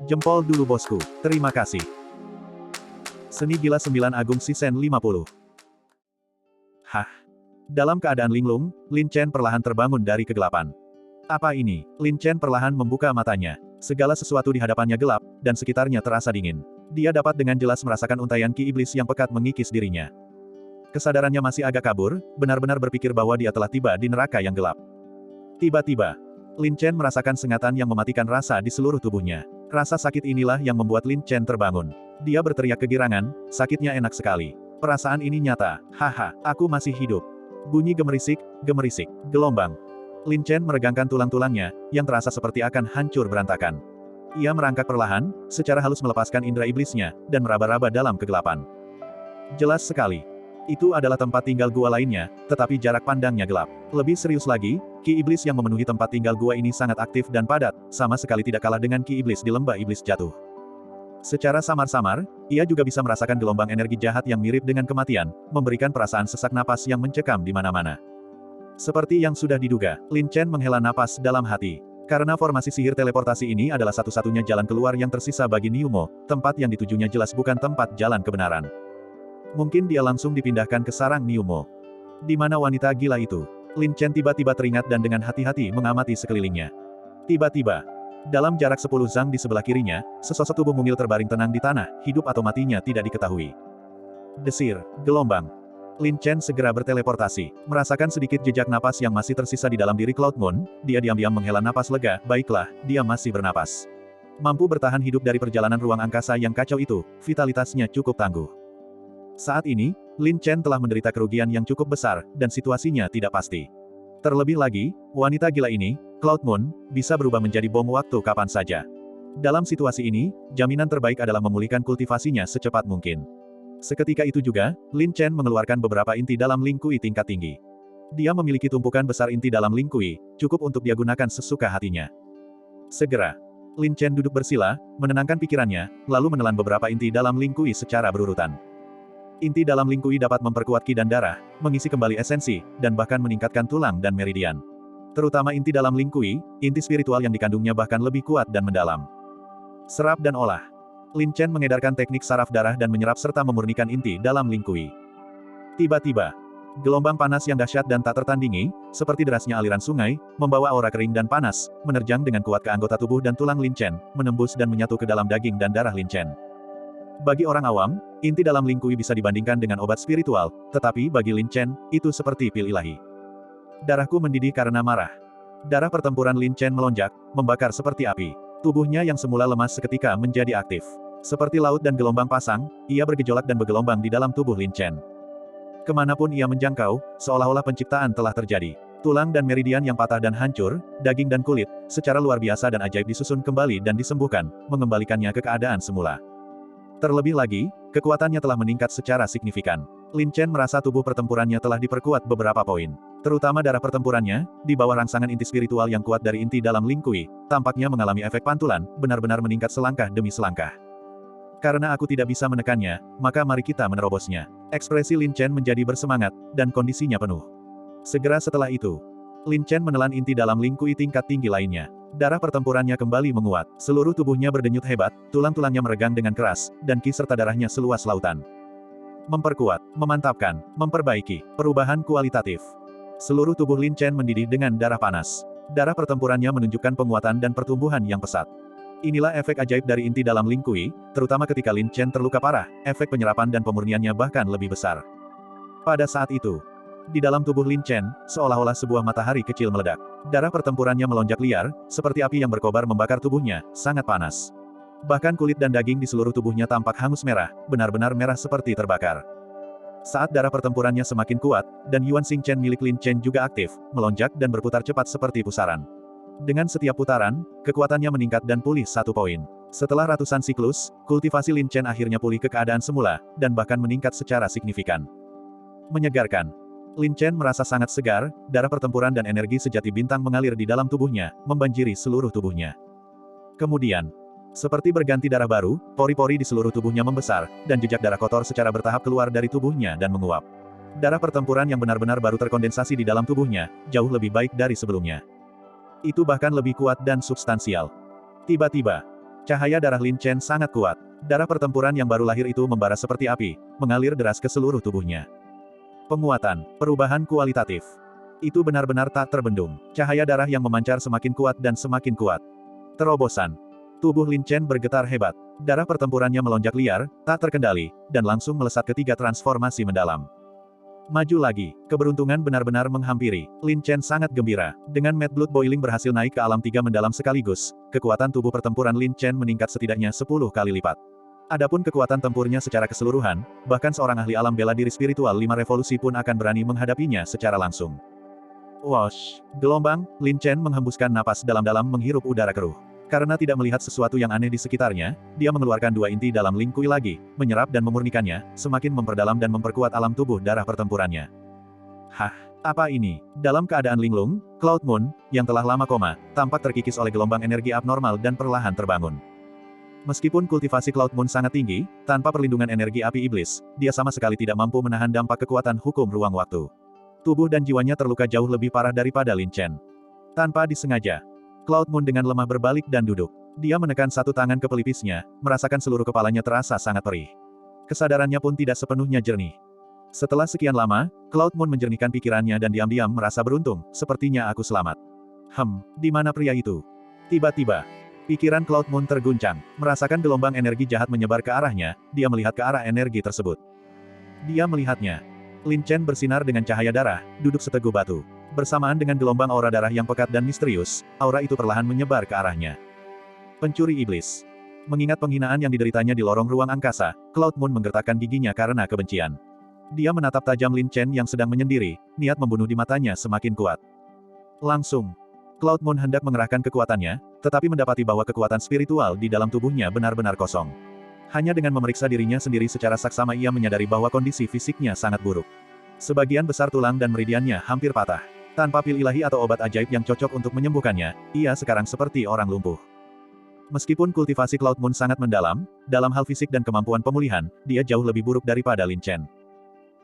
Jempol dulu bosku, terima kasih. Seni Gila 9 Agung Sisen 50. Hah? Dalam keadaan linglung, Lin Chen perlahan terbangun dari kegelapan. Apa ini? Lin Chen perlahan membuka matanya. Segala sesuatu di hadapannya gelap, dan sekitarnya terasa dingin. Dia dapat dengan jelas merasakan untaian ki iblis yang pekat mengikis dirinya. Kesadarannya masih agak kabur, benar-benar berpikir bahwa dia telah tiba di neraka yang gelap. Tiba-tiba, Lin Chen merasakan sengatan yang mematikan rasa di seluruh tubuhnya. Rasa sakit inilah yang membuat Lin Chen terbangun. Dia berteriak kegirangan, sakitnya enak sekali. Perasaan ini nyata, haha, aku masih hidup. Bunyi gemerisik, gemerisik, gelombang. Lin Chen meregangkan tulang-tulangnya, yang terasa seperti akan hancur berantakan. Ia merangkak perlahan, secara halus melepaskan indera iblisnya, dan meraba-raba dalam kegelapan. Jelas sekali. Itu adalah tempat tinggal gua lainnya, tetapi jarak pandangnya gelap. Lebih serius lagi, ki iblis yang memenuhi tempat tinggal gua ini sangat aktif dan padat, sama sekali tidak kalah dengan ki iblis di lembah iblis jatuh. Secara samar-samar, ia juga bisa merasakan gelombang energi jahat yang mirip dengan kematian, memberikan perasaan sesak napas yang mencekam di mana-mana. Seperti yang sudah diduga, Lin Chen menghela napas dalam hati. Karena formasi sihir teleportasi ini adalah satu-satunya jalan keluar yang tersisa bagi Niumo, tempat yang ditujunya jelas bukan tempat jalan kebenaran. Mungkin dia langsung dipindahkan ke sarang Niumo. Di mana wanita gila itu? Lin Chen tiba-tiba teringat dan dengan hati-hati mengamati sekelilingnya. Tiba-tiba, dalam jarak 10 zang di sebelah kirinya, sesosok tubuh mungil terbaring tenang di tanah, hidup atau matinya tidak diketahui. Desir, gelombang. Lin Chen segera berteleportasi. Merasakan sedikit jejak napas yang masih tersisa di dalam diri Cloud Moon, dia diam-diam menghela napas lega, baiklah, dia masih bernapas. Mampu bertahan hidup dari perjalanan ruang angkasa yang kacau itu, vitalitasnya cukup tangguh. Saat ini, Lin Chen telah menderita kerugian yang cukup besar, dan situasinya tidak pasti. Terlebih lagi, wanita gila ini, Cloud Moon, bisa berubah menjadi bom waktu kapan saja. Dalam situasi ini, jaminan terbaik adalah memulihkan kultivasinya secepat mungkin. Seketika itu juga, Lin Chen mengeluarkan beberapa inti dalam Ling Kui tingkat tinggi. Dia memiliki tumpukan besar inti dalam Ling Kui, cukup untuk dia gunakan sesuka hatinya. Segera, Lin Chen duduk bersila, menenangkan pikirannya, lalu menelan beberapa inti dalam Ling Kui secara berurutan. Inti dalam Ling Kui dapat memperkuat ki dan darah, mengisi kembali esensi, dan bahkan meningkatkan tulang dan meridian. Terutama inti dalam Ling Kui, inti spiritual yang dikandungnya bahkan lebih kuat dan mendalam. Serap dan olah. Lin Chen mengedarkan teknik saraf darah dan menyerap serta memurnikan inti dalam Ling Kui. Tiba-tiba, gelombang panas yang dahsyat dan tak tertandingi, seperti derasnya aliran sungai, membawa aura kering dan panas, menerjang dengan kuat ke anggota tubuh dan tulang Lin Chen, menembus dan menyatu ke dalam daging dan darah Lin Chen. Bagi orang awam, inti dalam Ling Kui bisa dibandingkan dengan obat spiritual, tetapi bagi Lin Chen, itu seperti pil ilahi. Darahku mendidih karena marah. Darah pertempuran Lin Chen melonjak, membakar seperti api. Tubuhnya yang semula lemas seketika menjadi aktif. Seperti laut dan gelombang pasang, ia bergejolak dan bergelombang di dalam tubuh Lin Chen. Kemanapun ia menjangkau, seolah-olah penciptaan telah terjadi. Tulang dan meridian yang patah dan hancur, daging dan kulit, secara luar biasa dan ajaib disusun kembali dan disembuhkan, mengembalikannya ke keadaan semula. Terlebih lagi, kekuatannya telah meningkat secara signifikan. Lin Chen merasa tubuh pertempurannya telah diperkuat beberapa poin. Terutama darah pertempurannya, di bawah rangsangan inti spiritual yang kuat dari inti dalam Ling Kui, tampaknya mengalami efek pantulan, benar-benar meningkat selangkah demi selangkah. Karena aku tidak bisa menekannya, maka mari kita menerobosnya. Ekspresi Lin Chen menjadi bersemangat, dan kondisinya penuh. Segera setelah itu, Lin Chen menelan inti dalam Ling Kui tingkat tinggi lainnya. Darah pertempurannya kembali menguat, seluruh tubuhnya berdenyut hebat, tulang-tulangnya meregang dengan keras, dan ki serta darahnya seluas lautan. Memperkuat, memantapkan, memperbaiki, perubahan kualitatif. Seluruh tubuh Lin Chen mendidih dengan darah panas. Darah pertempurannya menunjukkan penguatan dan pertumbuhan yang pesat. Inilah efek ajaib dari inti dalam Ling Kui, terutama ketika Lin Chen terluka parah, efek penyerapan dan pemurniannya bahkan lebih besar. Pada saat itu, di dalam tubuh Lin Chen, seolah-olah sebuah matahari kecil meledak. Darah pertempurannya melonjak liar, seperti api yang berkobar membakar tubuhnya, sangat panas. Bahkan kulit dan daging di seluruh tubuhnya tampak hangus merah, benar-benar merah seperti terbakar. Saat darah pertempurannya semakin kuat, dan Yuan Xingchen milik Lin Chen juga aktif, melonjak dan berputar cepat seperti pusaran. Dengan setiap putaran, kekuatannya meningkat dan pulih 1 poin. Setelah ratusan siklus, kultivasi Lin Chen akhirnya pulih ke keadaan semula, dan bahkan meningkat secara signifikan. Menyegarkan. Lin Chen merasa sangat segar, darah pertempuran dan energi sejati bintang mengalir di dalam tubuhnya, membanjiri seluruh tubuhnya. Kemudian, seperti berganti darah baru, pori-pori di seluruh tubuhnya membesar, dan jejak darah kotor secara bertahap keluar dari tubuhnya dan menguap. Darah pertempuran yang benar-benar baru terkondensasi di dalam tubuhnya, jauh lebih baik dari sebelumnya. Itu bahkan lebih kuat dan substansial. Tiba-tiba, Cahaya darah Lin Chen sangat kuat. Darah pertempuran yang baru lahir itu membara seperti api, mengalir deras ke seluruh tubuhnya. Penguatan, perubahan kualitatif. Itu benar-benar tak terbendung. Cahaya darah yang memancar semakin kuat dan semakin kuat. Terobosan. Tubuh Lin Chen bergetar hebat. Darah pertempurannya melonjak liar, tak terkendali, dan langsung melesat ketiga transformasi mendalam. Maju lagi, keberuntungan benar-benar menghampiri. Lin Chen sangat gembira. Dengan Mad Blood Boiling berhasil naik ke alam tiga mendalam sekaligus, kekuatan tubuh pertempuran Lin Chen meningkat setidaknya 10 kali lipat. Adapun kekuatan tempurnya secara keseluruhan, bahkan seorang ahli alam bela diri spiritual 5 revolusi pun akan berani menghadapinya secara langsung. Wosh! Gelombang, Lin Chen menghembuskan napas dalam-dalam menghirup udara keruh. Karena tidak melihat sesuatu yang aneh di sekitarnya, dia mengeluarkan 2 inti dalam Ling Kui lagi, menyerap dan memurnikannya, semakin memperdalam dan memperkuat alam tubuh darah pertempurannya. Hah, apa ini? Dalam keadaan linglung, Cloud Moon, yang telah lama koma, tampak terkikis oleh gelombang energi abnormal dan perlahan terbangun. Meskipun kultivasi Cloud Moon sangat tinggi, tanpa perlindungan energi api iblis, dia sama sekali tidak mampu menahan dampak kekuatan hukum ruang waktu. Tubuh dan jiwanya terluka jauh lebih parah daripada Lin Chen. Tanpa disengaja, Cloud Moon dengan lemah berbalik dan duduk. Dia menekan satu tangan ke pelipisnya, merasakan seluruh kepalanya terasa sangat perih. Kesadarannya pun tidak sepenuhnya jernih. Setelah sekian lama, Cloud Moon menjernihkan pikirannya dan diam-diam merasa beruntung, sepertinya aku selamat. Di mana pria itu? Tiba-tiba, pikiran Cloud Moon terguncang, merasakan gelombang energi jahat menyebar ke arahnya, dia melihat ke arah energi tersebut. Dia melihatnya. Lin Chen bersinar dengan cahaya darah, duduk seteguh batu. Bersamaan dengan gelombang aura darah yang pekat dan misterius, aura itu perlahan menyebar ke arahnya. Pencuri iblis. Mengingat penghinaan yang dideritanya di lorong ruang angkasa, Cloud Moon menggertakkan giginya karena kebencian. Dia menatap tajam Lin Chen yang sedang menyendiri, niat membunuh di matanya semakin kuat. Langsung, Cloud Moon hendak mengerahkan kekuatannya, tetapi mendapati bahwa kekuatan spiritual di dalam tubuhnya benar-benar kosong. Hanya dengan memeriksa dirinya sendiri secara saksama ia menyadari bahwa kondisi fisiknya sangat buruk. Sebagian besar tulang dan meridiannya hampir patah. Tanpa pil ilahi atau obat ajaib yang cocok untuk menyembuhkannya, ia sekarang seperti orang lumpuh. Meskipun kultivasi Cloud Moon sangat mendalam, dalam hal fisik dan kemampuan pemulihan, dia jauh lebih buruk daripada Lin Chen.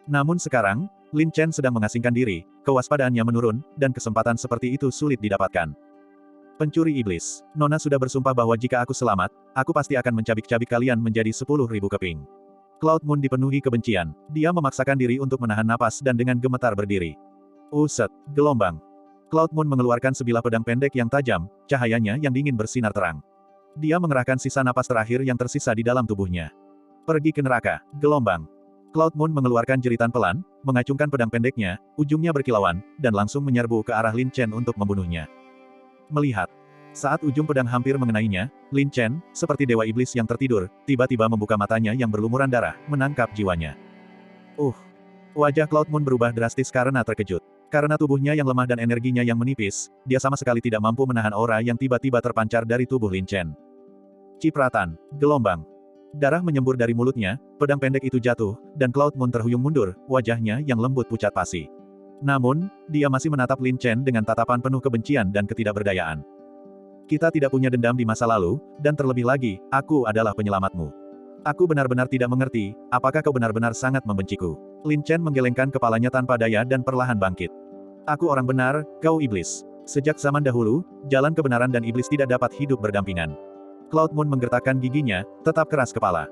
Namun sekarang, Lin Chen sedang mengasingkan diri, kewaspadaannya menurun, dan kesempatan seperti itu sulit didapatkan. Pencuri iblis, Nona sudah bersumpah bahwa jika aku selamat, aku pasti akan mencabik-cabik kalian menjadi 10.000 keping. Cloud Moon dipenuhi kebencian, dia memaksakan diri untuk menahan napas dan dengan gemetar berdiri. Uset, gelombang. Cloud Moon mengeluarkan sebilah pedang pendek yang tajam, cahayanya yang dingin bersinar terang. Dia mengerahkan sisa napas terakhir yang tersisa di dalam tubuhnya. Pergi ke neraka, gelombang. Cloud Moon mengeluarkan jeritan pelan, mengacungkan pedang pendeknya, ujungnya berkilauan, dan langsung menyerbu ke arah Lin Chen untuk membunuhnya. Melihat. Saat ujung pedang hampir mengenainya, Lin Chen, seperti dewa iblis yang tertidur, tiba-tiba membuka matanya yang berlumuran darah, menangkap jiwanya. Wajah Cloud Moon berubah drastis karena terkejut. Karena tubuhnya yang lemah dan energinya yang menipis, dia sama sekali tidak mampu menahan aura yang tiba-tiba terpancar dari tubuh Lin Chen. Cipratan, gelombang. Darah menyembur dari mulutnya, pedang pendek itu jatuh, dan Cloud Moon terhuyung mundur, wajahnya yang lembut pucat pasi. Namun, dia masih menatap Lin Chen dengan tatapan penuh kebencian dan ketidakberdayaan. Kita tidak punya dendam di masa lalu, dan terlebih lagi, aku adalah penyelamatmu. Aku benar-benar tidak mengerti, apakah kau benar-benar sangat membenciku? Lin Chen menggelengkan kepalanya tanpa daya dan perlahan bangkit. Aku orang benar, kau iblis. Sejak zaman dahulu, jalan kebenaran dan iblis tidak dapat hidup berdampingan. Cloud Moon menggertakkan giginya, tetap keras kepala.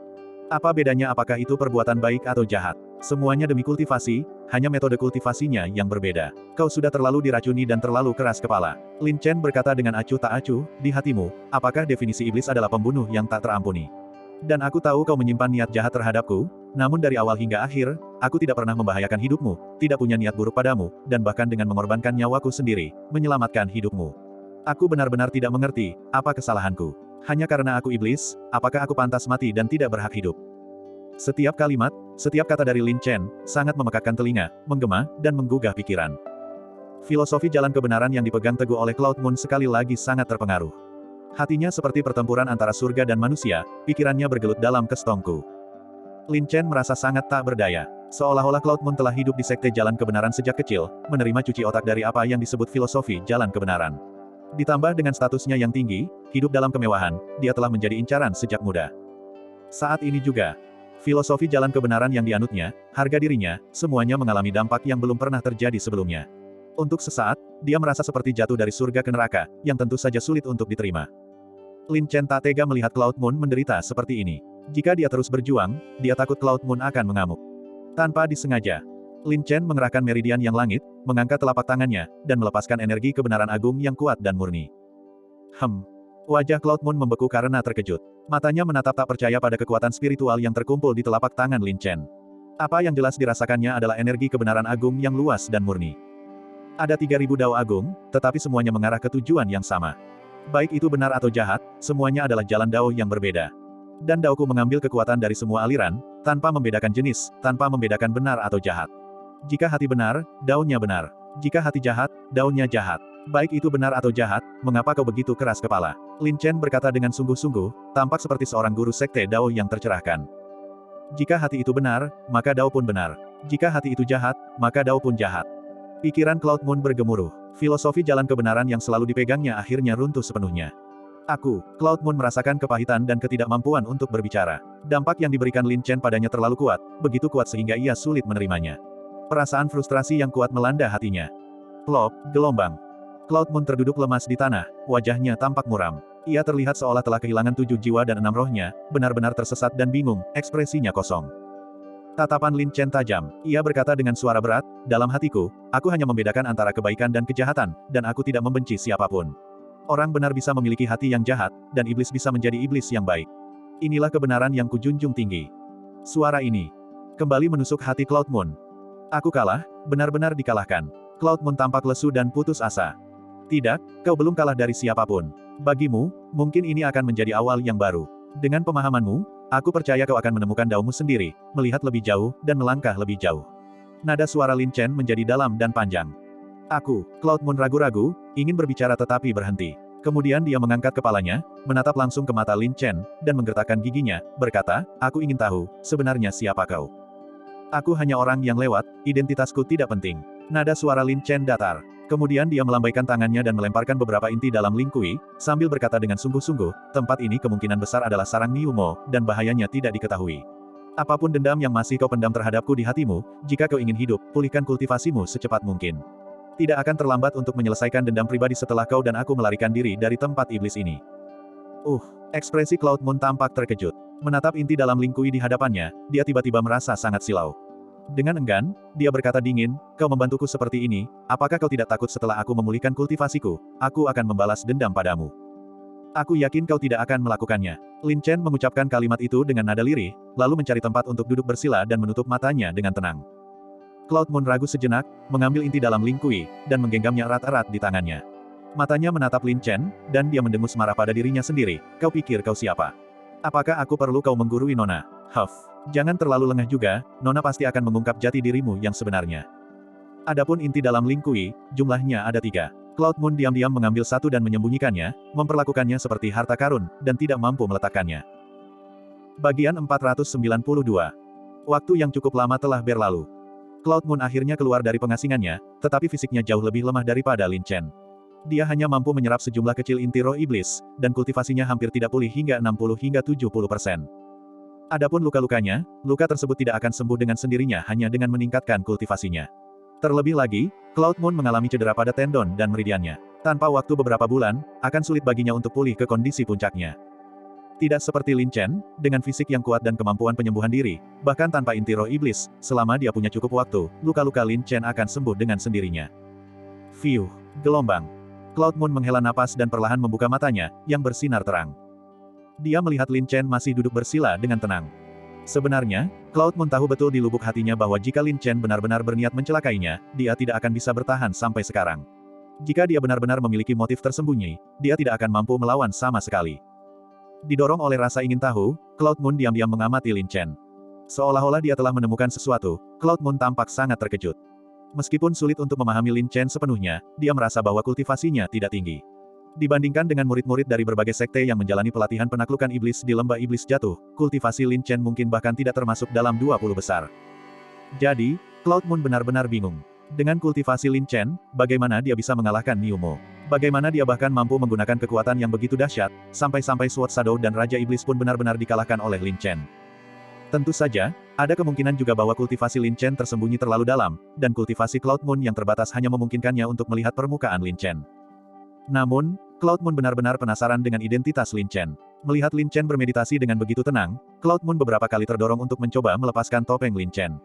Apa bedanya apakah itu perbuatan baik atau jahat? Semuanya demi kultivasi, hanya metode kultivasinya yang berbeda. Kau sudah terlalu diracuni dan terlalu keras kepala. Lin Chen berkata dengan acuh tak acuh, di hatimu, apakah definisi iblis adalah pembunuh yang tak terampuni? Dan aku tahu kau menyimpan niat jahat terhadapku, namun dari awal hingga akhir, aku tidak pernah membahayakan hidupmu, tidak punya niat buruk padamu, dan bahkan dengan mengorbankan nyawaku sendiri, menyelamatkan hidupmu. Aku benar-benar tidak mengerti, apa kesalahanku. Hanya karena aku iblis, apakah aku pantas mati dan tidak berhak hidup? Setiap kalimat, setiap kata dari Lin Chen, sangat memekakkan telinga, menggema, dan menggugah pikiran. Filosofi jalan kebenaran yang dipegang teguh oleh Cloud Moon sekali lagi sangat terpengaruh. Hatinya seperti pertempuran antara surga dan manusia, pikirannya bergelut dalam kestongku. Lin Chen merasa sangat tak berdaya. Seolah-olah Cloud Moon telah hidup di sekte jalan kebenaran sejak kecil, menerima cuci otak dari apa yang disebut filosofi jalan kebenaran. Ditambah dengan statusnya yang tinggi, hidup dalam kemewahan, dia telah menjadi incaran sejak muda. Saat ini juga, filosofi jalan kebenaran yang dianutnya, harga dirinya, semuanya mengalami dampak yang belum pernah terjadi sebelumnya. Untuk sesaat, dia merasa seperti jatuh dari surga ke neraka, yang tentu saja sulit untuk diterima. Lin Chen tak tega melihat Cloud Moon menderita seperti ini. Jika dia terus berjuang, dia takut Cloud Moon akan mengamuk. Tanpa disengaja, Lin Chen mengerahkan meridian yang langit, mengangkat telapak tangannya, dan melepaskan energi kebenaran agung yang kuat dan murni. Wajah Cloud Moon membeku karena terkejut. Matanya menatap tak percaya pada kekuatan spiritual yang terkumpul di telapak tangan Lin Chen. Apa yang jelas dirasakannya adalah energi kebenaran agung yang luas dan murni. Ada 3.000 dao agung, tetapi semuanya mengarah ke tujuan yang sama. Baik itu benar atau jahat, semuanya adalah jalan dao yang berbeda. Dan daoku mengambil kekuatan dari semua aliran, tanpa membedakan jenis, tanpa membedakan benar atau jahat. Jika hati benar, daunnya benar. Jika hati jahat, daunnya jahat. Baik itu benar atau jahat, mengapa kau begitu keras kepala? Lin Chen berkata dengan sungguh-sungguh, tampak seperti seorang guru sekte Dao yang tercerahkan. Jika hati itu benar, maka Dao pun benar. Jika hati itu jahat, maka Dao pun jahat. Pikiran Cloud Moon bergemuruh. Filosofi jalan kebenaran yang selalu dipegangnya akhirnya runtuh sepenuhnya. Cloud Moon merasakan kepahitan dan ketidakmampuan untuk berbicara. Dampak yang diberikan Lin Chen padanya terlalu kuat, begitu kuat sehingga ia sulit menerimanya. Perasaan frustrasi yang kuat melanda hatinya. Plop, gelombang. Cloud Moon terduduk lemas di tanah, wajahnya tampak muram. Ia terlihat seolah telah kehilangan 7 jiwa dan 6 rohnya, benar-benar tersesat dan bingung, ekspresinya kosong. Tatapan Lin Chen tajam. Ia berkata dengan suara berat, dalam hatiku, aku hanya membedakan antara kebaikan dan kejahatan, dan aku tidak membenci siapapun. Orang benar bisa memiliki hati yang jahat, dan iblis bisa menjadi iblis yang baik. Inilah kebenaran yang kujunjung tinggi. Suara ini kembali menusuk hati Cloud Moon. Aku kalah, benar-benar dikalahkan. Cloud Moon tampak lesu dan putus asa. Tidak, kau belum kalah dari siapapun. Bagimu, mungkin ini akan menjadi awal yang baru. Dengan pemahamanmu, aku percaya kau akan menemukan daomu sendiri, melihat lebih jauh, dan melangkah lebih jauh. Nada suara Lin Chen menjadi dalam dan panjang. Cloud Moon ragu-ragu, ingin berbicara tetapi berhenti. Kemudian dia mengangkat kepalanya, menatap langsung ke mata Lin Chen, dan menggertakkan giginya, berkata, aku ingin tahu, sebenarnya siapa kau? Aku hanya orang yang lewat, identitasku tidak penting. Nada suara Lin Chen datar. Kemudian dia melambaikan tangannya dan melemparkan beberapa inti dalam Ling Kui, sambil berkata dengan sungguh-sungguh, tempat ini kemungkinan besar adalah sarang Niumo, dan bahayanya tidak diketahui. Apapun dendam yang masih kau pendam terhadapku di hatimu, jika kau ingin hidup, pulihkan kultivasimu secepat mungkin. Tidak akan terlambat untuk menyelesaikan dendam pribadi setelah kau dan aku melarikan diri dari tempat iblis ini. Ekspresi Cloud Moon tampak terkejut. Menatap inti dalam Ling Kui di hadapannya, dia tiba-tiba merasa sangat silau. Dengan enggan, dia berkata dingin, kau membantuku seperti ini, apakah kau tidak takut setelah aku memulihkan kultivasiku, aku akan membalas dendam padamu. Aku yakin kau tidak akan melakukannya. Lin Chen mengucapkan kalimat itu dengan nada lirih, lalu mencari tempat untuk duduk bersila dan menutup matanya dengan tenang. Cloud Moon ragu sejenak, mengambil inti dalam Ling Kui, dan menggenggamnya erat-erat di tangannya. Matanya menatap Lin Chen, dan dia mendengus marah pada dirinya sendiri, kau pikir kau siapa? Apakah aku perlu kau menggurui Nona? Jangan terlalu lengah juga, Nona pasti akan mengungkap jati dirimu yang sebenarnya. Adapun inti dalam Ling Kui, jumlahnya ada 3. Cloud Moon diam-diam mengambil satu dan menyembunyikannya, memperlakukannya seperti harta karun, dan tidak mampu meletakkannya. Bagian 492. Waktu yang cukup lama telah berlalu. Cloud Moon akhirnya keluar dari pengasingannya, tetapi fisiknya jauh lebih lemah daripada Lin Chen. Dia hanya mampu menyerap sejumlah kecil inti roh iblis, dan kultivasinya hampir tidak pulih hingga 60 hingga 70%. Adapun luka-lukanya, luka tersebut tidak akan sembuh dengan sendirinya hanya dengan meningkatkan kultivasinya. Terlebih lagi, Cloud Moon mengalami cedera pada tendon dan meridiannya. Tanpa waktu beberapa bulan, akan sulit baginya untuk pulih ke kondisi puncaknya. Tidak seperti Lin Chen, dengan fisik yang kuat dan kemampuan penyembuhan diri, bahkan tanpa inti roh iblis, selama dia punya cukup waktu, luka-luka Lin Chen akan sembuh dengan sendirinya. Gelombang. Cloud Moon menghela napas dan perlahan membuka matanya, yang bersinar terang. Dia melihat Lin Chen masih duduk bersila dengan tenang. Sebenarnya, Cloud Moon tahu betul di lubuk hatinya bahwa jika Lin Chen benar-benar berniat mencelakainya, dia tidak akan bisa bertahan sampai sekarang. Jika dia benar-benar memiliki motif tersembunyi, dia tidak akan mampu melawan sama sekali. Didorong oleh rasa ingin tahu, Cloud Moon diam-diam mengamati Lin Chen. Seolah-olah dia telah menemukan sesuatu, Cloud Moon tampak sangat terkejut. Meskipun sulit untuk memahami Lin Chen sepenuhnya, dia merasa bahwa kultivasinya tidak tinggi. Dibandingkan dengan murid-murid dari berbagai sekte yang menjalani pelatihan penaklukan iblis di lembah iblis jatuh, kultivasi Lin Chen mungkin bahkan tidak termasuk dalam 20 besar. Jadi, Cloud Moon benar-benar bingung. Dengan kultivasi Lin Chen, bagaimana dia bisa mengalahkan Niumo? Bagaimana dia bahkan mampu menggunakan kekuatan yang begitu dahsyat, sampai-sampai Sword Shadow dan Raja Iblis pun benar-benar dikalahkan oleh Lin Chen? Tentu saja, ada kemungkinan juga bahwa kultivasi Lin Chen tersembunyi terlalu dalam, dan kultivasi Cloud Moon yang terbatas hanya memungkinkannya untuk melihat permukaan Lin Chen. Namun, Cloud Moon benar-benar penasaran dengan identitas Lin Chen. Melihat Lin Chen bermeditasi dengan begitu tenang, Cloud Moon beberapa kali terdorong untuk mencoba melepaskan topeng Lin Chen.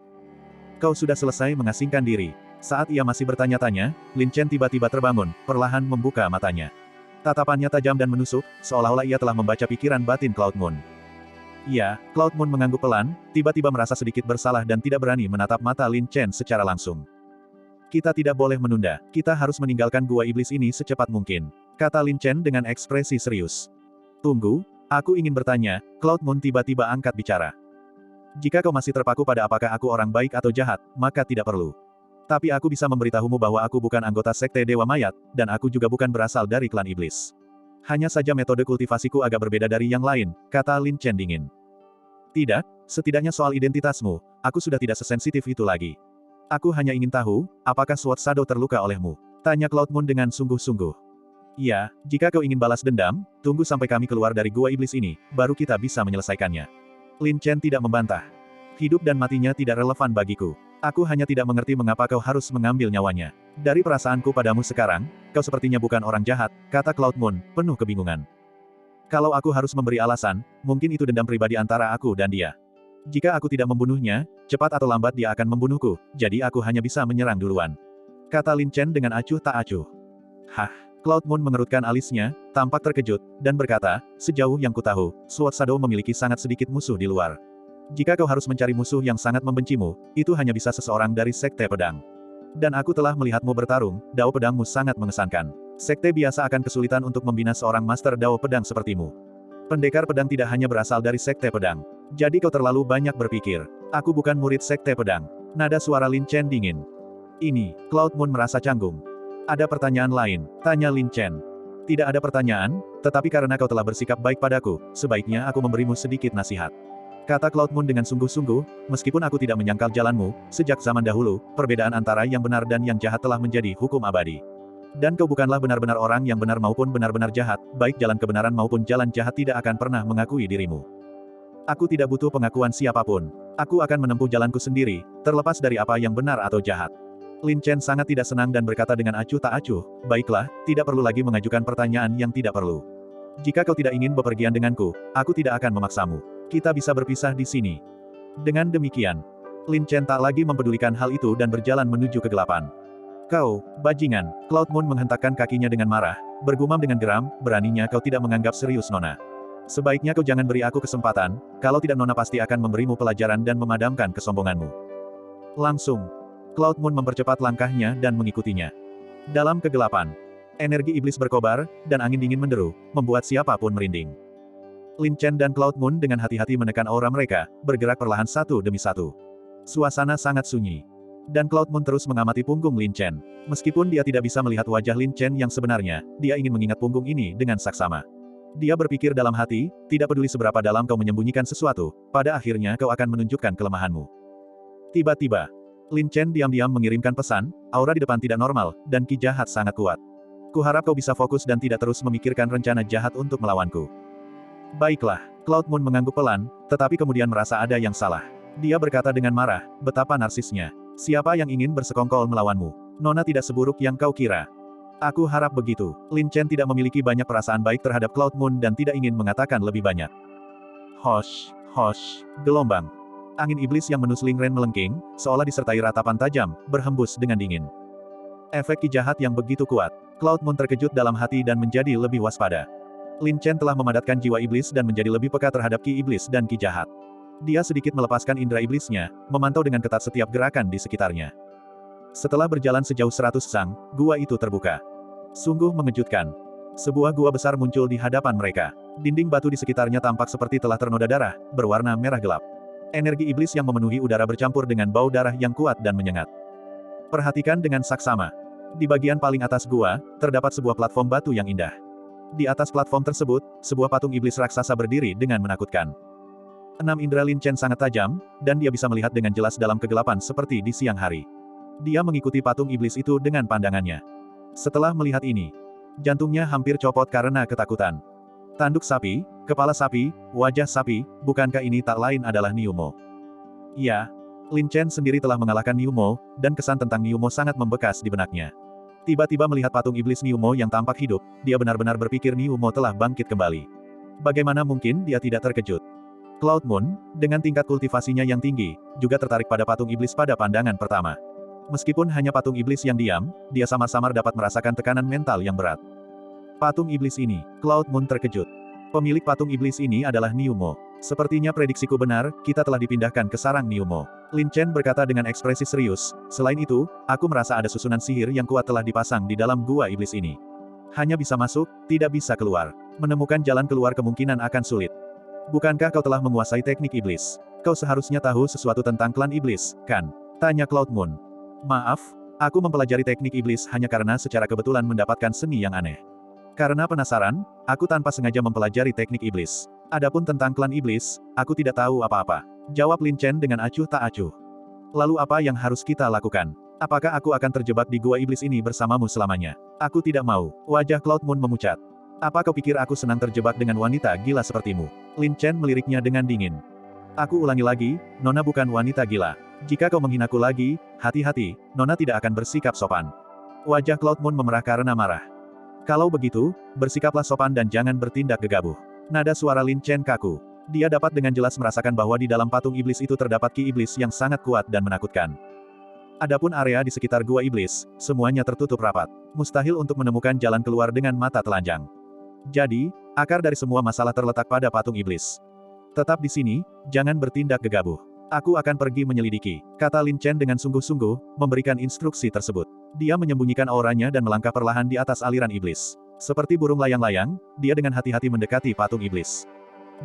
Kau sudah selesai mengasingkan diri. Saat ia masih bertanya-tanya, Lin Chen tiba-tiba terbangun, perlahan membuka matanya. Tatapannya tajam dan menusuk, seolah-olah ia telah membaca pikiran batin Cloud Moon. Iya, Cloud Moon mengangguk pelan, tiba-tiba merasa sedikit bersalah dan tidak berani menatap mata Lin Chen secara langsung. Kita tidak boleh menunda, kita harus meninggalkan gua iblis ini secepat mungkin, kata Lin Chen dengan ekspresi serius. Tunggu, aku ingin bertanya, Cloud Moon tiba-tiba angkat bicara. Jika kau masih terpaku pada apakah aku orang baik atau jahat, maka tidak perlu. Tapi aku bisa memberitahumu bahwa aku bukan anggota Sekte Dewa Mayat, dan aku juga bukan berasal dari klan iblis. Hanya saja metode kultivasiku agak berbeda dari yang lain, kata Lin Chen dingin. Tidak, setidaknya soal identitasmu, aku sudah tidak sesensitif itu lagi. Aku hanya ingin tahu, apakah Sword Shadow terluka olehmu? Tanya Cloud Moon dengan sungguh-sungguh. Iya, jika kau ingin balas dendam, tunggu sampai kami keluar dari gua iblis ini, baru kita bisa menyelesaikannya. Lin Chen tidak membantah. Hidup dan matinya tidak relevan bagiku. Aku hanya tidak mengerti mengapa kau harus mengambil nyawanya. Dari perasaanku padamu sekarang, kau sepertinya bukan orang jahat, kata Cloud Moon, penuh kebingungan. Kalau aku harus memberi alasan, mungkin itu dendam pribadi antara aku dan dia. Jika aku tidak membunuhnya, cepat atau lambat dia akan membunuhku, jadi aku hanya bisa menyerang duluan. Kata Lin Chen dengan acuh tak acuh. Hah? Cloud Moon mengerutkan alisnya, tampak terkejut, dan berkata, sejauh yang kutahu, Sword Shadow memiliki sangat sedikit musuh di luar. Jika kau harus mencari musuh yang sangat membencimu, itu hanya bisa seseorang dari Sekte Pedang. Dan aku telah melihatmu bertarung, dao pedangmu sangat mengesankan. Sekte biasa akan kesulitan untuk membina seorang master dao pedang sepertimu. Pendekar pedang tidak hanya berasal dari Sekte Pedang. Jadi kau terlalu banyak berpikir. Aku bukan murid Sekte Pedang. Nada suara Lin Chen dingin. Ini, Cloud Moon merasa canggung. Ada pertanyaan lain, tanya Lin Chen. Tidak ada pertanyaan, tetapi karena kau telah bersikap baik padaku, sebaiknya aku memberimu sedikit nasihat. Kata Cloud Moon dengan sungguh-sungguh, meskipun aku tidak menyangkal jalanmu, sejak zaman dahulu, perbedaan antara yang benar dan yang jahat telah menjadi hukum abadi. Dan kau bukanlah benar-benar orang yang benar maupun benar-benar jahat, baik jalan kebenaran maupun jalan jahat tidak akan pernah mengakui dirimu. Aku tidak butuh pengakuan siapapun. Aku akan menempuh jalanku sendiri, terlepas dari apa yang benar atau jahat. Lin Chen sangat tidak senang dan berkata dengan acuh tak acuh, baiklah, tidak perlu lagi mengajukan pertanyaan yang tidak perlu. Jika kau tidak ingin bepergian denganku, aku tidak akan memaksamu. Kita bisa berpisah di sini. Dengan demikian, Lin Chen tak lagi mempedulikan hal itu dan berjalan menuju kegelapan. Kau, bajingan, Cloud Moon menghentakkan kakinya dengan marah, bergumam dengan geram, beraninya kau tidak menganggap serius Nona. Sebaiknya kau jangan beri aku kesempatan, kalau tidak Nona pasti akan memberimu pelajaran dan memadamkan kesombonganmu. Langsung, Cloud Moon mempercepat langkahnya dan mengikutinya. Dalam kegelapan, energi iblis berkobar, dan angin dingin menderu, membuat siapapun merinding. Lin Chen dan Cloud Moon dengan hati-hati menekan aura mereka, bergerak perlahan satu demi satu. Suasana sangat sunyi. Dan Cloud Moon terus mengamati punggung Lin Chen. Meskipun dia tidak bisa melihat wajah Lin Chen yang sebenarnya, dia ingin mengingat punggung ini dengan saksama. Dia berpikir dalam hati, tidak peduli seberapa dalam kau menyembunyikan sesuatu, pada akhirnya kau akan menunjukkan kelemahanmu. Tiba-tiba, Lin Chen diam-diam mengirimkan pesan, aura di depan tidak normal, dan ki jahat sangat kuat. Kuharap kau bisa fokus dan tidak terus memikirkan rencana jahat untuk melawanku. Baiklah, Cloud Moon mengangguk pelan, tetapi kemudian merasa ada yang salah. Dia berkata dengan marah, betapa narsisnya. Siapa yang ingin bersekongkol melawanmu? Nona tidak seburuk yang kau kira. Aku harap begitu. Lin Chen tidak memiliki banyak perasaan baik terhadap Cloud Moon dan tidak ingin mengatakan lebih banyak. Hosh, hosh, gelombang. Angin iblis yang menusling Ren melengking, seolah disertai ratapan tajam, berhembus dengan dingin. Efek ki jahat yang begitu kuat. Cloud Moon terkejut dalam hati dan menjadi lebih waspada. Lin Chen telah memadatkan jiwa iblis dan menjadi lebih peka terhadap ki iblis dan ki jahat. Dia sedikit melepaskan indera iblisnya, memantau dengan ketat setiap gerakan di sekitarnya. Setelah berjalan sejauh 100 sang, gua itu terbuka. Sungguh mengejutkan. Sebuah gua besar muncul di hadapan mereka. Dinding batu di sekitarnya tampak seperti telah ternoda darah, berwarna merah gelap. Energi iblis yang memenuhi udara bercampur dengan bau darah yang kuat dan menyengat. Perhatikan dengan saksama. Di bagian paling atas gua, terdapat sebuah platform batu yang indah. Di atas platform tersebut, sebuah patung iblis raksasa berdiri dengan menakutkan. 6 indera Lin Chen sangat tajam, dan dia bisa melihat dengan jelas dalam kegelapan seperti di siang hari. Dia mengikuti patung iblis itu dengan pandangannya. Setelah melihat ini, jantungnya hampir copot karena ketakutan. Tanduk sapi, kepala sapi, wajah sapi, bukankah ini tak lain adalah Niumo? Ya, Lin Chen sendiri telah mengalahkan Niumo, dan kesan tentang Niumo sangat membekas di benaknya. Tiba-tiba melihat patung iblis Niumo yang tampak hidup, dia benar-benar berpikir Niumo telah bangkit kembali. Bagaimana mungkin dia tidak terkejut? Cloud Moon, dengan tingkat kultivasinya yang tinggi, juga tertarik pada patung iblis pada pandangan pertama. Meskipun hanya patung iblis yang diam, dia samar-samar dapat merasakan tekanan mental yang berat. Patung iblis ini, Cloud Moon terkejut. Pemilik patung iblis ini adalah Niumo. Sepertinya prediksiku benar, kita telah dipindahkan ke sarang Niumo. Lin Chen berkata dengan ekspresi serius, selain itu, aku merasa ada susunan sihir yang kuat telah dipasang di dalam gua iblis ini. Hanya bisa masuk, tidak bisa keluar. Menemukan jalan keluar kemungkinan akan sulit. Bukankah kau telah menguasai teknik iblis? Kau seharusnya tahu sesuatu tentang klan iblis, kan? Tanya Cloud Moon. Maaf, aku mempelajari teknik iblis hanya karena secara kebetulan mendapatkan seni yang aneh. Karena penasaran, aku tanpa sengaja mempelajari teknik iblis. Adapun tentang klan iblis, aku tidak tahu apa-apa. Jawab Lin Chen dengan acuh tak acuh. Lalu apa yang harus kita lakukan? Apakah aku akan terjebak di gua iblis ini bersamamu selamanya? Aku tidak mau. Wajah Cloud Moon memucat. Apa kau pikir aku senang terjebak dengan wanita gila sepertimu? Lin Chen meliriknya dengan dingin. Aku ulangi lagi, Nona bukan wanita gila. Jika kau menghinaku lagi, hati-hati, Nona tidak akan bersikap sopan. Wajah Cloud Moon memerah karena marah. Kalau begitu, bersikaplah sopan dan jangan bertindak gegabah. Nada suara Lin Chen kaku. Dia dapat dengan jelas merasakan bahwa di dalam patung iblis itu terdapat ki iblis yang sangat kuat dan menakutkan. Adapun area di sekitar gua iblis, semuanya tertutup rapat. Mustahil untuk menemukan jalan keluar dengan mata telanjang. Jadi, akar dari semua masalah terletak pada patung iblis. Tetap di sini, jangan bertindak gegabah. Aku akan pergi menyelidiki, kata Lin Chen dengan sungguh-sungguh, memberikan instruksi tersebut. Dia menyembunyikan auranya dan melangkah perlahan di atas aliran iblis. Seperti burung layang-layang, dia dengan hati-hati mendekati patung iblis.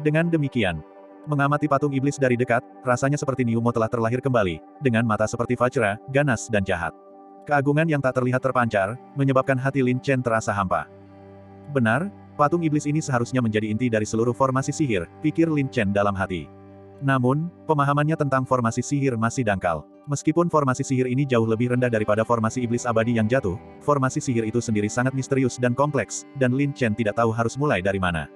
Dengan demikian, mengamati patung iblis dari dekat, rasanya seperti Niumo telah terlahir kembali, dengan mata seperti Vajra, ganas dan jahat. Keagungan yang tak terlihat terpancar, menyebabkan hati Lin Chen terasa hampa. Benar, patung iblis ini seharusnya menjadi inti dari seluruh formasi sihir, pikir Lin Chen dalam hati. Namun, pemahamannya tentang formasi sihir masih dangkal. Meskipun formasi sihir ini jauh lebih rendah daripada formasi iblis abadi yang jatuh, formasi sihir itu sendiri sangat misterius dan kompleks, dan Lin Chen tidak tahu harus mulai dari mana.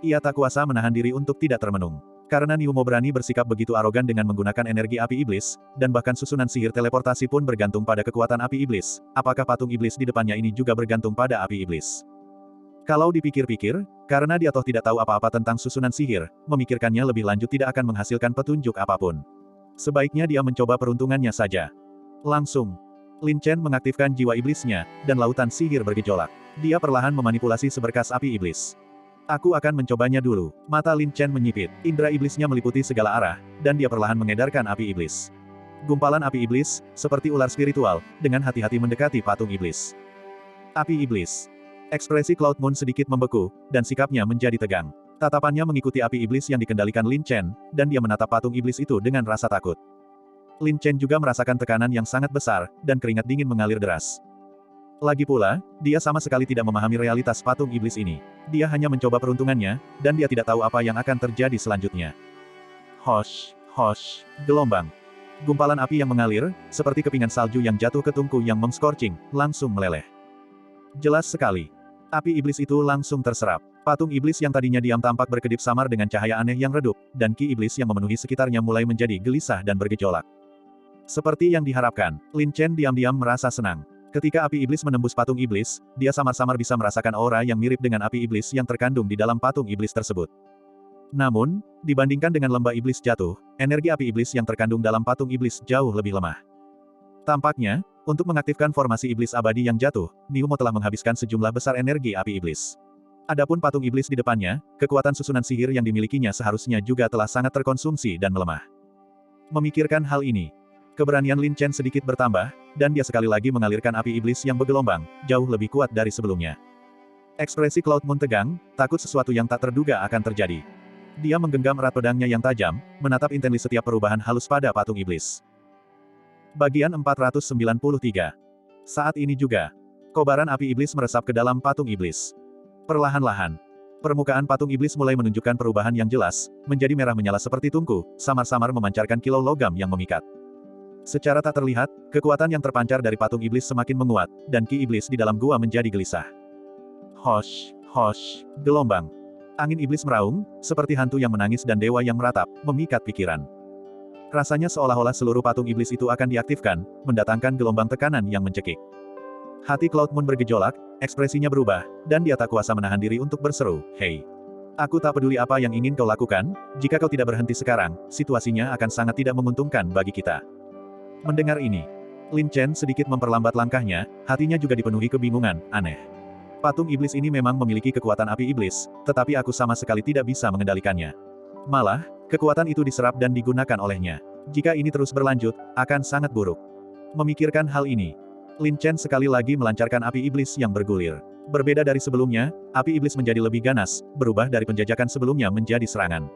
Ia tak kuasa menahan diri untuk tidak termenung. Karena Niumo berani bersikap begitu arogan dengan menggunakan energi api iblis, dan bahkan susunan sihir teleportasi pun bergantung pada kekuatan api iblis, apakah patung iblis di depannya ini juga bergantung pada api iblis? Kalau dipikir-pikir, karena dia toh tidak tahu apa-apa tentang susunan sihir, memikirkannya lebih lanjut tidak akan menghasilkan petunjuk apapun. Sebaiknya dia mencoba peruntungannya saja. Langsung, Lin Chen mengaktifkan jiwa iblisnya, dan lautan sihir bergejolak. Dia perlahan memanipulasi seberkas api iblis. Aku akan mencobanya dulu. Mata Lin Chen menyipit, indera iblisnya meliputi segala arah, dan dia perlahan mengedarkan api iblis. Gumpalan api iblis, seperti ular spiritual, dengan hati-hati mendekati patung iblis. Api iblis. Ekspresi Cloud Moon sedikit membeku, dan sikapnya menjadi tegang. Tatapannya mengikuti api iblis yang dikendalikan Lin Chen, dan dia menatap patung iblis itu dengan rasa takut. Lin Chen juga merasakan tekanan yang sangat besar, dan keringat dingin mengalir deras. Lagi pula, dia sama sekali tidak memahami realitas patung iblis ini. Dia hanya mencoba peruntungannya, dan dia tidak tahu apa yang akan terjadi selanjutnya. Hosh, hosh, gelombang. Gumpalan api yang mengalir, seperti kepingan salju yang jatuh ke tungku yang mem-scorching, langsung meleleh. Jelas sekali. Api iblis itu langsung terserap. Patung iblis yang tadinya diam tampak berkedip samar dengan cahaya aneh yang redup, dan ki iblis yang memenuhi sekitarnya mulai menjadi gelisah dan bergejolak. Seperti yang diharapkan, Lin Chen diam-diam merasa senang. Ketika api iblis menembus patung iblis, dia samar-samar bisa merasakan aura yang mirip dengan api iblis yang terkandung di dalam patung iblis tersebut. Namun, dibandingkan dengan lembah iblis jatuh, energi api iblis yang terkandung dalam patung iblis jauh lebih lemah. Tampaknya, untuk mengaktifkan formasi iblis abadi yang jatuh, Niumo telah menghabiskan sejumlah besar energi api iblis. Adapun patung iblis di depannya, kekuatan susunan sihir yang dimilikinya seharusnya juga telah sangat terkonsumsi dan melemah. Memikirkan hal ini, keberanian Lin Chen sedikit bertambah, dan dia sekali lagi mengalirkan api iblis yang bergelombang, jauh lebih kuat dari sebelumnya. Ekspresi Cloud Moon tegang, takut sesuatu yang tak terduga akan terjadi. Dia menggenggam erat pedangnya yang tajam, menatap intens setiap perubahan halus pada patung iblis. Bagian 493. Saat ini juga, kobaran api iblis meresap ke dalam patung iblis. Perlahan-lahan, permukaan patung iblis mulai menunjukkan perubahan yang jelas, menjadi merah menyala seperti tungku, samar-samar memancarkan kilau logam yang memikat. Secara tak terlihat, kekuatan yang terpancar dari patung iblis semakin menguat, dan ki iblis di dalam gua menjadi gelisah. Hosh, hosh, gelombang. Angin iblis meraung, seperti hantu yang menangis dan dewa yang meratap, memikat pikiran. Rasanya seolah-olah seluruh patung iblis itu akan diaktifkan, mendatangkan gelombang tekanan yang mencekik. Hati Cloud Moon bergejolak, ekspresinya berubah, dan dia tak kuasa menahan diri untuk berseru, "Hei! Aku tak peduli apa yang ingin kau lakukan, jika kau tidak berhenti sekarang, situasinya akan sangat tidak menguntungkan bagi kita." Mendengar ini, Lin Chen sedikit memperlambat langkahnya, hatinya juga dipenuhi kebingungan, aneh. Patung iblis ini memang memiliki kekuatan api iblis, tetapi aku sama sekali tidak bisa mengendalikannya. Malah, kekuatan itu diserap dan digunakan olehnya. Jika ini terus berlanjut, akan sangat buruk. Memikirkan hal ini, Lin Chen sekali lagi melancarkan api iblis yang bergulir. Berbeda dari sebelumnya, api iblis menjadi lebih ganas, berubah dari penjajakan sebelumnya menjadi serangan.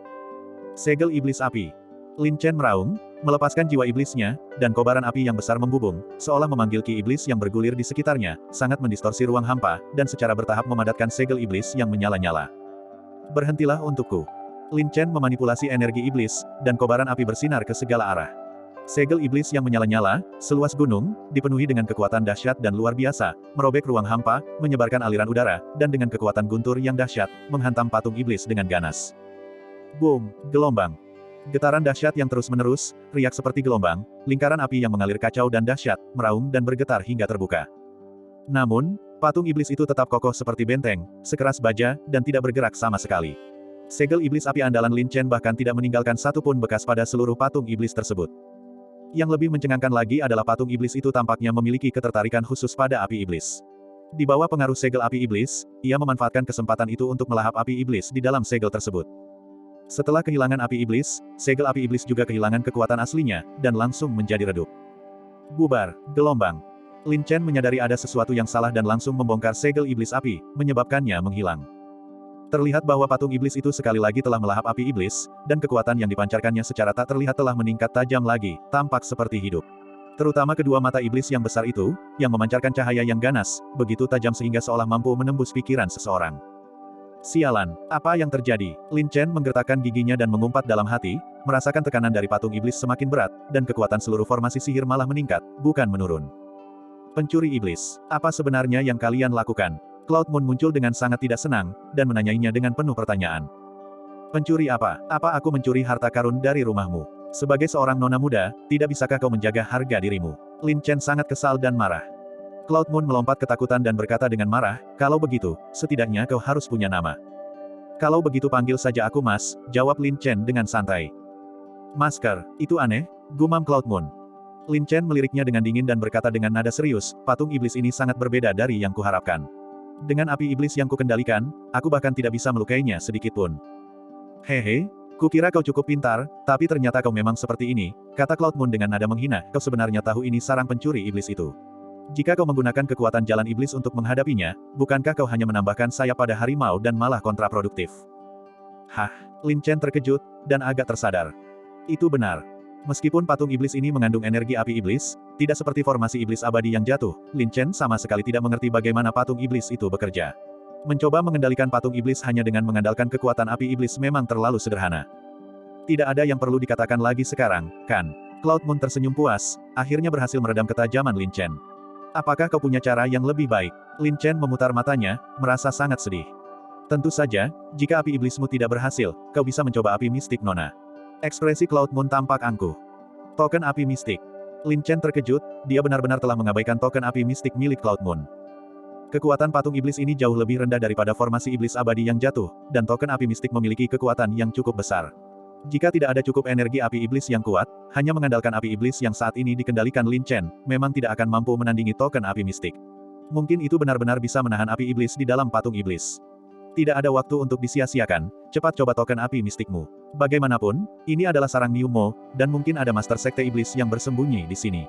Segel iblis api. Lin Chen meraung, melepaskan jiwa iblisnya, dan kobaran api yang besar membubung, seolah memanggil ki iblis yang bergulir di sekitarnya, sangat mendistorsi ruang hampa, dan secara bertahap memadatkan segel iblis yang menyala-nyala. Berhentilah untukku. Lin Chen memanipulasi energi iblis, dan kobaran api bersinar ke segala arah. Segel iblis yang menyala-nyala, seluas gunung, dipenuhi dengan kekuatan dahsyat dan luar biasa, merobek ruang hampa, menyebarkan aliran udara, dan dengan kekuatan guntur yang dahsyat, menghantam patung iblis dengan ganas. Boom! Gelombang. Getaran dahsyat yang terus-menerus, riak seperti gelombang, lingkaran api yang mengalir kacau dan dahsyat, meraung dan bergetar hingga terbuka. Namun, patung iblis itu tetap kokoh seperti benteng, sekeras baja, dan tidak bergerak sama sekali. Segel iblis api andalan Lin Chen bahkan tidak meninggalkan satu pun bekas pada seluruh patung iblis tersebut. Yang lebih mencengangkan lagi adalah patung iblis itu tampaknya memiliki ketertarikan khusus pada api iblis. Di bawah pengaruh segel api iblis, ia memanfaatkan kesempatan itu untuk melahap api iblis di dalam segel tersebut. Setelah kehilangan api iblis, segel api iblis juga kehilangan kekuatan aslinya, dan langsung menjadi redup. Bubar, gelombang. Lin Chen menyadari ada sesuatu yang salah dan langsung membongkar segel iblis api, menyebabkannya menghilang. Terlihat bahwa patung iblis itu sekali lagi telah melahap api iblis, dan kekuatan yang dipancarkannya secara tak terlihat telah meningkat tajam lagi, tampak seperti hidup. Terutama kedua mata iblis yang besar itu, yang memancarkan cahaya yang ganas, begitu tajam sehingga seolah mampu menembus pikiran seseorang. Sialan, apa yang terjadi? Lin Chen menggertakkan giginya dan mengumpat dalam hati, merasakan tekanan dari patung iblis semakin berat, dan kekuatan seluruh formasi sihir malah meningkat, bukan menurun. Pencuri iblis, apa sebenarnya yang kalian lakukan? Cloud Moon muncul dengan sangat tidak senang, dan menanyainya dengan penuh pertanyaan. Pencuri apa? Apa aku mencuri harta karun dari rumahmu? Sebagai seorang nona muda, tidak bisakah kau menjaga harga dirimu? Lin Chen sangat kesal dan marah. Cloud Moon melompat ketakutan dan berkata dengan marah, kalau begitu, setidaknya kau harus punya nama. Kalau begitu panggil saja aku Mas, jawab Lin Chen dengan santai. Masker, itu aneh, gumam Cloud Moon. Lin Chen meliriknya dengan dingin dan berkata dengan nada serius, patung iblis ini sangat berbeda dari yang kuharapkan. Dengan api iblis yang kukendalikan, aku bahkan tidak bisa melukainya sedikit pun. Hehe, kukira kau cukup pintar, tapi ternyata kau memang seperti ini, kata Cloud Moon dengan nada menghina, kau sebenarnya tahu ini sarang pencuri iblis itu. Jika kau menggunakan kekuatan jalan iblis untuk menghadapinya, bukankah kau hanya menambahkan sayap pada harimau dan malah kontraproduktif? Hah, Lin Chen terkejut, dan agak tersadar. Itu benar. Meskipun patung iblis ini mengandung energi api iblis, tidak seperti formasi iblis abadi yang jatuh, Lin Chen sama sekali tidak mengerti bagaimana patung iblis itu bekerja. Mencoba mengendalikan patung iblis hanya dengan mengandalkan kekuatan api iblis memang terlalu sederhana. Tidak ada yang perlu dikatakan lagi sekarang, kan? Cloud Moon tersenyum puas, akhirnya berhasil meredam ketajaman Lin Chen. Apakah kau punya cara yang lebih baik? Lin Chen memutar matanya, merasa sangat sedih. Tentu saja, jika api iblismu tidak berhasil, kau bisa mencoba api mistik Nona. Ekspresi Cloud Moon tampak angkuh. Token api mistik. Lin Chen terkejut, dia benar-benar telah mengabaikan token api mistik milik Cloud Moon. Kekuatan patung iblis ini jauh lebih rendah daripada formasi iblis abadi yang jatuh, dan token api mistik memiliki kekuatan yang cukup besar. Jika tidak ada cukup energi api iblis yang kuat, hanya mengandalkan api iblis yang saat ini dikendalikan Lin Chen, memang tidak akan mampu menandingi token api mistik. Mungkin itu benar-benar bisa menahan api iblis di dalam patung iblis. Tidak ada waktu untuk disia-siakan, cepat coba token api mistikmu. Bagaimanapun, ini adalah sarang Niu Mo, dan mungkin ada Master Sekte Iblis yang bersembunyi di sini.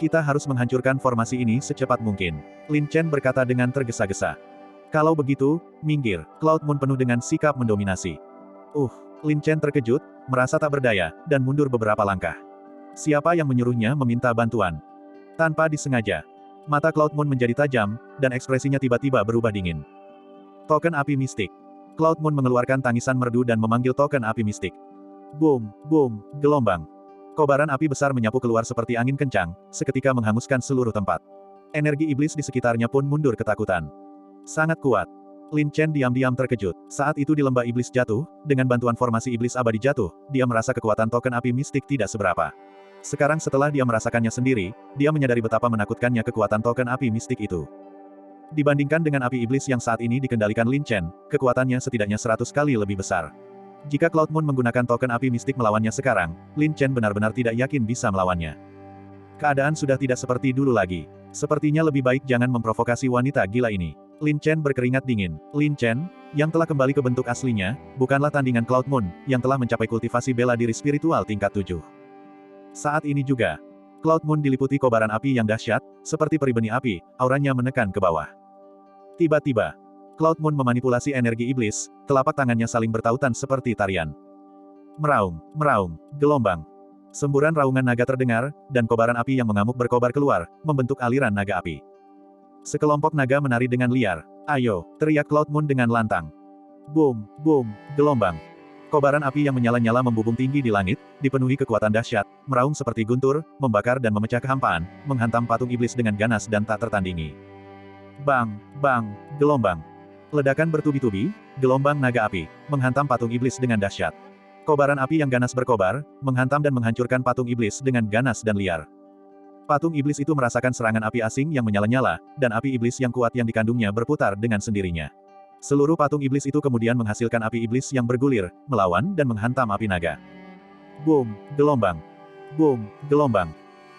Kita harus menghancurkan formasi ini secepat mungkin. Lin Chen berkata dengan tergesa-gesa. Kalau begitu, minggir. Cloud Moon penuh dengan sikap mendominasi. Lin Chen terkejut, merasa tak berdaya, dan mundur beberapa langkah. Siapa yang menyuruhnya meminta bantuan? Tanpa disengaja, mata Cloud Moon menjadi tajam, dan ekspresinya tiba-tiba berubah dingin. Token api mistik. Cloud Moon mengeluarkan tangisan merdu dan memanggil token api mistik. Boom, boom, gelombang. Kobaran api besar menyapu keluar seperti angin kencang, seketika menghanguskan seluruh tempat. Energi iblis di sekitarnya pun mundur ketakutan. Sangat kuat. Lin Chen diam-diam terkejut. Saat itu di lembah iblis jatuh, dengan bantuan formasi iblis abadi jatuh, dia merasa kekuatan token api mistik tidak seberapa. Sekarang setelah dia merasakannya sendiri, dia menyadari betapa menakutkannya kekuatan token api mistik itu. Dibandingkan dengan api iblis yang saat ini dikendalikan Lin Chen, kekuatannya setidaknya 100 kali lebih besar. Jika Cloud Moon menggunakan token api mistik melawannya sekarang, Lin Chen benar-benar tidak yakin bisa melawannya. Keadaan sudah tidak seperti dulu lagi. Sepertinya lebih baik jangan memprovokasi wanita gila ini. Lin Chen berkeringat dingin. Lin Chen, yang telah kembali ke bentuk aslinya, bukanlah tandingan Cloud Moon, yang telah mencapai kultivasi bela diri spiritual tingkat 7. Saat ini juga, Cloud Moon diliputi kobaran api yang dahsyat, seperti peri benih api, auranya menekan ke bawah. Tiba-tiba, Cloud Moon memanipulasi energi iblis, telapak tangannya saling bertautan seperti tarian. Meraung, meraung, gelombang. Semburan raungan naga terdengar, dan kobaran api yang mengamuk berkobar keluar, membentuk aliran naga api. Sekelompok naga menari dengan liar. Ayo, teriak Cloud Moon dengan lantang. Boom, boom, gelombang. Kobaran api yang menyala-nyala membubung tinggi di langit, dipenuhi kekuatan dahsyat, meraung seperti guntur, membakar dan memecah kehampaan, menghantam patung iblis dengan ganas dan tak tertandingi. Bang, bang, gelombang. Ledakan bertubi-tubi, gelombang naga api, menghantam patung iblis dengan dahsyat. Kobaran api yang ganas berkobar, menghantam dan menghancurkan patung iblis dengan ganas dan liar. Patung iblis itu merasakan serangan api asing yang menyala-nyala, dan api iblis yang kuat yang dikandungnya berputar dengan sendirinya. Seluruh patung iblis itu kemudian menghasilkan api iblis yang bergulir, melawan dan menghantam api naga. Boom, gelombang. Boom, gelombang.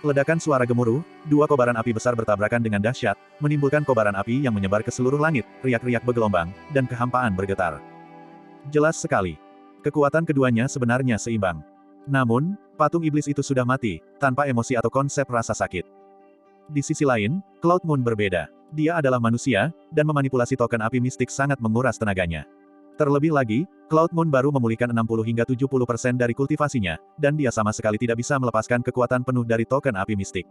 Ledakan suara gemuruh, dua kobaran api besar bertabrakan dengan dahsyat, menimbulkan kobaran api yang menyebar ke seluruh langit, riak-riak bergelombang, dan kehampaan bergetar. Jelas sekali. Kekuatan keduanya sebenarnya seimbang. Namun, patung iblis itu sudah mati, tanpa emosi atau konsep rasa sakit. Di sisi lain, Cloud Moon berbeda. Dia adalah manusia, dan memanipulasi token api mistik sangat menguras tenaganya. Terlebih lagi, Cloud Moon baru memulihkan 60 hingga 70% dari kultivasinya, dan dia sama sekali tidak bisa melepaskan kekuatan penuh dari token api mistik.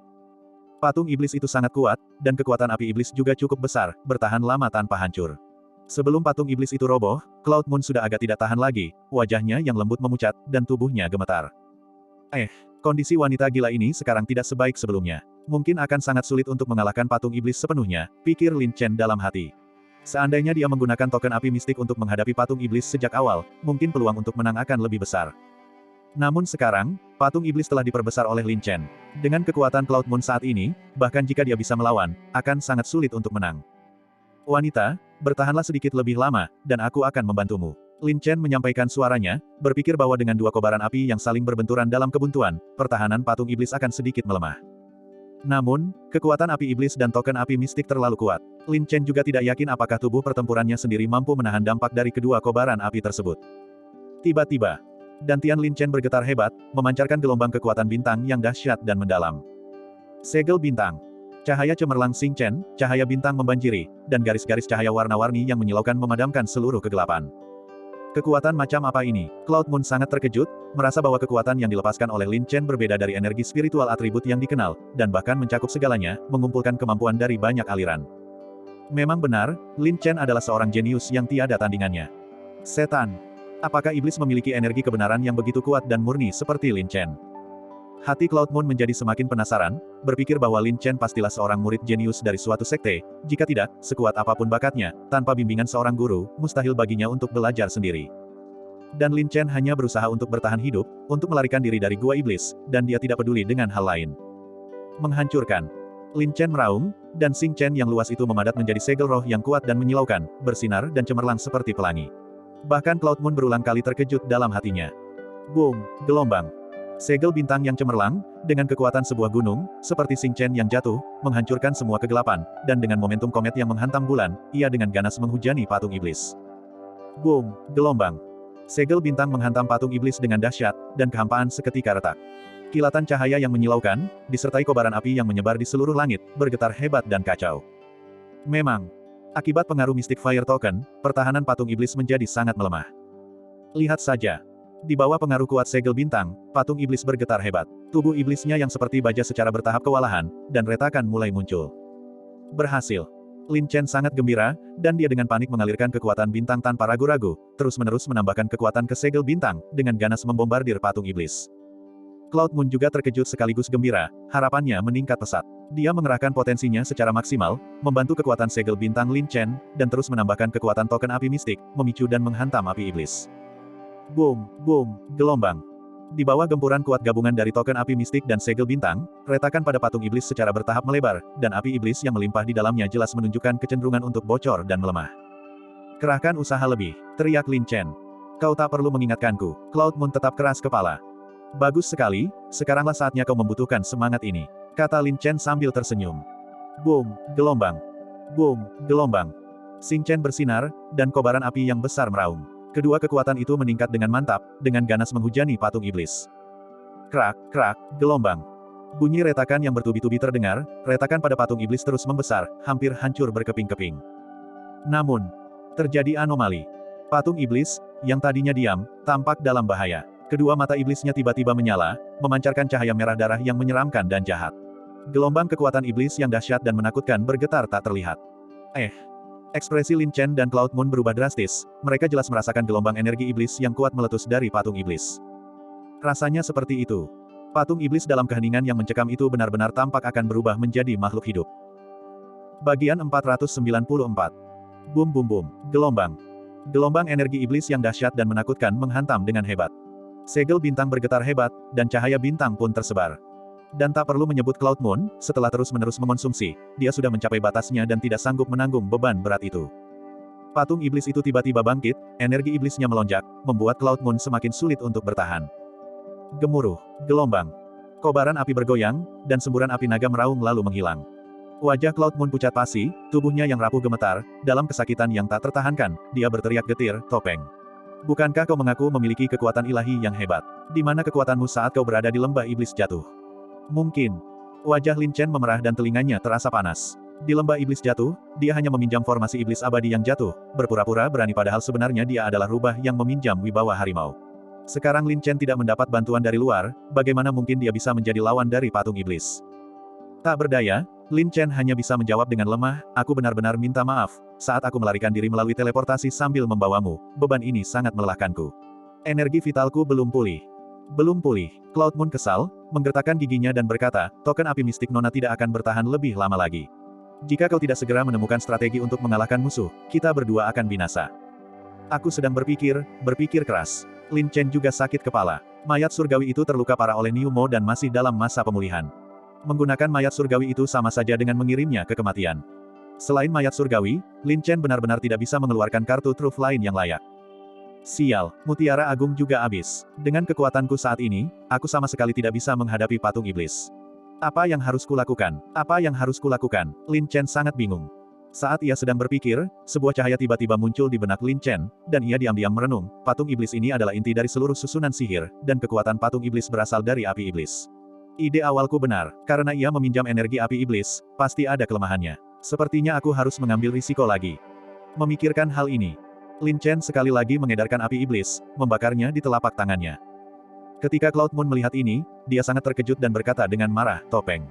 Patung iblis itu sangat kuat, dan kekuatan api iblis juga cukup besar, bertahan lama tanpa hancur. Sebelum patung iblis itu roboh, Cloud Moon sudah agak tidak tahan lagi, wajahnya yang lembut memucat, dan tubuhnya gemetar. Kondisi wanita gila ini sekarang tidak sebaik sebelumnya. Mungkin akan sangat sulit untuk mengalahkan patung iblis sepenuhnya, pikir Lin Chen dalam hati. Seandainya dia menggunakan token api mistik untuk menghadapi patung iblis sejak awal, mungkin peluang untuk menang akan lebih besar. Namun sekarang, patung iblis telah diperbesar oleh Lin Chen. Dengan kekuatan Cloud Moon saat ini, bahkan jika dia bisa melawan, akan sangat sulit untuk menang. Wanita, bertahanlah sedikit lebih lama, dan aku akan membantumu. Lin Chen menyampaikan suaranya, berpikir bahwa dengan dua kobaran api yang saling berbenturan dalam kebuntuan, pertahanan patung iblis akan sedikit melemah. Namun, kekuatan api iblis dan token api mistik terlalu kuat. Lin Chen juga tidak yakin apakah tubuh pertempurannya sendiri mampu menahan dampak dari kedua kobaran api tersebut. Tiba-tiba, dantian Lin Chen bergetar hebat, memancarkan gelombang kekuatan bintang yang dahsyat dan mendalam. Segel bintang. Cahaya cemerlang Xing Chen, cahaya bintang membanjiri, dan garis-garis cahaya warna-warni yang menyilaukan memadamkan seluruh kegelapan. Kekuatan macam apa ini? Cloud Moon sangat terkejut, merasa bahwa kekuatan yang dilepaskan oleh Lin Chen berbeda dari energi spiritual atribut yang dikenal, dan bahkan mencakup segalanya, mengumpulkan kemampuan dari banyak aliran. Memang benar, Lin Chen adalah seorang jenius yang tiada tandingannya. Setan. Apakah iblis memiliki energi kebenaran yang begitu kuat dan murni seperti Lin Chen? Hati Cloud Moon menjadi semakin penasaran, berpikir bahwa Lin Chen pastilah seorang murid jenius dari suatu sekte, jika tidak, sekuat apapun bakatnya, tanpa bimbingan seorang guru, mustahil baginya untuk belajar sendiri. Dan Lin Chen hanya berusaha untuk bertahan hidup, untuk melarikan diri dari gua iblis, dan dia tidak peduli dengan hal lain. Menghancurkan. Lin Chen meraung, dan Xing Chen yang luas itu memadat menjadi segel roh yang kuat dan menyilaukan, bersinar dan cemerlang seperti pelangi. Bahkan Cloud Moon berulang kali terkejut dalam hatinya. Boom, gelombang. Segel bintang yang cemerlang, dengan kekuatan sebuah gunung, seperti Xing Chen yang jatuh, menghancurkan semua kegelapan, dan dengan momentum komet yang menghantam bulan, ia dengan ganas menghujani patung iblis. Boom, gelombang. Segel bintang menghantam patung iblis dengan dahsyat, dan kehampaan seketika retak. Kilatan cahaya yang menyilaukan, disertai kobaran api yang menyebar di seluruh langit, bergetar hebat dan kacau. Memang, akibat pengaruh Mystic Fire Token, pertahanan patung iblis menjadi sangat melemah. Lihat saja. Di bawah pengaruh kuat segel bintang, patung iblis bergetar hebat. Tubuh iblisnya yang seperti baja secara bertahap kewalahan, dan retakan mulai muncul. Berhasil. Lin Chen sangat gembira, dan dia dengan panik mengalirkan kekuatan bintang tanpa ragu-ragu, terus-menerus menambahkan kekuatan ke segel bintang, dengan ganas membombardir patung iblis. Cloud Moon juga terkejut sekaligus gembira, harapannya meningkat pesat. Dia mengerahkan potensinya secara maksimal, membantu kekuatan segel bintang Lin Chen, dan terus menambahkan kekuatan token api mistik, memicu dan menghantam api iblis. Boom, boom, gelombang. Di bawah gempuran kuat gabungan dari token api mistik dan segel bintang, retakan pada patung iblis secara bertahap melebar, dan api iblis yang melimpah di dalamnya jelas menunjukkan kecenderungan untuk bocor dan melemah. Kerahkan usaha lebih, teriak Lin Chen. Kau tak perlu mengingatkanku, Cloud Moon tetap keras kepala. Bagus sekali, sekaranglah saatnya kau membutuhkan semangat ini, kata Lin Chen sambil tersenyum. Boom, gelombang. Boom, gelombang. Xing Chen bersinar, dan kobaran api yang besar meraung. Kedua kekuatan itu meningkat dengan mantap, dengan ganas menghujani patung iblis. Krak, krak, gelombang. Bunyi retakan yang bertubi-tubi terdengar, retakan pada patung iblis terus membesar, hampir hancur berkeping-keping. Namun, terjadi anomali. Patung iblis, yang tadinya diam, tampak dalam bahaya. Kedua mata iblisnya tiba-tiba menyala, memancarkan cahaya merah darah yang menyeramkan dan jahat. Gelombang kekuatan iblis yang dahsyat dan menakutkan bergetar tak terlihat. Ekspresi Lin Chen dan Cloud Moon berubah drastis, mereka jelas merasakan gelombang energi iblis yang kuat meletus dari patung iblis. Rasanya seperti itu. Patung iblis dalam keheningan yang mencekam itu benar-benar tampak akan berubah menjadi makhluk hidup. Bagian 494. Boom boom boom, gelombang. Gelombang energi iblis yang dahsyat dan menakutkan menghantam dengan hebat. Segel bintang bergetar hebat, dan cahaya bintang pun tersebar. Dan tak perlu menyebut Cloud Moon, setelah terus-menerus mengonsumsi, dia sudah mencapai batasnya dan tidak sanggup menanggung beban berat itu. Patung iblis itu tiba-tiba bangkit, energi iblisnya melonjak, membuat Cloud Moon semakin sulit untuk bertahan. Gemuruh, gelombang. Kobaran api bergoyang, dan semburan api naga meraung lalu menghilang. Wajah Cloud Moon pucat pasi, tubuhnya yang rapuh gemetar, dalam kesakitan yang tak tertahankan, dia berteriak getir, "Topeng! Bukankah kau mengaku memiliki kekuatan ilahi yang hebat? Di mana kekuatanmu saat kau berada di lembah iblis jatuh?" Mungkin. Wajah Lin Chen memerah dan telinganya terasa panas. Di lembah iblis jatuh, dia hanya meminjam formasi iblis abadi yang jatuh, berpura-pura berani padahal sebenarnya dia adalah rubah yang meminjam wibawa harimau. Sekarang Lin Chen tidak mendapat bantuan dari luar, bagaimana mungkin dia bisa menjadi lawan dari patung iblis? Tak berdaya, Lin Chen hanya bisa menjawab dengan lemah, "Aku benar-benar minta maaf, saat aku melarikan diri melalui teleportasi sambil membawamu, beban ini sangat melelahkanku. Energi vitalku belum pulih." Belum pulih. Cloud Moon kesal, menggertakkan giginya dan berkata, "Token api mistik Nona tidak akan bertahan lebih lama lagi. Jika kau tidak segera menemukan strategi untuk mengalahkan musuh, kita berdua akan binasa." Aku sedang berpikir keras. Lin Chen juga sakit kepala. Mayat surgawi itu terluka parah oleh Niu Mo dan masih dalam masa pemulihan. Menggunakan mayat surgawi itu sama saja dengan mengirimnya ke kematian. Selain mayat surgawi, Lin Chen benar-benar tidak bisa mengeluarkan kartu truf lain yang layak. Sial, mutiara agung juga habis. Dengan kekuatanku saat ini, aku sama sekali tidak bisa menghadapi patung iblis. Apa yang harus kulakukan? Apa yang harus kulakukan? Lin Chen sangat bingung. Saat ia sedang berpikir, sebuah cahaya tiba-tiba muncul di benak Lin Chen, dan ia diam-diam merenung, patung iblis ini adalah inti dari seluruh susunan sihir, dan kekuatan patung iblis berasal dari api iblis. Ide awalku benar, karena ia meminjam energi api iblis, pasti ada kelemahannya. Sepertinya aku harus mengambil risiko lagi. Memikirkan hal ini, Lin Chen sekali lagi mengedarkan api iblis, membakarnya di telapak tangannya. Ketika Cloud Moon melihat ini, dia sangat terkejut dan berkata dengan marah, "Topeng.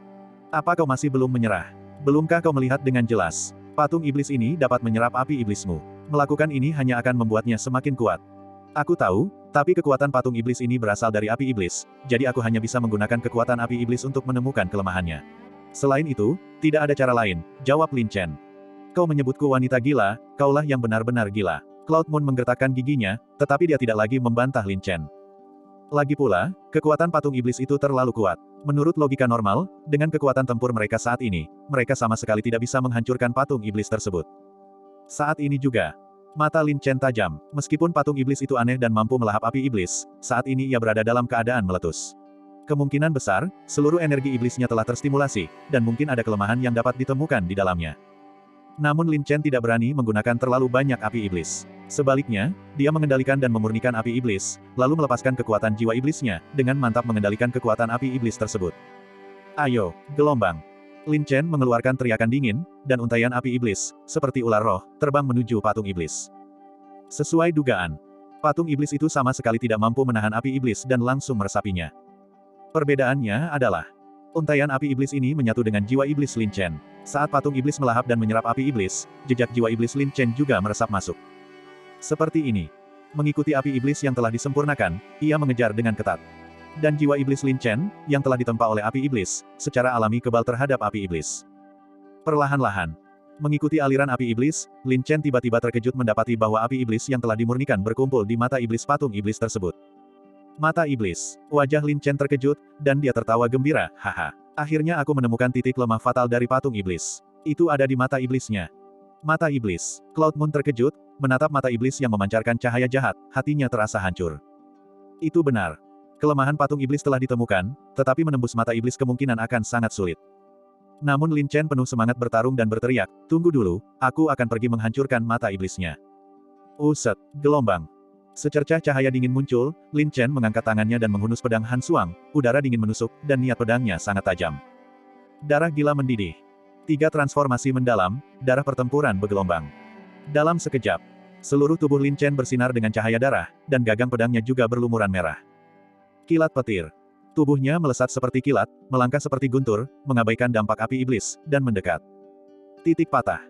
Apa kau masih belum menyerah? Belumkah kau melihat dengan jelas? Patung iblis ini dapat menyerap api iblismu. Melakukan ini hanya akan membuatnya semakin kuat." Aku tahu, tapi kekuatan patung iblis ini berasal dari api iblis, jadi aku hanya bisa menggunakan kekuatan api iblis untuk menemukan kelemahannya. Selain itu, tidak ada cara lain, jawab Lin Chen. Kau menyebutku wanita gila, kaulah yang benar-benar gila. Cloud Moon menggertakkan giginya, tetapi dia tidak lagi membantah Lin Chen. Lagi pula, kekuatan patung iblis itu terlalu kuat. Menurut logika normal, dengan kekuatan tempur mereka saat ini, mereka sama sekali tidak bisa menghancurkan patung iblis tersebut. Saat ini juga, mata Lin Chen tajam. Meskipun patung iblis itu aneh dan mampu melahap api iblis, saat ini ia berada dalam keadaan meletus. Kemungkinan besar, seluruh energi iblisnya telah terstimulasi, dan mungkin ada kelemahan yang dapat ditemukan di dalamnya. Namun Lin Chen tidak berani menggunakan terlalu banyak api iblis. Sebaliknya, dia mengendalikan dan memurnikan api iblis, lalu melepaskan kekuatan jiwa iblisnya, dengan mantap mengendalikan kekuatan api iblis tersebut. "Ayo, gelombang!" Lin Chen mengeluarkan teriakan dingin, dan untaian api iblis, seperti ular roh, terbang menuju patung iblis. Sesuai dugaan, patung iblis itu sama sekali tidak mampu menahan api iblis dan langsung meresapinya. Perbedaannya adalah, untaian api iblis ini menyatu dengan jiwa iblis Lin Chen. Saat patung iblis melahap dan menyerap api iblis, jejak jiwa iblis Lin Chen juga meresap masuk. Seperti ini. Mengikuti api iblis yang telah disempurnakan, ia mengejar dengan ketat. Dan jiwa iblis Lin Chen, yang telah ditempa oleh api iblis, secara alami kebal terhadap api iblis. Perlahan-lahan, mengikuti aliran api iblis, Lin Chen tiba-tiba terkejut mendapati bahwa api iblis yang telah dimurnikan berkumpul di mata iblis patung iblis tersebut. Mata iblis. Wajah Lin Chen terkejut, dan dia tertawa gembira, haha. Akhirnya aku menemukan titik lemah fatal dari patung iblis. Itu ada di mata iblisnya. Mata iblis. Cloud Moon terkejut, menatap mata iblis yang memancarkan cahaya jahat, hatinya terasa hancur. Itu benar. Kelemahan patung iblis telah ditemukan, tetapi menembus mata iblis kemungkinan akan sangat sulit. Namun Lin Chen penuh semangat bertarung dan berteriak, tunggu dulu, aku akan pergi menghancurkan mata iblisnya. Uset, gelombang. Secercah cahaya dingin muncul, Lin Chen mengangkat tangannya dan menghunus pedang Han Suang, udara dingin menusuk, dan niat pedangnya sangat tajam. Darah gila mendidih. 3 transformasi mendalam, darah pertempuran bergelombang. Dalam sekejap, seluruh tubuh Lin Chen bersinar dengan cahaya darah, dan gagang pedangnya juga berlumuran merah. Kilat petir. Tubuhnya melesat seperti kilat, melangkah seperti guntur, mengabaikan dampak api iblis, dan mendekat. Titik patah.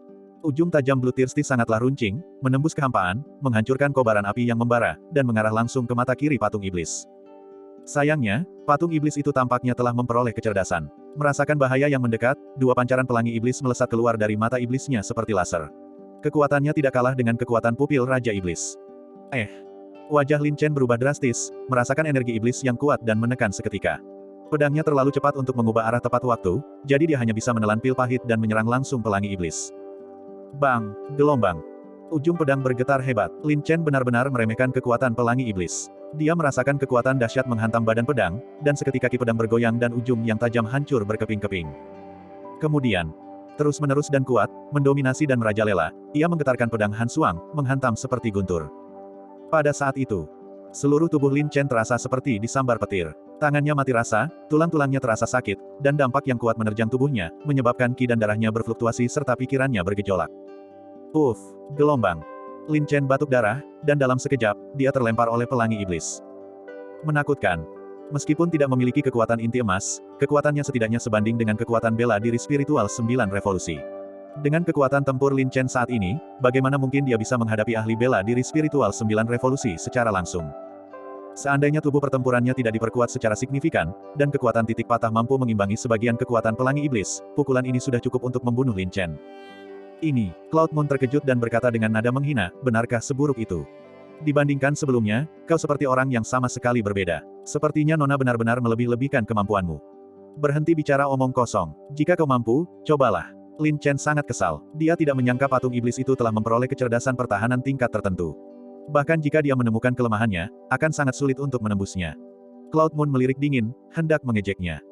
Ujung tajam Blue Thirsty sangatlah runcing, menembus kehampaan, menghancurkan kobaran api yang membara, dan mengarah langsung ke mata kiri patung iblis. Sayangnya, patung iblis itu tampaknya telah memperoleh kecerdasan. Merasakan bahaya yang mendekat, 2 pancaran pelangi iblis melesat keluar dari mata iblisnya seperti laser. Kekuatannya tidak kalah dengan kekuatan pupil Raja Iblis. Wajah Lin Chen berubah drastis, merasakan energi iblis yang kuat dan menekan seketika. Pedangnya terlalu cepat untuk mengubah arah tepat waktu, jadi dia hanya bisa menelan pil pahit dan menyerang langsung pelangi iblis. Bang! Gelombang. Ujung pedang bergetar hebat. Lin Chen benar-benar meremehkan kekuatan pelangi iblis. Dia merasakan kekuatan dahsyat menghantam badan pedang, dan seketika ki pedang bergoyang dan ujung yang tajam hancur berkeping-keping. Kemudian, terus-menerus dan kuat, mendominasi dan merajalela, ia menggetarkan pedang Han Suang, menghantam seperti guntur. Pada saat itu, seluruh tubuh Lin Chen terasa seperti disambar petir. Tangannya mati rasa, tulang-tulangnya terasa sakit, dan dampak yang kuat menerjang tubuhnya, menyebabkan ki dan darahnya berfluktuasi serta pikirannya bergejolak. Uff, gelombang. Lin Chen batuk darah, dan dalam sekejap, dia terlempar oleh pelangi iblis. Menakutkan. Meskipun tidak memiliki kekuatan inti emas, kekuatannya setidaknya sebanding dengan kekuatan bela diri spiritual 9 revolusi. Dengan kekuatan tempur Lin Chen saat ini, bagaimana mungkin dia bisa menghadapi ahli bela diri spiritual 9 revolusi secara langsung? Seandainya tubuh pertempurannya tidak diperkuat secara signifikan, dan kekuatan titik patah mampu mengimbangi sebagian kekuatan pelangi iblis, pukulan ini sudah cukup untuk membunuh Lin Chen. Ini, Cloud Moon terkejut dan berkata dengan nada menghina, benarkah seburuk itu? Dibandingkan sebelumnya, kau seperti orang yang sama sekali berbeda. Sepertinya Nona benar-benar melebih-lebihkan kemampuanmu. Berhenti bicara omong kosong. Jika kau mampu, cobalah. Lin Chen sangat kesal. Dia tidak menyangka patung iblis itu telah memperoleh kecerdasan pertahanan tingkat tertentu. Bahkan jika dia menemukan kelemahannya, akan sangat sulit untuk menembusnya. Cloud Moon melirik dingin, hendak mengejeknya.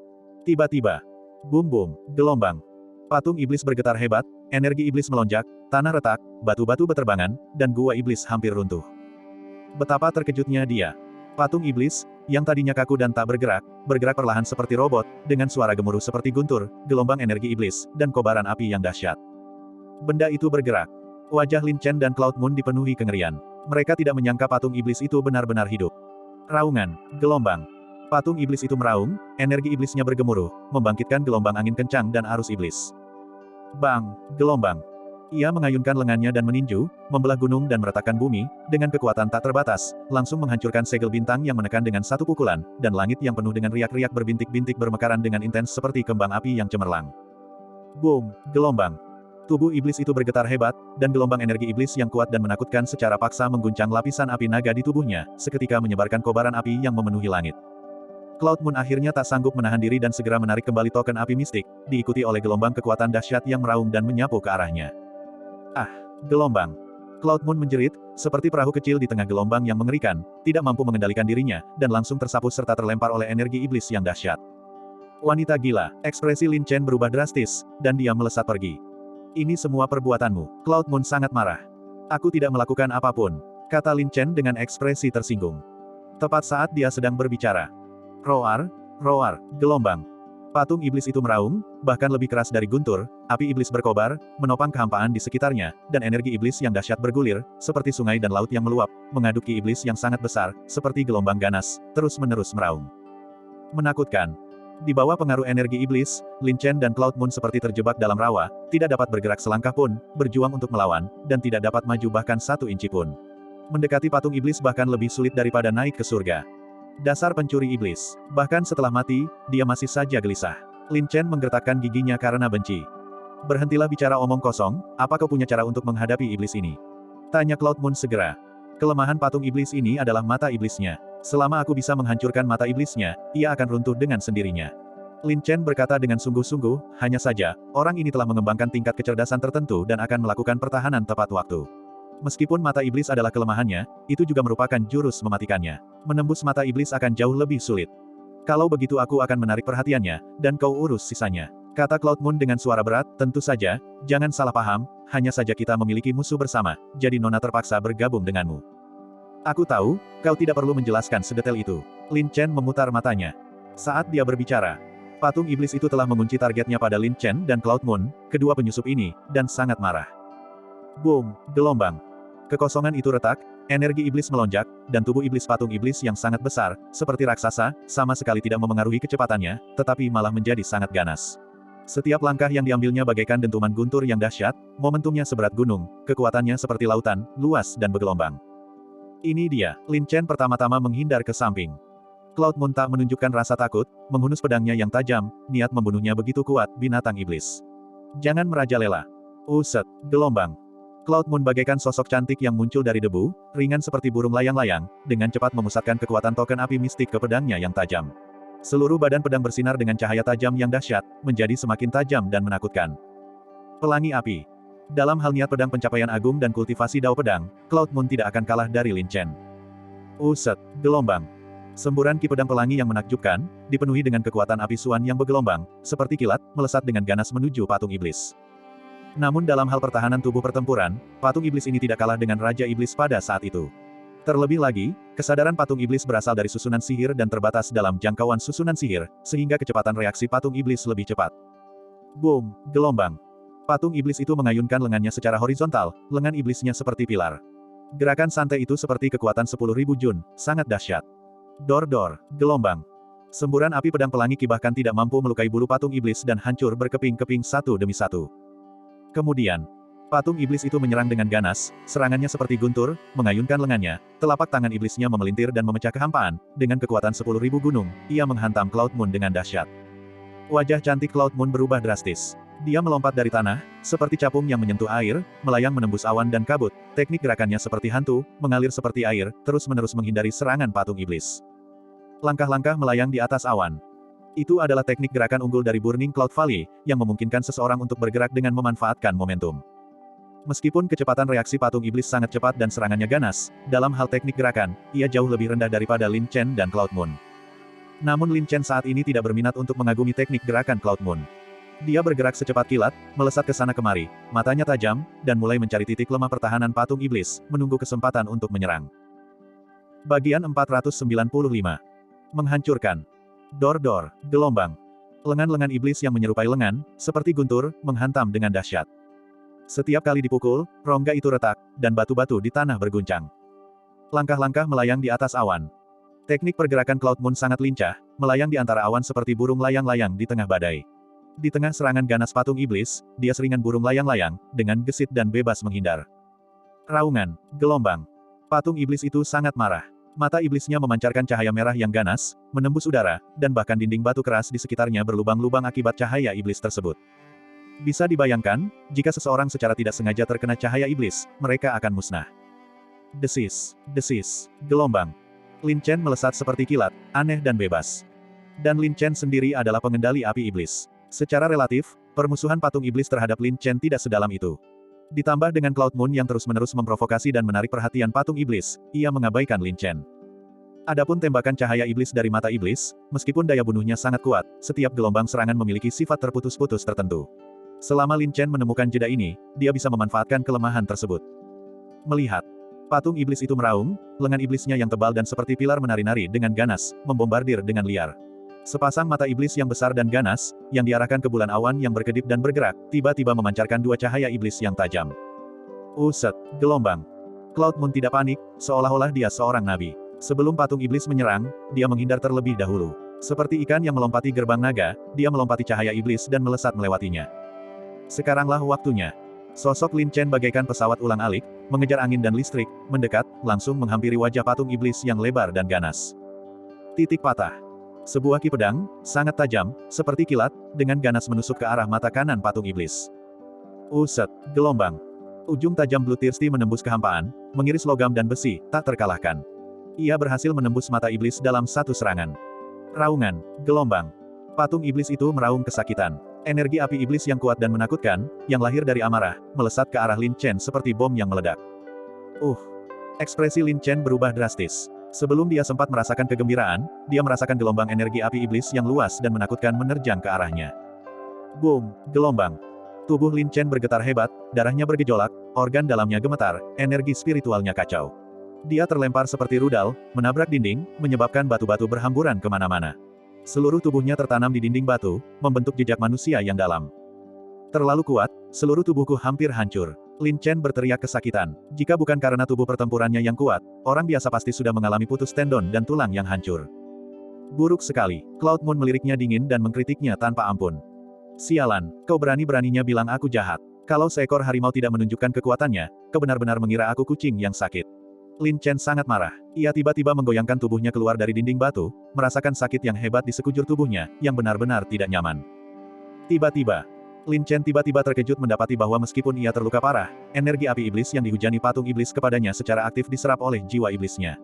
Tiba-tiba, bum-bum, gelombang. Patung iblis bergetar hebat, energi iblis melonjak, tanah retak, batu-batu beterbangan, dan gua iblis hampir runtuh. Betapa terkejutnya dia. Patung iblis, yang tadinya kaku dan tak bergerak perlahan seperti robot, dengan suara gemuruh seperti guntur, gelombang energi iblis, dan kobaran api yang dahsyat. Benda itu bergerak. Wajah Lin Chen dan Cloud Moon dipenuhi kengerian. Mereka tidak menyangka patung iblis itu benar-benar hidup. Raungan, gelombang. Patung iblis itu meraung, energi iblisnya bergemuruh, membangkitkan gelombang angin kencang dan arus iblis. Bang! Gelombang. Ia mengayunkan lengannya dan meninju, membelah gunung dan meretakkan bumi, dengan kekuatan tak terbatas, langsung menghancurkan segel bintang yang menekan dengan satu pukulan, dan langit yang penuh dengan riak-riak berbintik-bintik bermekaran dengan intens seperti kembang api yang cemerlang. Boom! Gelombang. Tubuh iblis itu bergetar hebat, dan gelombang energi iblis yang kuat dan menakutkan secara paksa mengguncang lapisan api naga di tubuhnya, seketika menyebarkan kobaran api yang memenuhi langit. Cloud Moon akhirnya tak sanggup menahan diri dan segera menarik kembali token api mistik, diikuti oleh gelombang kekuatan dahsyat yang meraung dan menyapu ke arahnya. Ah! Gelombang. Cloud Moon menjerit, seperti perahu kecil di tengah gelombang yang mengerikan, tidak mampu mengendalikan dirinya, dan langsung tersapu serta terlempar oleh energi iblis yang dahsyat. Wanita gila, ekspresi Lin Chen berubah drastis, dan dia melesat pergi. Ini semua perbuatanmu. Cloud Moon sangat marah. Aku tidak melakukan apapun, kata Lin Chen dengan ekspresi tersinggung. Tepat saat dia sedang berbicara. Roar, roar, gelombang. Patung iblis itu meraung, bahkan lebih keras dari guntur, api iblis berkobar, menopang kehampaan di sekitarnya, dan energi iblis yang dahsyat bergulir, seperti sungai dan laut yang meluap, mengaduki iblis yang sangat besar, seperti gelombang ganas, terus-menerus meraung. Menakutkan. Di bawah pengaruh energi iblis, Lin Chen dan Cloud Moon seperti terjebak dalam rawa, tidak dapat bergerak selangkah pun, berjuang untuk melawan, dan tidak dapat maju bahkan 1 inci pun. Mendekati patung iblis bahkan lebih sulit daripada naik ke surga. Dasar pencuri iblis. Bahkan setelah mati, dia masih saja gelisah. Lin Chen menggertakkan giginya karena benci. Berhentilah bicara omong kosong, apa kau punya cara untuk menghadapi iblis ini? Tanya Cloud Moon segera. Kelemahan patung iblis ini adalah mata iblisnya. Selama aku bisa menghancurkan mata iblisnya, ia akan runtuh dengan sendirinya. Lin Chen berkata dengan sungguh-sungguh, hanya saja, orang ini telah mengembangkan tingkat kecerdasan tertentu dan akan melakukan pertahanan tepat waktu. Meskipun mata iblis adalah kelemahannya, itu juga merupakan jurus mematikannya. Menembus mata iblis akan jauh lebih sulit. Kalau begitu aku akan menarik perhatiannya, dan kau urus sisanya. Kata Cloud Moon dengan suara berat, tentu saja, jangan salah paham, hanya saja kita memiliki musuh bersama, jadi Nona terpaksa bergabung denganmu. Aku tahu, kau tidak perlu menjelaskan sedetail itu. Lin Chen memutar matanya. Saat dia berbicara, patung iblis itu telah mengunci targetnya pada Lin Chen dan Cloud Moon, kedua penyusup ini, dan sangat marah. Boom, gelombang. Kekosongan itu retak, energi iblis melonjak, dan tubuh iblis patung iblis yang sangat besar, seperti raksasa, sama sekali tidak memengaruhi kecepatannya, tetapi malah menjadi sangat ganas. Setiap langkah yang diambilnya bagaikan dentuman guntur yang dahsyat, momentumnya seberat gunung, kekuatannya seperti lautan, luas dan bergelombang. Ini dia, Lin Chen pertama-tama menghindar ke samping. Cloud Moon tak menunjukkan rasa takut, menghunus pedangnya yang tajam, niat membunuhnya begitu kuat, binatang iblis. Jangan merajalela. Uset, gelombang. Cloud Moon bagaikan sosok cantik yang muncul dari debu, ringan seperti burung layang-layang, dengan cepat memusatkan kekuatan token api mistik ke pedangnya yang tajam. Seluruh badan pedang bersinar dengan cahaya tajam yang dahsyat, menjadi semakin tajam dan menakutkan. Pelangi api. Dalam hal niat pedang pencapaian agung dan kultivasi dao pedang, Cloud Moon tidak akan kalah dari Lin Chen. Uset, gelombang. Semburan ki pedang pelangi yang menakjubkan, dipenuhi dengan kekuatan api suan yang bergelombang, seperti kilat, melesat dengan ganas menuju patung iblis. Namun dalam hal pertahanan tubuh pertempuran, patung iblis ini tidak kalah dengan Raja Iblis pada saat itu. Terlebih lagi, kesadaran patung iblis berasal dari susunan sihir dan terbatas dalam jangkauan susunan sihir, sehingga kecepatan reaksi patung iblis lebih cepat. Boom, gelombang. Patung iblis itu mengayunkan lengannya secara horizontal, lengan iblisnya seperti pilar. Gerakan santai itu seperti kekuatan 10.000 jun, sangat dahsyat. Dor-dor, gelombang. Semburan api pedang pelangi ki bahkan tidak mampu melukai bulu patung iblis dan hancur berkeping-keping satu demi satu. Kemudian, patung iblis itu menyerang dengan ganas, serangannya seperti guntur, mengayunkan lengannya, telapak tangan iblisnya memelintir dan memecah kehampaan, dengan kekuatan 10.000 gunung, ia menghantam Cloud Moon dengan dahsyat. Wajah cantik Cloud Moon berubah drastis. Dia melompat dari tanah, seperti capung yang menyentuh air, melayang menembus awan dan kabut, teknik gerakannya seperti hantu, mengalir seperti air, terus-menerus menghindari serangan patung iblis. Langkah-langkah melayang di atas awan. Itu adalah teknik gerakan unggul dari Burning Cloud Valley, yang memungkinkan seseorang untuk bergerak dengan memanfaatkan momentum. Meskipun kecepatan reaksi patung iblis sangat cepat dan serangannya ganas, dalam hal teknik gerakan, ia jauh lebih rendah daripada Lin Chen dan Cloud Moon. Namun Lin Chen saat ini tidak berminat untuk mengagumi teknik gerakan Cloud Moon. Dia bergerak secepat kilat, melesat ke sana kemari, matanya tajam, dan mulai mencari titik lemah pertahanan patung iblis, menunggu kesempatan untuk menyerang. Bagian 495. Menghancurkan. Dor-dor, gelombang. Lengan-lengan iblis yang menyerupai lengan, seperti guntur, menghantam dengan dahsyat. Setiap kali dipukul, rongga itu retak, dan batu-batu di tanah berguncang. Langkah-langkah melayang di atas awan. Teknik pergerakan Cloud Moon sangat lincah, melayang di antara awan seperti burung layang-layang di tengah badai. Di tengah serangan ganas patung iblis, dia seringan burung layang-layang, dengan gesit dan bebas menghindar. Raungan, gelombang. Patung iblis itu sangat marah. Mata iblisnya memancarkan cahaya merah yang ganas, menembus udara, dan bahkan dinding batu keras di sekitarnya berlubang-lubang akibat cahaya iblis tersebut. Bisa dibayangkan, jika seseorang secara tidak sengaja terkena cahaya iblis, mereka akan musnah. Desis, gelombang. Lin Chen melesat seperti kilat, aneh dan bebas. Dan Lin Chen sendiri adalah pengendali api iblis. Secara relatif, permusuhan patung iblis terhadap Lin Chen tidak sedalam itu. Ditambah dengan Cloud Moon yang terus-menerus memprovokasi dan menarik perhatian patung iblis, ia mengabaikan Lin Chen. Adapun tembakan cahaya iblis dari mata iblis, meskipun daya bunuhnya sangat kuat, setiap gelombang serangan memiliki sifat terputus-putus tertentu. Selama Lin Chen menemukan jeda ini, dia bisa memanfaatkan kelemahan tersebut. Melihat patung iblis itu meraung, lengan iblisnya yang tebal dan seperti pilar menari-nari dengan ganas, membombardir dengan liar. Sepasang mata iblis yang besar dan ganas, yang diarahkan ke bulan awan yang berkedip dan bergerak, tiba-tiba memancarkan dua cahaya iblis yang tajam. Uset, gelombang. Cloud Moon tidak panik, seolah-olah dia seorang nabi. Sebelum patung iblis menyerang, dia menghindar terlebih dahulu. Seperti ikan yang melompati gerbang naga, dia melompati cahaya iblis dan melesat melewatinya. Sekaranglah waktunya. Sosok Lin Chen bagaikan pesawat ulang-alik, mengejar angin dan listrik, mendekat, langsung menghampiri wajah patung iblis yang lebar dan ganas. Titik patah. Sebuah ki pedang, sangat tajam, seperti kilat, dengan ganas menusuk ke arah mata kanan patung iblis. Uset, gelombang. Ujung tajam Blue Thirsty menembus kehampaan, mengiris logam dan besi, tak terkalahkan. Ia berhasil menembus mata iblis dalam satu serangan. Raungan, gelombang. Patung iblis itu meraung kesakitan. Energi api iblis yang kuat dan menakutkan, yang lahir dari amarah, melesat ke arah Lin Chen seperti bom yang meledak. Ekspresi Lin Chen berubah drastis. Sebelum dia sempat merasakan kegembiraan, dia merasakan gelombang energi api iblis yang luas dan menakutkan menerjang ke arahnya. Boom, gelombang. Tubuh Lin Chen bergetar hebat, darahnya bergejolak, organ dalamnya gemetar, energi spiritualnya kacau. Dia terlempar seperti rudal, menabrak dinding, menyebabkan batu-batu berhamburan kemana-mana. Seluruh tubuhnya tertanam di dinding batu, membentuk jejak manusia yang dalam. Terlalu kuat, seluruh tubuhku hampir hancur. Lin Chen berteriak kesakitan. Jika bukan karena tubuh pertempurannya yang kuat, orang biasa pasti sudah mengalami putus tendon dan tulang yang hancur. Buruk sekali. Cloud Moon meliriknya dingin dan mengkritiknya tanpa ampun. Sialan, kau berani-beraninya bilang aku jahat. Kalau seekor harimau tidak menunjukkan kekuatannya, kau benar-benar mengira aku kucing yang sakit. Lin Chen sangat marah. Ia tiba-tiba menggoyangkan tubuhnya keluar dari dinding batu, merasakan sakit yang hebat di sekujur tubuhnya, yang benar-benar tidak nyaman. Tiba-tiba, Lin Chen tiba-tiba terkejut mendapati bahwa meskipun ia terluka parah, energi api iblis yang dihujani patung iblis kepadanya secara aktif diserap oleh jiwa iblisnya.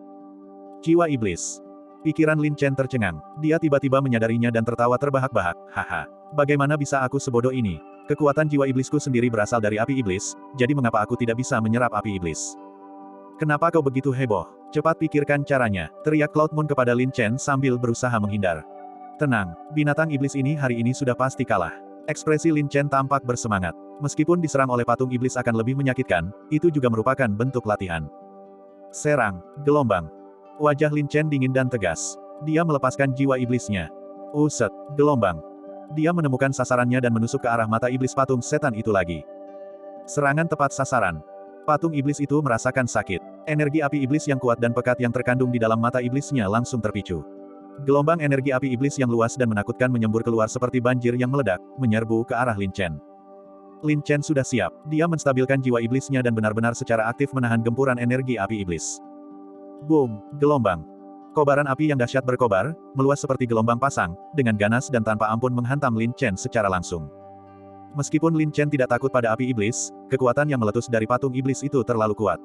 Jiwa iblis. Pikiran Lin Chen tercengang. Dia tiba-tiba menyadarinya dan tertawa terbahak-bahak. Haha. Bagaimana bisa aku sebodoh ini? Kekuatan jiwa iblisku sendiri berasal dari api iblis, jadi mengapa aku tidak bisa menyerap api iblis? Kenapa kau begitu heboh? Cepat pikirkan caranya, teriak Cloud Moon kepada Lin Chen sambil berusaha menghindar. Tenang, binatang iblis ini hari ini sudah pasti kalah. Ekspresi Lin Chen tampak bersemangat. Meskipun diserang oleh patung iblis akan lebih menyakitkan, itu juga merupakan bentuk latihan. Serang, gelombang. Wajah Lin Chen dingin dan tegas. Dia melepaskan jiwa iblisnya. Uset, gelombang. Dia menemukan sasarannya dan menusuk ke arah mata iblis patung setan itu lagi. Serangan tepat sasaran. Patung iblis itu merasakan sakit. Energi api iblis yang kuat dan pekat yang terkandung di dalam mata iblisnya langsung terpicu. Gelombang energi api iblis yang luas dan menakutkan menyembur keluar seperti banjir yang meledak, menyerbu ke arah Lin Chen. Lin Chen sudah siap. Dia menstabilkan jiwa iblisnya dan benar-benar secara aktif menahan gempuran energi api iblis. Boom, gelombang. Kobaran api yang dahsyat berkobar, meluas seperti gelombang pasang, dengan ganas dan tanpa ampun menghantam Lin Chen secara langsung. Meskipun Lin Chen tidak takut pada api iblis, kekuatan yang meletus dari patung iblis itu terlalu kuat.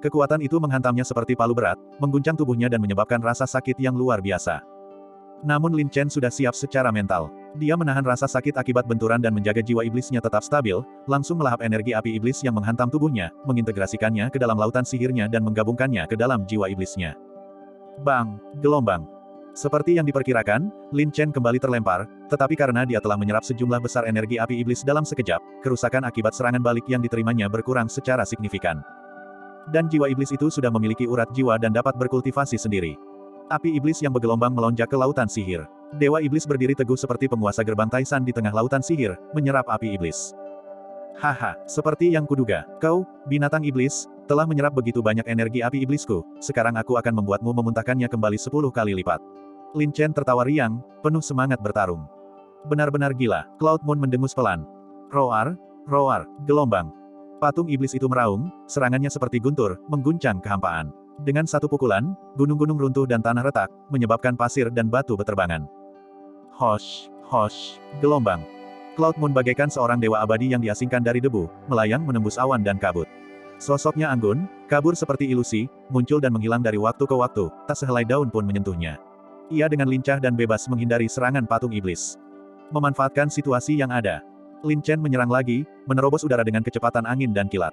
Kekuatan itu menghantamnya seperti palu berat, mengguncang tubuhnya dan menyebabkan rasa sakit yang luar biasa. Namun Lin Chen sudah siap secara mental. Dia menahan rasa sakit akibat benturan dan menjaga jiwa iblisnya tetap stabil, langsung melahap energi api iblis yang menghantam tubuhnya, mengintegrasikannya ke dalam lautan sihirnya dan menggabungkannya ke dalam jiwa iblisnya. Bang! Gelombang! Seperti yang diperkirakan, Lin Chen kembali terlempar, tetapi karena dia telah menyerap sejumlah besar energi api iblis dalam sekejap, kerusakan akibat serangan balik yang diterimanya berkurang secara signifikan. Dan jiwa iblis itu sudah memiliki urat jiwa dan dapat berkultivasi sendiri. Api iblis yang bergelombang melonjak ke lautan sihir. Dewa iblis berdiri teguh seperti penguasa gerbang Taisan di tengah lautan sihir, menyerap api iblis. Haha, seperti yang kuduga, kau, binatang iblis, telah menyerap begitu banyak energi api iblisku, sekarang aku akan membuatmu memuntahkannya kembali 10 kali lipat. Lin Chen tertawa riang, penuh semangat bertarung. Benar-benar gila, Cloud Moon mendengus pelan. Roar, roar, gelombang. Patung iblis itu meraung, serangannya seperti guntur, mengguncang kehampaan. Dengan satu pukulan, gunung-gunung runtuh dan tanah retak, menyebabkan pasir dan batu beterbangan. Hosh, hosh, gelombang. Cloud Moon bagaikan seorang dewa abadi yang diasingkan dari debu, melayang menembus awan dan kabut. Sosoknya anggun, kabur seperti ilusi, muncul dan menghilang dari waktu ke waktu, tak sehelai daun pun menyentuhnya. Ia dengan lincah dan bebas menghindari serangan patung iblis. Memanfaatkan situasi yang ada, Lin Chen menyerang lagi, menerobos udara dengan kecepatan angin dan kilat.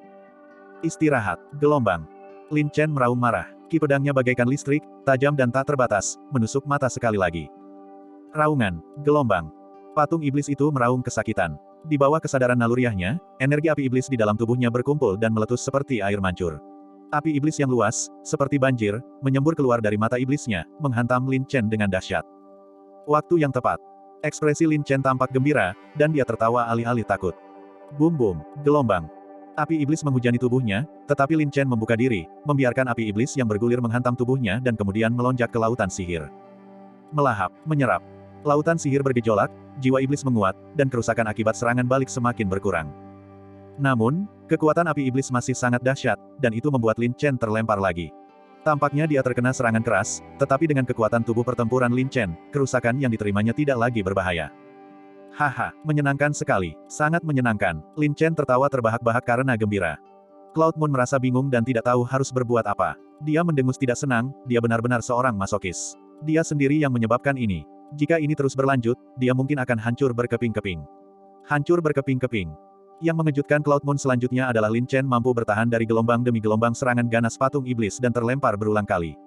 Istirahat, gelombang. Lin Chen meraung marah, ki pedangnya bagaikan listrik, tajam dan tak terbatas, menusuk mata sekali lagi. Raungan, gelombang. Patung iblis itu meraung kesakitan. Di bawah kesadaran naluriahnya, energi api iblis di dalam tubuhnya berkumpul dan meletus seperti air mancur. Api iblis yang luas, seperti banjir, menyembur keluar dari mata iblisnya, menghantam Lin Chen dengan dahsyat. Waktu yang tepat. Ekspresi Lin Chen tampak gembira, dan dia tertawa alih-alih takut. Boom-boom, gelombang. Api iblis menghujani tubuhnya, tetapi Lin Chen membuka diri, membiarkan api iblis yang bergulir menghantam tubuhnya dan kemudian melonjak ke lautan sihir. Melahap, menyerap. Lautan sihir bergejolak, jiwa iblis menguat, dan kerusakan akibat serangan balik semakin berkurang. Namun, kekuatan api iblis masih sangat dahsyat, dan itu membuat Lin Chen terlempar lagi. Tampaknya dia terkena serangan keras, tetapi dengan kekuatan tubuh pertempuran Lin Chen, kerusakan yang diterimanya tidak lagi berbahaya. Haha, menyenangkan sekali, sangat menyenangkan. Lin Chen tertawa terbahak-bahak karena gembira. Cloud Moon merasa bingung dan tidak tahu harus berbuat apa. Dia mendengus tidak senang, dia benar-benar seorang masokis. Dia sendiri yang menyebabkan ini. Jika ini terus berlanjut, dia mungkin akan hancur berkeping-keping. Hancur berkeping-keping. Yang mengejutkan Cloud Moon selanjutnya adalah Lin Chen mampu bertahan dari gelombang demi gelombang serangan ganas patung iblis dan terlempar berulang kali.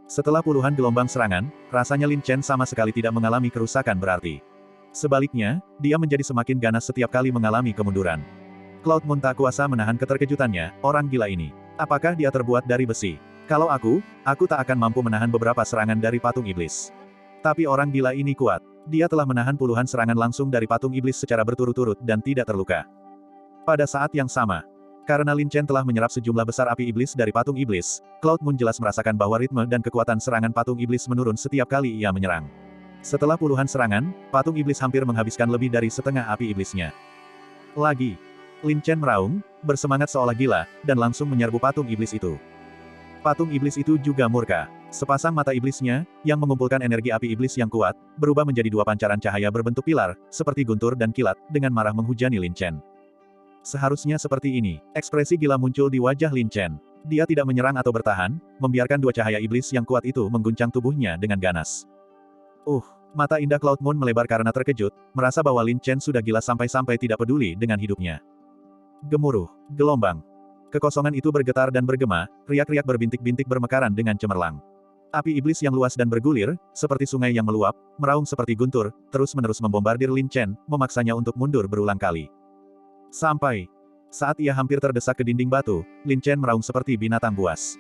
Setelah puluhan gelombang serangan, rasanya Lin Chen sama sekali tidak mengalami kerusakan berarti. Sebaliknya, dia menjadi semakin ganas setiap kali mengalami kemunduran. Cloud Moon tak kuasa menahan keterkejutannya, orang gila ini. Apakah dia terbuat dari besi? Kalau aku tak akan mampu menahan beberapa serangan dari patung iblis. Tapi orang gila ini kuat. Dia telah menahan puluhan serangan langsung dari patung iblis secara berturut-turut dan tidak terluka. Pada saat yang sama, karena Lin Chen telah menyerap sejumlah besar api iblis dari patung iblis, Cloud Moon jelas merasakan bahwa ritme dan kekuatan serangan patung iblis menurun setiap kali ia menyerang. Setelah puluhan serangan, patung iblis hampir menghabiskan lebih dari setengah api iblisnya. Lagi. Lin Chen meraung, bersemangat seolah gila, dan langsung menyerbu patung iblis itu. Patung iblis itu juga murka. Sepasang mata iblisnya, yang mengumpulkan energi api iblis yang kuat, berubah menjadi dua pancaran cahaya berbentuk pilar, seperti guntur dan kilat, dengan marah menghujani Lin Chen. Seharusnya seperti ini, ekspresi gila muncul di wajah Lin Chen. Dia tidak menyerang atau bertahan, membiarkan dua cahaya iblis yang kuat itu mengguncang tubuhnya dengan ganas. Mata indah Cloud Moon melebar karena terkejut, merasa bahwa Lin Chen sudah gila sampai-sampai tidak peduli dengan hidupnya. Gemuruh, gelombang. Kekosongan itu bergetar dan bergema, riak-riak berbintik-bintik bermekaran dengan cemerlang. Api iblis yang luas dan bergulir, seperti sungai yang meluap, meraung seperti guntur, terus-menerus membombardir Lin Chen, memaksanya untuk mundur berulang kali. Sampai saat ia hampir terdesak ke dinding batu, Lin Chen meraung seperti binatang buas.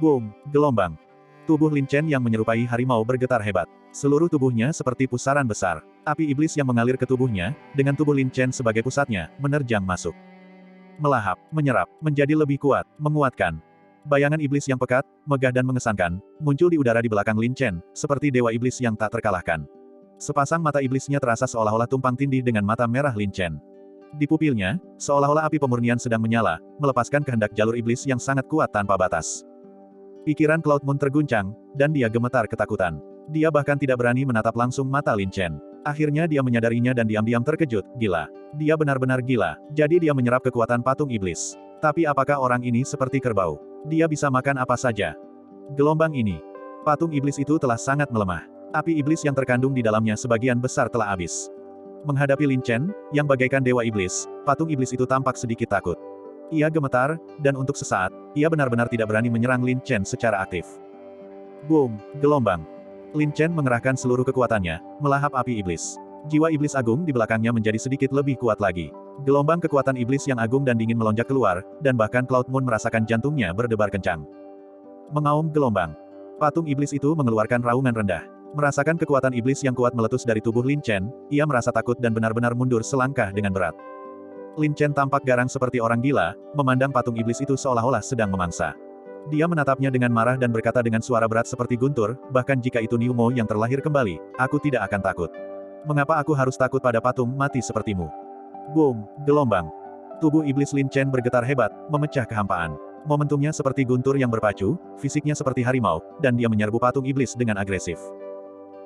Boom, gelombang. Tubuh Lin Chen yang menyerupai harimau bergetar hebat. Seluruh tubuhnya seperti pusaran besar. Api iblis yang mengalir ke tubuhnya, dengan tubuh Lin Chen sebagai pusatnya, menerjang masuk. Melahap, menyerap, menjadi lebih kuat, menguatkan. Bayangan iblis yang pekat, megah dan mengesankan, muncul di udara di belakang Lin Chen, seperti dewa iblis yang tak terkalahkan. Sepasang mata iblisnya terasa seolah-olah tumpang tindih dengan mata merah Lin Chen. Di pupilnya, seolah-olah api pemurnian sedang menyala, melepaskan kehendak jalur iblis yang sangat kuat tanpa batas. Pikiran Cloud Moon terguncang, dan dia gemetar ketakutan. Dia bahkan tidak berani menatap langsung mata Lin Chen. Akhirnya dia menyadarinya dan diam-diam terkejut, gila. Dia benar-benar gila, jadi dia menyerap kekuatan patung iblis. Tapi apakah orang ini seperti kerbau? Dia bisa makan apa saja. Gelombang ini. Patung iblis itu telah sangat melemah. Api iblis yang terkandung di dalamnya sebagian besar telah habis. Menghadapi Lin Chen, yang bagaikan dewa iblis, patung iblis itu tampak sedikit takut. Ia gemetar, dan untuk sesaat, ia benar-benar tidak berani menyerang Lin Chen secara aktif. Boom, gelombang. Lin Chen mengerahkan seluruh kekuatannya, melahap api iblis. Jiwa iblis agung di belakangnya menjadi sedikit lebih kuat lagi. Gelombang kekuatan iblis yang agung dan dingin melonjak keluar, dan bahkan Cloud Moon merasakan jantungnya berdebar kencang. Mengaum gelombang. Patung iblis itu mengeluarkan raungan rendah. Merasakan kekuatan iblis yang kuat meletus dari tubuh Lin Chen, ia merasa takut dan benar-benar mundur selangkah dengan berat. Lin Chen tampak garang seperti orang gila, memandang patung iblis itu seolah-olah sedang memangsa. Dia menatapnya dengan marah dan berkata dengan suara berat seperti guntur, bahkan jika itu Niu Mo yang terlahir kembali, aku tidak akan takut. Mengapa aku harus takut pada patung mati sepertimu? Boom, gelombang. Tubuh iblis Lin Chen bergetar hebat, memecah kehampaan. Momentumnya seperti guntur yang berpacu, fisiknya seperti harimau, dan dia menyerbu patung iblis dengan agresif.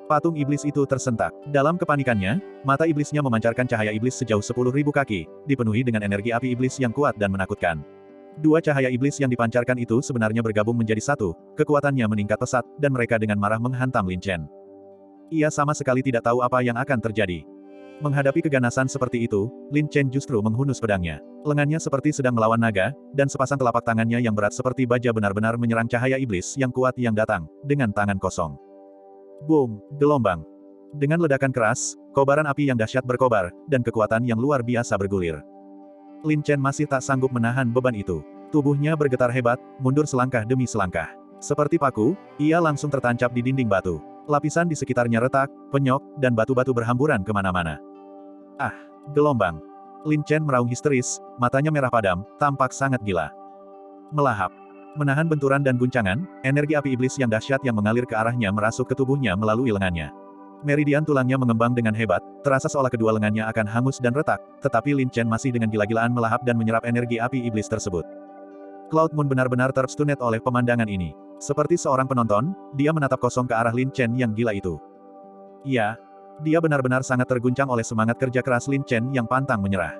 Patung iblis itu tersentak. Dalam kepanikannya, mata iblisnya memancarkan cahaya iblis sejauh 10.000 kaki, dipenuhi dengan energi api iblis yang kuat dan menakutkan. Dua cahaya iblis yang dipancarkan itu sebenarnya bergabung menjadi satu, kekuatannya meningkat pesat, dan mereka dengan marah menghantam Lin Chen. Ia sama sekali tidak tahu apa yang akan terjadi. Menghadapi keganasan seperti itu, Lin Chen justru menghunus pedangnya. Lengannya seperti sedang melawan naga, dan sepasang telapak tangannya yang berat seperti baja benar-benar menyerang cahaya iblis yang kuat yang datang, dengan tangan kosong. Boom, gelombang. Dengan ledakan keras, kobaran api yang dahsyat berkobar, dan kekuatan yang luar biasa bergulir. Lin Chen masih tak sanggup menahan beban itu. Tubuhnya bergetar hebat, mundur selangkah demi selangkah. Seperti paku, ia langsung tertancap di dinding batu. Lapisan di sekitarnya retak, penyok, dan batu-batu berhamburan kemana-mana. Gelombang. Lin Chen meraung histeris, matanya merah padam, tampak sangat gila. Melahap. Menahan benturan dan guncangan, energi api iblis yang dahsyat yang mengalir ke arahnya merasuk ke tubuhnya melalui lengannya. Meridian tulangnya mengembang dengan hebat, terasa seolah kedua lengannya akan hangus dan retak, tetapi Lin Chen masih dengan gila-gilaan melahap dan menyerap energi api iblis tersebut. Cloud Moon benar-benar terstunned oleh pemandangan ini. Seperti seorang penonton, dia menatap kosong ke arah Lin Chen yang gila itu. Ya, dia benar-benar sangat terguncang oleh semangat kerja keras Lin Chen yang pantang menyerah.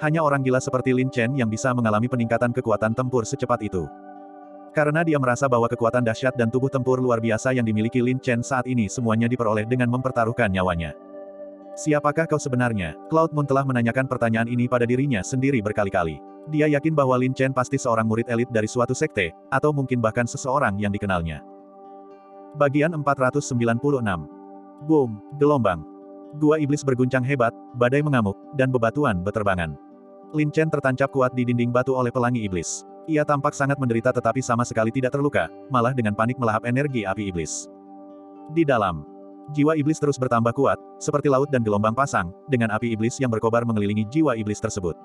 Hanya orang gila seperti Lin Chen yang bisa mengalami peningkatan kekuatan tempur secepat itu. Karena dia merasa bahwa kekuatan dahsyat dan tubuh tempur luar biasa yang dimiliki Lin Chen saat ini semuanya diperoleh dengan mempertaruhkan nyawanya. Siapakah kau sebenarnya? Cloud Moon telah menanyakan pertanyaan ini pada dirinya sendiri berkali-kali. Dia yakin bahwa Lin Chen pasti seorang murid elit dari suatu sekte, atau mungkin bahkan seseorang yang dikenalnya. Bagian 496. Boom, gelombang. Gua iblis berguncang hebat, badai mengamuk, dan bebatuan beterbangan. Lin Chen tertancap kuat di dinding batu oleh pelangi iblis. Ia tampak sangat menderita tetapi sama sekali tidak terluka, malah dengan panik melahap energi api iblis. Di dalam, jiwa iblis terus bertambah kuat, seperti laut dan gelombang pasang, dengan api iblis yang berkobar mengelilingi jiwa iblis tersebut.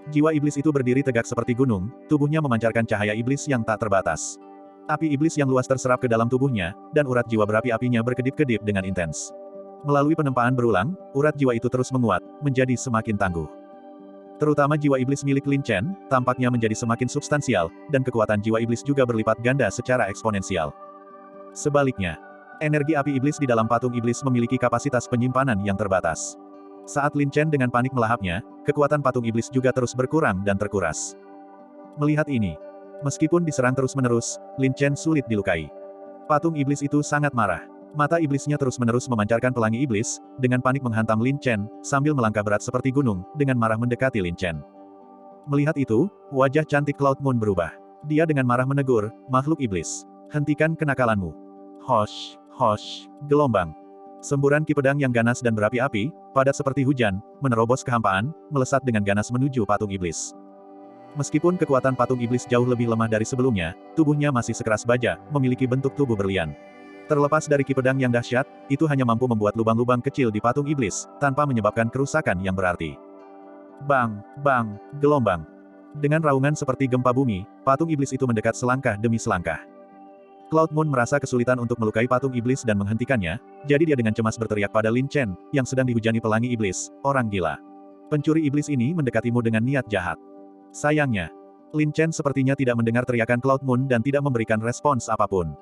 Jiwa iblis itu berdiri tegak seperti gunung, tubuhnya memancarkan cahaya iblis yang tak terbatas. Api iblis yang luas terserap ke dalam tubuhnya, dan urat jiwa berapi-apinya berkedip-kedip dengan intens. Melalui penempaan berulang, urat jiwa itu terus menguat, menjadi semakin tangguh. Terutama jiwa iblis milik Lin Chen, tampaknya menjadi semakin substansial, dan kekuatan jiwa iblis juga berlipat ganda secara eksponensial. Sebaliknya, energi api iblis di dalam patung iblis memiliki kapasitas penyimpanan yang terbatas. Saat Lin Chen dengan panik melahapnya, kekuatan patung iblis juga terus berkurang dan terkuras. Melihat ini, meskipun diserang terus-menerus, Lin Chen sulit dilukai. Patung iblis itu sangat marah. Mata iblisnya terus-menerus memancarkan pelangi iblis, dengan panik menghantam Lin Chen, sambil melangkah berat seperti gunung, dengan marah mendekati Lin Chen. Melihat itu, wajah cantik Cloud Moon berubah. Dia dengan marah menegur, makhluk iblis. Hentikan kenakalanmu. Hosh, hosh, gelombang. Semburan ki pedang yang ganas dan berapi-api, padat seperti hujan, menerobos kehampaan, melesat dengan ganas menuju patung iblis. Meskipun kekuatan patung iblis jauh lebih lemah dari sebelumnya, tubuhnya masih sekeras baja, memiliki bentuk tubuh berlian. Terlepas dari ki pedang yang dahsyat, itu hanya mampu membuat lubang-lubang kecil di patung iblis, tanpa menyebabkan kerusakan yang berarti. Bang, bang, gelombang. Dengan raungan seperti gempa bumi, patung iblis itu mendekat selangkah demi selangkah. Cloud Moon merasa kesulitan untuk melukai patung iblis dan menghentikannya, jadi dia dengan cemas berteriak pada Lin Chen, yang sedang dihujani pelangi iblis, orang gila. Pencuri iblis ini mendekatimu dengan niat jahat. Sayangnya, Lin Chen sepertinya tidak mendengar teriakan Cloud Moon dan tidak memberikan respons apapun.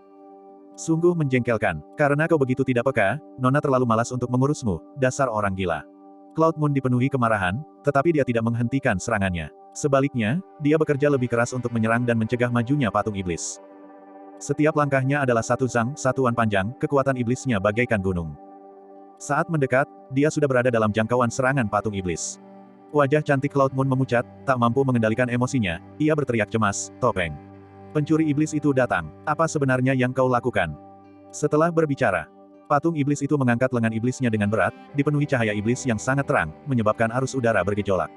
Sungguh menjengkelkan, karena kau begitu tidak peka, Nona terlalu malas untuk mengurusmu, dasar orang gila. Cloud Moon dipenuhi kemarahan, tetapi dia tidak menghentikan serangannya. Sebaliknya, dia bekerja lebih keras untuk menyerang dan mencegah majunya patung iblis. Setiap langkahnya adalah satu zang, satuan panjang, kekuatan iblisnya bagaikan gunung. Saat mendekat, dia sudah berada dalam jangkauan serangan patung iblis. Wajah cantik Cloud Moon memucat, tak mampu mengendalikan emosinya, ia berteriak cemas, topeng. Pencuri iblis itu datang. Apa sebenarnya yang kau lakukan? Setelah berbicara, patung iblis itu mengangkat lengan iblisnya dengan berat, dipenuhi cahaya iblis yang sangat terang, menyebabkan arus udara bergejolak.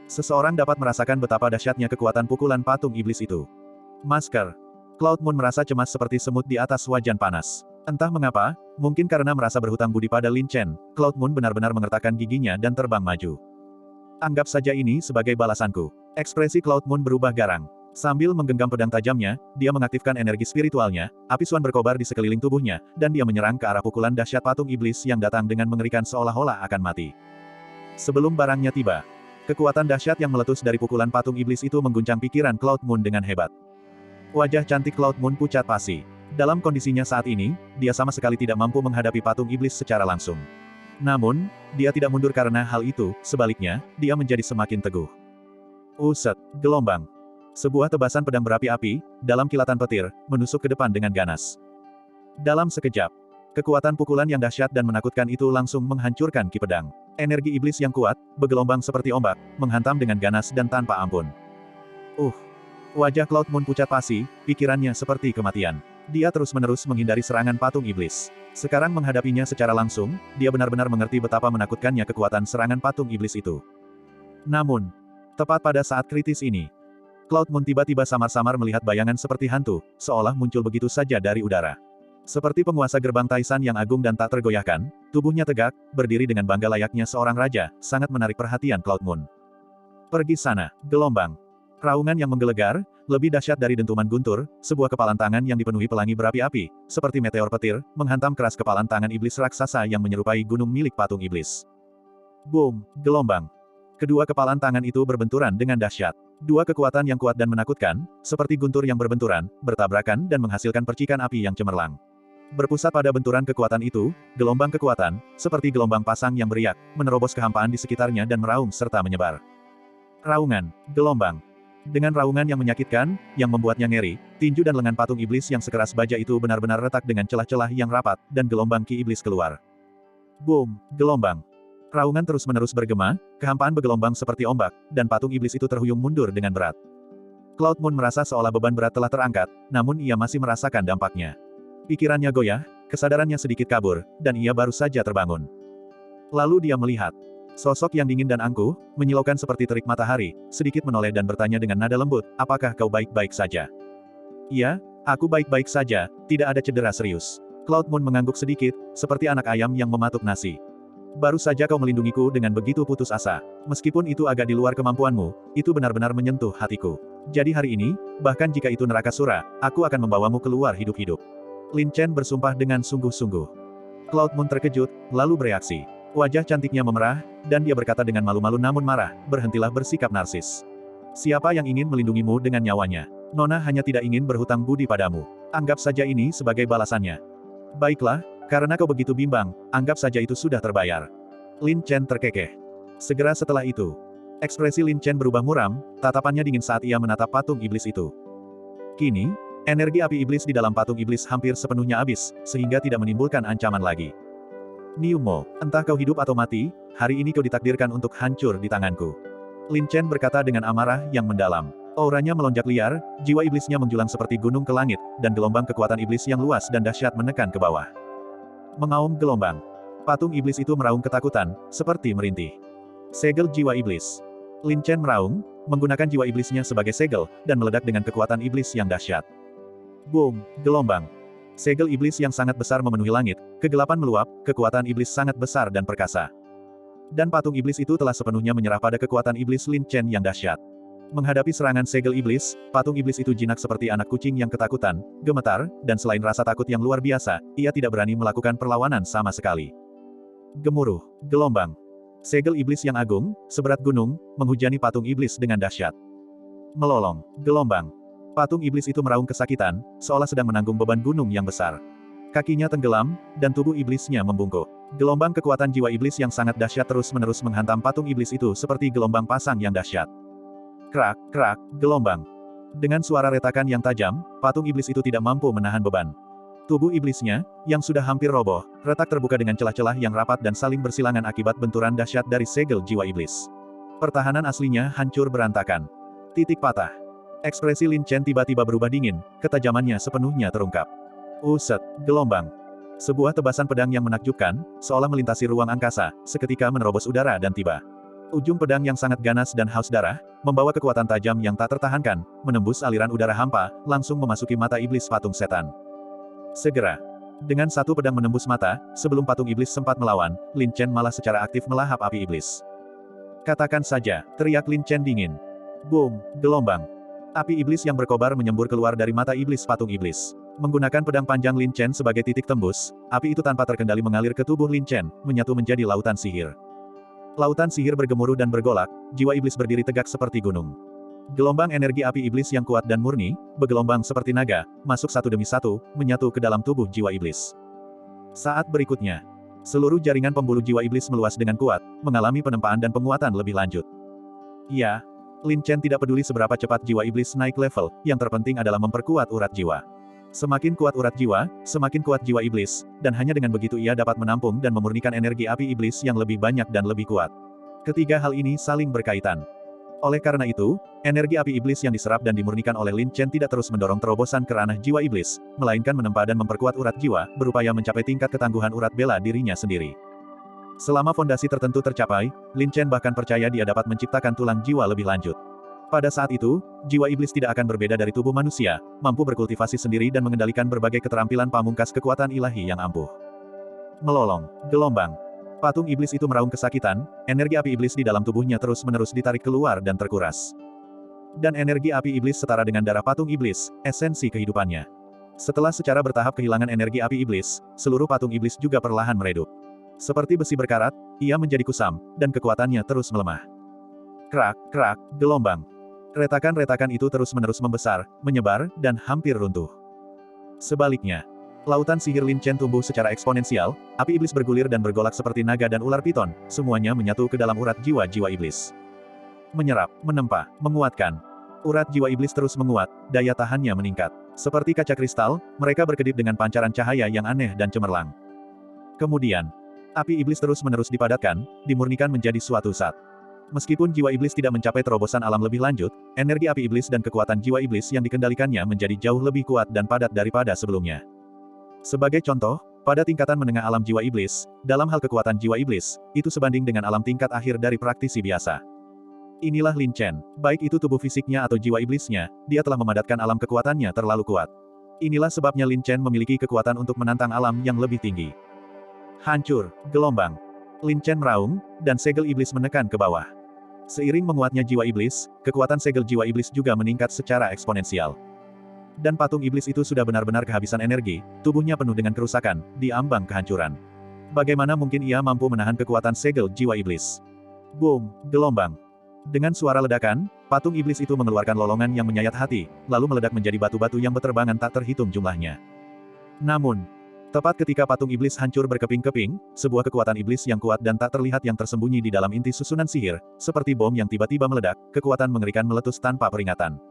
Seseorang dapat merasakan betapa dahsyatnya kekuatan pukulan patung iblis itu. Masker. Cloud Moon merasa cemas seperti semut di atas wajan panas. Entah mengapa, mungkin karena merasa berhutang budi pada Lin Chen, Cloud Moon benar-benar mengertakkan giginya dan terbang maju. Anggap saja ini sebagai balasanku. Ekspresi Cloud Moon berubah garang. Sambil menggenggam pedang tajamnya, dia mengaktifkan energi spiritualnya, api suan berkobar di sekeliling tubuhnya, dan dia menyerang ke arah pukulan dahsyat patung iblis yang datang dengan mengerikan seolah-olah akan mati. Sebelum barangnya tiba, kekuatan dahsyat yang meletus dari pukulan patung iblis itu mengguncang pikiran Cloud Moon dengan hebat. Wajah cantik Cloud Moon pucat pasi. Dalam kondisinya saat ini, dia sama sekali tidak mampu menghadapi patung iblis secara langsung. Namun, dia tidak mundur karena hal itu, sebaliknya, dia menjadi semakin teguh. Uset, gelombang. Sebuah tebasan pedang berapi-api, dalam kilatan petir, menusuk ke depan dengan ganas. Dalam sekejap, kekuatan pukulan yang dahsyat dan menakutkan itu langsung menghancurkan ki pedang. Energi iblis yang kuat, bergelombang seperti ombak, menghantam dengan ganas dan tanpa ampun. Wajah Cloud Moon pucat pasi, pikirannya seperti kematian. Dia terus-menerus menghindari serangan patung iblis. Sekarang menghadapinya secara langsung, dia benar-benar mengerti betapa menakutkannya kekuatan serangan patung iblis itu. Namun, tepat pada saat kritis ini, Cloud Moon tiba-tiba samar-samar melihat bayangan seperti hantu, seolah muncul begitu saja dari udara. Seperti penguasa gerbang Taisan yang agung dan tak tergoyahkan, tubuhnya tegak, berdiri dengan bangga layaknya seorang raja, sangat menarik perhatian Cloud Moon. Pergi sana, gelombang. Raungan yang menggelegar, lebih dahsyat dari dentuman guntur, sebuah kepalan tangan yang dipenuhi pelangi berapi-api, seperti meteor petir, menghantam keras kepalan tangan iblis raksasa yang menyerupai gunung milik patung iblis. Boom, gelombang. Kedua kepalan tangan itu berbenturan dengan dahsyat. Dua kekuatan yang kuat dan menakutkan, seperti guntur yang berbenturan, bertabrakan dan menghasilkan percikan api yang cemerlang. Berpusat pada benturan kekuatan itu, gelombang kekuatan, seperti gelombang pasang yang beriak, menerobos kehampaan di sekitarnya dan meraung serta menyebar. Raungan, gelombang. Dengan raungan yang menyakitkan, yang membuatnya ngeri, tinju dan lengan patung iblis yang sekeras baja itu benar-benar retak dengan celah-celah yang rapat, dan gelombang ki iblis keluar. Boom, gelombang. Raungan terus-menerus bergema, kehampaan bergelombang seperti ombak, dan patung iblis itu terhuyung mundur dengan berat. Cloud Moon merasa seolah beban berat telah terangkat, namun ia masih merasakan dampaknya. Pikirannya goyah, kesadarannya sedikit kabur, dan ia baru saja terbangun. Lalu dia melihat sosok yang dingin dan angkuh, menyilaukan seperti terik matahari, sedikit menoleh dan bertanya dengan nada lembut, apakah kau baik-baik saja? Iya, aku baik-baik saja, tidak ada cedera serius. Cloud Moon mengangguk sedikit, seperti anak ayam yang mematuk nasi. Baru saja kau melindungiku dengan begitu putus asa. Meskipun itu agak di luar kemampuanmu, itu benar-benar menyentuh hatiku. Jadi hari ini, bahkan jika itu neraka sura, aku akan membawamu keluar hidup-hidup. Lin Chen bersumpah dengan sungguh-sungguh. Cloud Moon terkejut, lalu bereaksi. Wajah cantiknya memerah, dan dia berkata dengan malu-malu namun marah, berhentilah bersikap narsis. Siapa yang ingin melindungimu dengan nyawanya? Nona hanya tidak ingin berhutang budi padamu. Anggap saja ini sebagai balasannya. Baiklah, karena kau begitu bimbang, anggap saja itu sudah terbayar. Lin Chen terkekeh. Segera setelah itu, ekspresi Lin Chen berubah muram, tatapannya dingin saat ia menatap patung iblis itu. Kini, energi api iblis di dalam patung iblis hampir sepenuhnya habis, sehingga tidak menimbulkan ancaman lagi. Niu Mo, entah kau hidup atau mati, hari ini kau ditakdirkan untuk hancur di tanganku. Lin Chen berkata dengan amarah yang mendalam. Auranya melonjak liar, jiwa iblisnya menjulang seperti gunung ke langit, dan gelombang kekuatan iblis yang luas dan dahsyat menekan ke bawah. Mengaum gelombang. Patung iblis itu meraung ketakutan, seperti merintih. Segel jiwa iblis. Lin Chen meraung, menggunakan jiwa iblisnya sebagai segel, dan meledak dengan kekuatan iblis yang dahsyat. Boom, gelombang. Segel iblis yang sangat besar memenuhi langit, kegelapan meluap, kekuatan iblis sangat besar dan perkasa. Dan patung iblis itu telah sepenuhnya menyerah pada kekuatan iblis Lin Chen yang dahsyat. Menghadapi serangan segel iblis, patung iblis itu jinak seperti anak kucing yang ketakutan, gemetar, dan selain rasa takut yang luar biasa, ia tidak berani melakukan perlawanan sama sekali. Gemuruh, gelombang. Segel iblis yang agung, seberat gunung, menghujani patung iblis dengan dahsyat. Melolong, gelombang. Patung iblis itu meraung kesakitan, seolah sedang menanggung beban gunung yang besar. Kakinya tenggelam, dan tubuh iblisnya membungkuk. Gelombang kekuatan jiwa iblis yang sangat dahsyat terus-menerus menghantam patung iblis itu seperti gelombang pasang yang dahsyat. Krak, krak, gelombang. Dengan suara retakan yang tajam, patung iblis itu tidak mampu menahan beban. Tubuh iblisnya, yang sudah hampir roboh, retak terbuka dengan celah-celah yang rapat dan saling bersilangan akibat benturan dahsyat dari segel jiwa iblis. Pertahanan aslinya hancur berantakan. Titik patah. Ekspresi Lin Chen tiba-tiba berubah dingin, ketajamannya sepenuhnya terungkap. Uset, gelombang. Sebuah tebasan pedang yang menakjubkan, seolah melintasi ruang angkasa, seketika menerobos udara dan tiba. Ujung pedang yang sangat ganas dan haus darah, membawa kekuatan tajam yang tak tertahankan, menembus aliran udara hampa, langsung memasuki mata iblis patung setan. Segera. Dengan satu pedang menembus mata, sebelum patung iblis sempat melawan, Lin Chen malah secara aktif melahap api iblis. Katakan saja, teriak Lin Chen dingin. Boom, gelombang. Api iblis yang berkobar menyembur keluar dari mata iblis patung iblis. Menggunakan pedang panjang Lin Chen sebagai titik tembus, api itu tanpa terkendali mengalir ke tubuh Lin Chen, menyatu menjadi lautan sihir. Lautan sihir bergemuruh dan bergolak, jiwa iblis berdiri tegak seperti gunung. Gelombang energi api iblis yang kuat dan murni, bergelombang seperti naga, masuk satu demi satu, menyatu ke dalam tubuh jiwa iblis. Saat berikutnya, seluruh jaringan pembuluh jiwa iblis meluas dengan kuat, mengalami penempaan dan penguatan lebih lanjut. Ya, Lin Chen tidak peduli seberapa cepat jiwa iblis naik level, yang terpenting adalah memperkuat urat jiwa. Semakin kuat urat jiwa, semakin kuat jiwa iblis, dan hanya dengan begitu ia dapat menampung dan memurnikan energi api iblis yang lebih banyak dan lebih kuat. Ketiga hal ini saling berkaitan. Oleh karena itu, energi api iblis yang diserap dan dimurnikan oleh Lin Chen tidak terus mendorong terobosan ke ranah jiwa iblis, melainkan menempa dan memperkuat urat jiwa, berupaya mencapai tingkat ketangguhan urat bela dirinya sendiri. Selama fondasi tertentu tercapai, Lin Chen bahkan percaya dia dapat menciptakan tulang jiwa lebih lanjut. Pada saat itu, jiwa iblis tidak akan berbeda dari tubuh manusia, mampu berkultivasi sendiri dan mengendalikan berbagai keterampilan pamungkas kekuatan ilahi yang ampuh. Melolong, gelombang. Patung iblis itu meraung kesakitan, energi api iblis di dalam tubuhnya terus-menerus ditarik keluar dan terkuras. Dan energi api iblis setara dengan darah patung iblis, esensi kehidupannya. Setelah secara bertahap kehilangan energi api iblis, seluruh patung iblis juga perlahan meredup. Seperti besi berkarat, ia menjadi kusam, dan kekuatannya terus melemah. Krak, krak, gelombang. Retakan-retakan itu terus-menerus membesar, menyebar, dan hampir runtuh. Sebaliknya, lautan sihir Lin Chen tumbuh secara eksponensial, api iblis bergulir dan bergolak seperti naga dan ular piton, semuanya menyatu ke dalam urat jiwa-jiwa iblis. Menyerap, menempa, menguatkan. Urat jiwa iblis terus menguat, daya tahannya meningkat. Seperti kaca kristal, mereka berkedip dengan pancaran cahaya yang aneh dan cemerlang. Kemudian, api iblis terus-menerus dipadatkan, dimurnikan menjadi suatu zat. Meskipun jiwa iblis tidak mencapai terobosan alam lebih lanjut, energi api iblis dan kekuatan jiwa iblis yang dikendalikannya menjadi jauh lebih kuat dan padat daripada sebelumnya. Sebagai contoh, pada tingkatan menengah alam jiwa iblis, dalam hal kekuatan jiwa iblis, itu sebanding dengan alam tingkat akhir dari praktisi biasa. Inilah Lin Chen, baik itu tubuh fisiknya atau jiwa iblisnya, dia telah memadatkan alam kekuatannya terlalu kuat. Inilah sebabnya Lin Chen memiliki kekuatan untuk menantang alam yang lebih tinggi. Hancur, gelombang. Lin Chen meraung, dan segel iblis menekan ke bawah. Seiring menguatnya jiwa iblis, kekuatan segel jiwa iblis juga meningkat secara eksponensial. Dan patung iblis itu sudah benar-benar kehabisan energi, tubuhnya penuh dengan kerusakan, di ambang kehancuran. Bagaimana mungkin ia mampu menahan kekuatan segel jiwa iblis? Boom, gelombang. Dengan suara ledakan, patung iblis itu mengeluarkan lolongan yang menyayat hati, lalu meledak menjadi batu-batu yang berterbangan tak terhitung jumlahnya. Namun, tepat ketika patung iblis hancur berkeping-keping, sebuah kekuatan iblis yang kuat dan tak terlihat yang tersembunyi di dalam inti susunan sihir, seperti bom yang tiba-tiba meledak, kekuatan mengerikan meletus tanpa peringatan.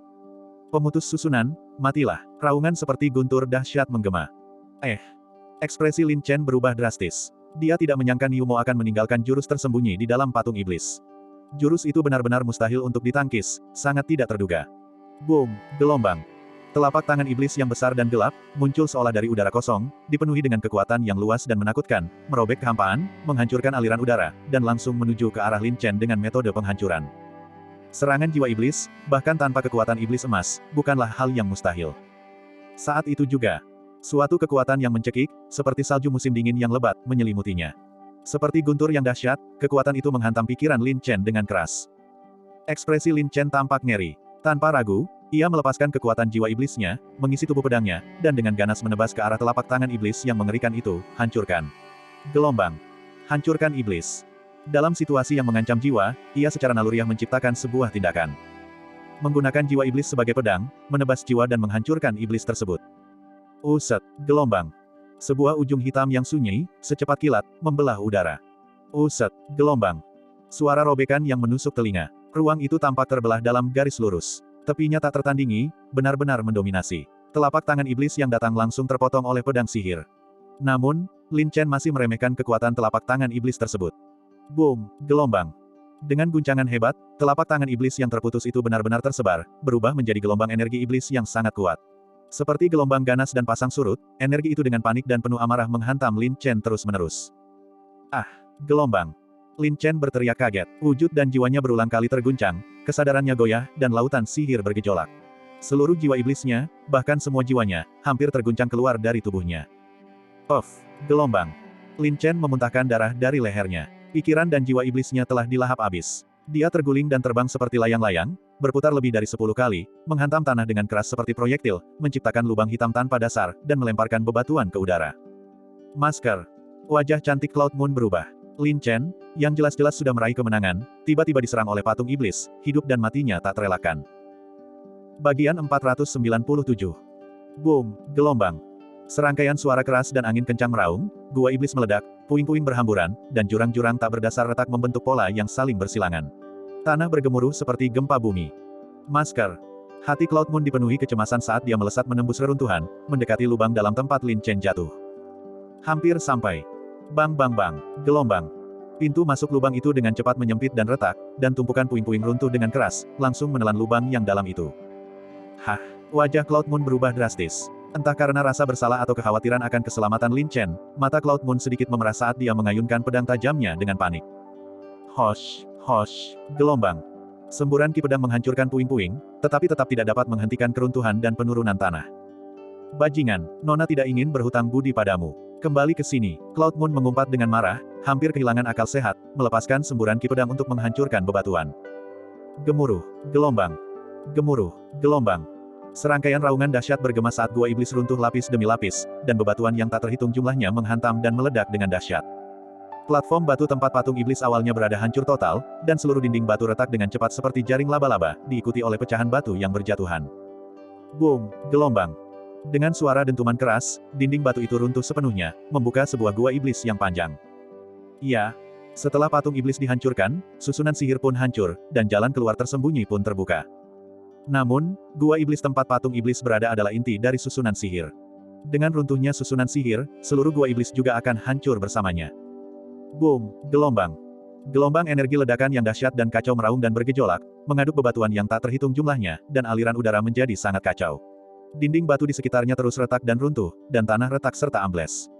Pemutus susunan, matilah. Raungan seperti guntur dahsyat menggema. Ekspresi Lin Chen berubah drastis. Dia tidak menyangka Niumo akan meninggalkan jurus tersembunyi di dalam patung iblis. Jurus itu benar-benar mustahil untuk ditangkis, sangat tidak terduga. Boom, gelombang. Telapak tangan iblis yang besar dan gelap, muncul seolah dari udara kosong, dipenuhi dengan kekuatan yang luas dan menakutkan, merobek kehampaan, menghancurkan aliran udara, dan langsung menuju ke arah Lin Chen dengan metode penghancuran. Serangan jiwa iblis, bahkan tanpa kekuatan iblis emas, bukanlah hal yang mustahil. Saat itu juga, suatu kekuatan yang mencekik, seperti salju musim dingin yang lebat, menyelimutinya. Seperti guntur yang dahsyat, kekuatan itu menghantam pikiran Lin Chen dengan keras. Ekspresi Lin Chen tampak ngeri. Tanpa ragu, ia melepaskan kekuatan jiwa iblisnya, mengisi tubuh pedangnya, dan dengan ganas menebas ke arah telapak tangan iblis yang mengerikan itu, hancurkan. Gelombang. Hancurkan iblis. Dalam situasi yang mengancam jiwa, ia secara naluriah menciptakan sebuah tindakan. Menggunakan jiwa iblis sebagai pedang, menebas jiwa dan menghancurkan iblis tersebut. Uset, gelombang. Sebuah ujung hitam yang sunyi, secepat kilat, membelah udara. Uset, gelombang. Suara robekan yang menusuk telinga. Ruang itu tampak terbelah dalam garis lurus. Tepinya tak tertandingi, benar-benar mendominasi. Telapak tangan iblis yang datang langsung terpotong oleh pedang sihir. Namun, Lin Chen masih meremehkan kekuatan telapak tangan iblis tersebut. Boom, gelombang. Dengan guncangan hebat, telapak tangan iblis yang terputus itu benar-benar tersebar, berubah menjadi gelombang energi iblis yang sangat kuat. Seperti gelombang ganas dan pasang surut, energi itu dengan panik dan penuh amarah menghantam Lin Chen terus-menerus. Gelombang. Lin Chen berteriak kaget, wujud dan jiwanya berulang kali terguncang, kesadarannya goyah, dan lautan sihir bergejolak. Seluruh jiwa iblisnya, bahkan semua jiwanya, hampir terguncang keluar dari tubuhnya. Gelombang. Lin Chen memuntahkan darah dari lehernya. Pikiran dan jiwa iblisnya telah dilahap habis. Dia terguling dan terbang seperti layang-layang, berputar lebih dari 10 kali, menghantam tanah dengan keras seperti proyektil, menciptakan lubang hitam tanpa dasar, dan melemparkan bebatuan ke udara. Masker. Wajah cantik Cloud Moon berubah. Lin Chen, yang jelas-jelas sudah meraih kemenangan, tiba-tiba diserang oleh patung iblis, hidup dan matinya tak terelakkan. Bagian 497. Boom, gelombang. Serangkaian suara keras dan angin kencang meraung, gua iblis meledak, puing-puing berhamburan, dan jurang-jurang tak berdasar retak membentuk pola yang saling bersilangan. Tanah bergemuruh seperti gempa bumi. Masker. Hati Cloud Moon dipenuhi kecemasan saat dia melesat menembus reruntuhan, mendekati lubang dalam tempat Lin Chen jatuh. Hampir sampai. Bang bang bang, gelombang. Pintu masuk lubang itu dengan cepat menyempit dan retak, dan tumpukan puing-puing runtuh dengan keras, langsung menelan lubang yang dalam itu. Wajah Cloud Moon berubah drastis. Entah karena rasa bersalah atau kekhawatiran akan keselamatan Lin Chen, mata Cloud Moon sedikit memerah saat dia mengayunkan pedang tajamnya dengan panik. Hosh, gelombang. Semburan ki pedang menghancurkan puing-puing, tetapi tetap tidak dapat menghentikan keruntuhan dan penurunan tanah. Bajingan, Nona tidak ingin berhutang budi padamu. Kembali ke sini. Cloud Moon mengumpat dengan marah, hampir kehilangan akal sehat, melepaskan semburan ki pedang untuk menghancurkan bebatuan. Gemuruh, gelombang. Gemuruh, gelombang. Serangkaian raungan dahsyat bergema saat gua iblis runtuh lapis demi lapis, dan bebatuan yang tak terhitung jumlahnya menghantam dan meledak dengan dahsyat. Platform batu tempat patung iblis awalnya berada hancur total, dan seluruh dinding batu retak dengan cepat seperti jaring laba-laba, diikuti oleh pecahan batu yang berjatuhan. Boom, gelombang. Dengan suara dentuman keras, dinding batu itu runtuh sepenuhnya, membuka sebuah gua iblis yang panjang. Ya, Setelah patung iblis dihancurkan, susunan sihir pun hancur, dan jalan keluar tersembunyi pun terbuka. Namun, gua iblis tempat patung iblis berada adalah inti dari susunan sihir. Dengan runtuhnya susunan sihir, seluruh gua iblis juga akan hancur bersamanya. Boom! Gelombang. Gelombang energi ledakan yang dahsyat dan kacau meraung dan bergejolak, mengaduk bebatuan yang tak terhitung jumlahnya, dan aliran udara menjadi sangat kacau. Dinding batu di sekitarnya terus retak dan runtuh, dan tanah retak serta ambles.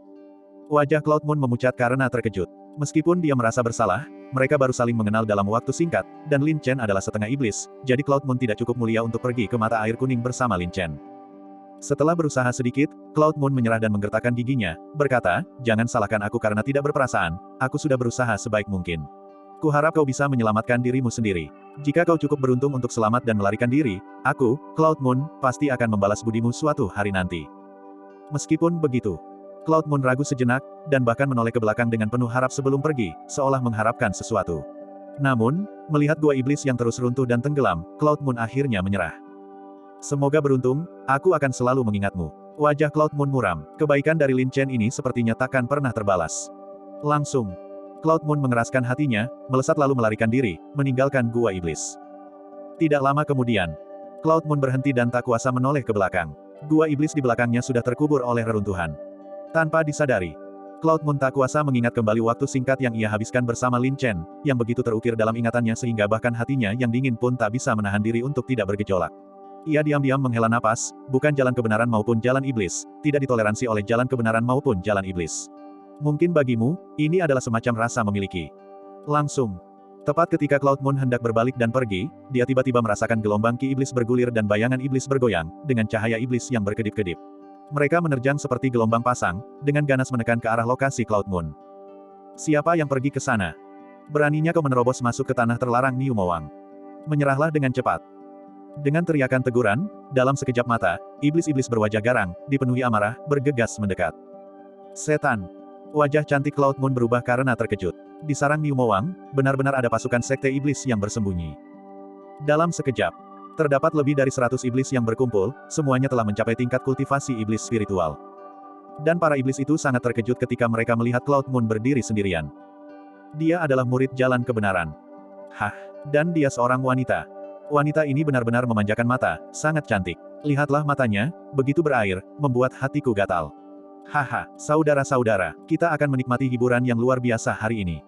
Wajah Cloud Moon memucat karena terkejut. Meskipun dia merasa bersalah, mereka baru saling mengenal dalam waktu singkat, dan Lin Chen adalah setengah iblis, jadi Cloud Moon tidak cukup mulia untuk pergi ke mata air kuning bersama Lin Chen. Setelah berusaha sedikit, Cloud Moon menyerah dan menggertakkan giginya, berkata, "Jangan salahkan aku karena tidak berperasaan, aku sudah berusaha sebaik mungkin. Kuharap kau bisa menyelamatkan dirimu sendiri. Jika kau cukup beruntung untuk selamat dan melarikan diri, aku, Cloud Moon, pasti akan membalas budimu suatu hari nanti." Meskipun begitu, Cloud Moon ragu sejenak, dan bahkan menoleh ke belakang dengan penuh harap sebelum pergi, seolah mengharapkan sesuatu. Namun, melihat gua iblis yang terus runtuh dan tenggelam, Cloud Moon akhirnya menyerah. "Semoga beruntung, aku akan selalu mengingatmu." Wajah Cloud Moon muram, kebaikan dari Lin Chen ini sepertinya takkan pernah terbalas. Langsung, Cloud Moon mengeraskan hatinya, melesat lalu melarikan diri, meninggalkan gua iblis. Tidak lama kemudian, Cloud Moon berhenti dan tak kuasa menoleh ke belakang. Gua iblis di belakangnya sudah terkubur oleh reruntuhan. Tanpa disadari, Cloud Moon tak kuasa mengingat kembali waktu singkat yang ia habiskan bersama Lin Chen, yang begitu terukir dalam ingatannya sehingga bahkan hatinya yang dingin pun tak bisa menahan diri untuk tidak bergejolak. Ia diam-diam menghela napas, bukan jalan kebenaran maupun jalan iblis, tidak ditoleransi oleh jalan kebenaran maupun jalan iblis. Mungkin bagimu, ini adalah semacam rasa memiliki. Langsung. Tepat ketika Cloud Moon hendak berbalik dan pergi, dia tiba-tiba merasakan gelombang ki iblis bergulir dan bayangan iblis bergoyang, dengan cahaya iblis yang berkedip-kedip. Mereka menerjang seperti gelombang pasang, dengan ganas menekan ke arah lokasi Cloud Moon. "Siapa yang pergi ke sana? Beraninya kau menerobos masuk ke tanah terlarang Niu Mowang. Menyerahlah dengan cepat." Dengan teriakan teguran, dalam sekejap mata, iblis-iblis berwajah garang, dipenuhi amarah, bergegas mendekat. "Setan!" Wajah cantik Cloud Moon berubah karena terkejut. Di sarang Niu Mowang, benar-benar ada pasukan sekte iblis yang bersembunyi. Dalam sekejap, terdapat lebih dari 100 iblis yang berkumpul, semuanya telah mencapai tingkat kultivasi iblis spiritual. Dan para iblis itu sangat terkejut ketika mereka melihat Cloud Moon berdiri sendirian. Dia adalah murid jalan kebenaran. Hah, dan dia seorang wanita. Wanita ini benar-benar memanjakan mata, sangat cantik. Lihatlah matanya, begitu berair, membuat hatiku gatal. Haha, saudara-saudara, kita akan menikmati hiburan yang luar biasa hari ini.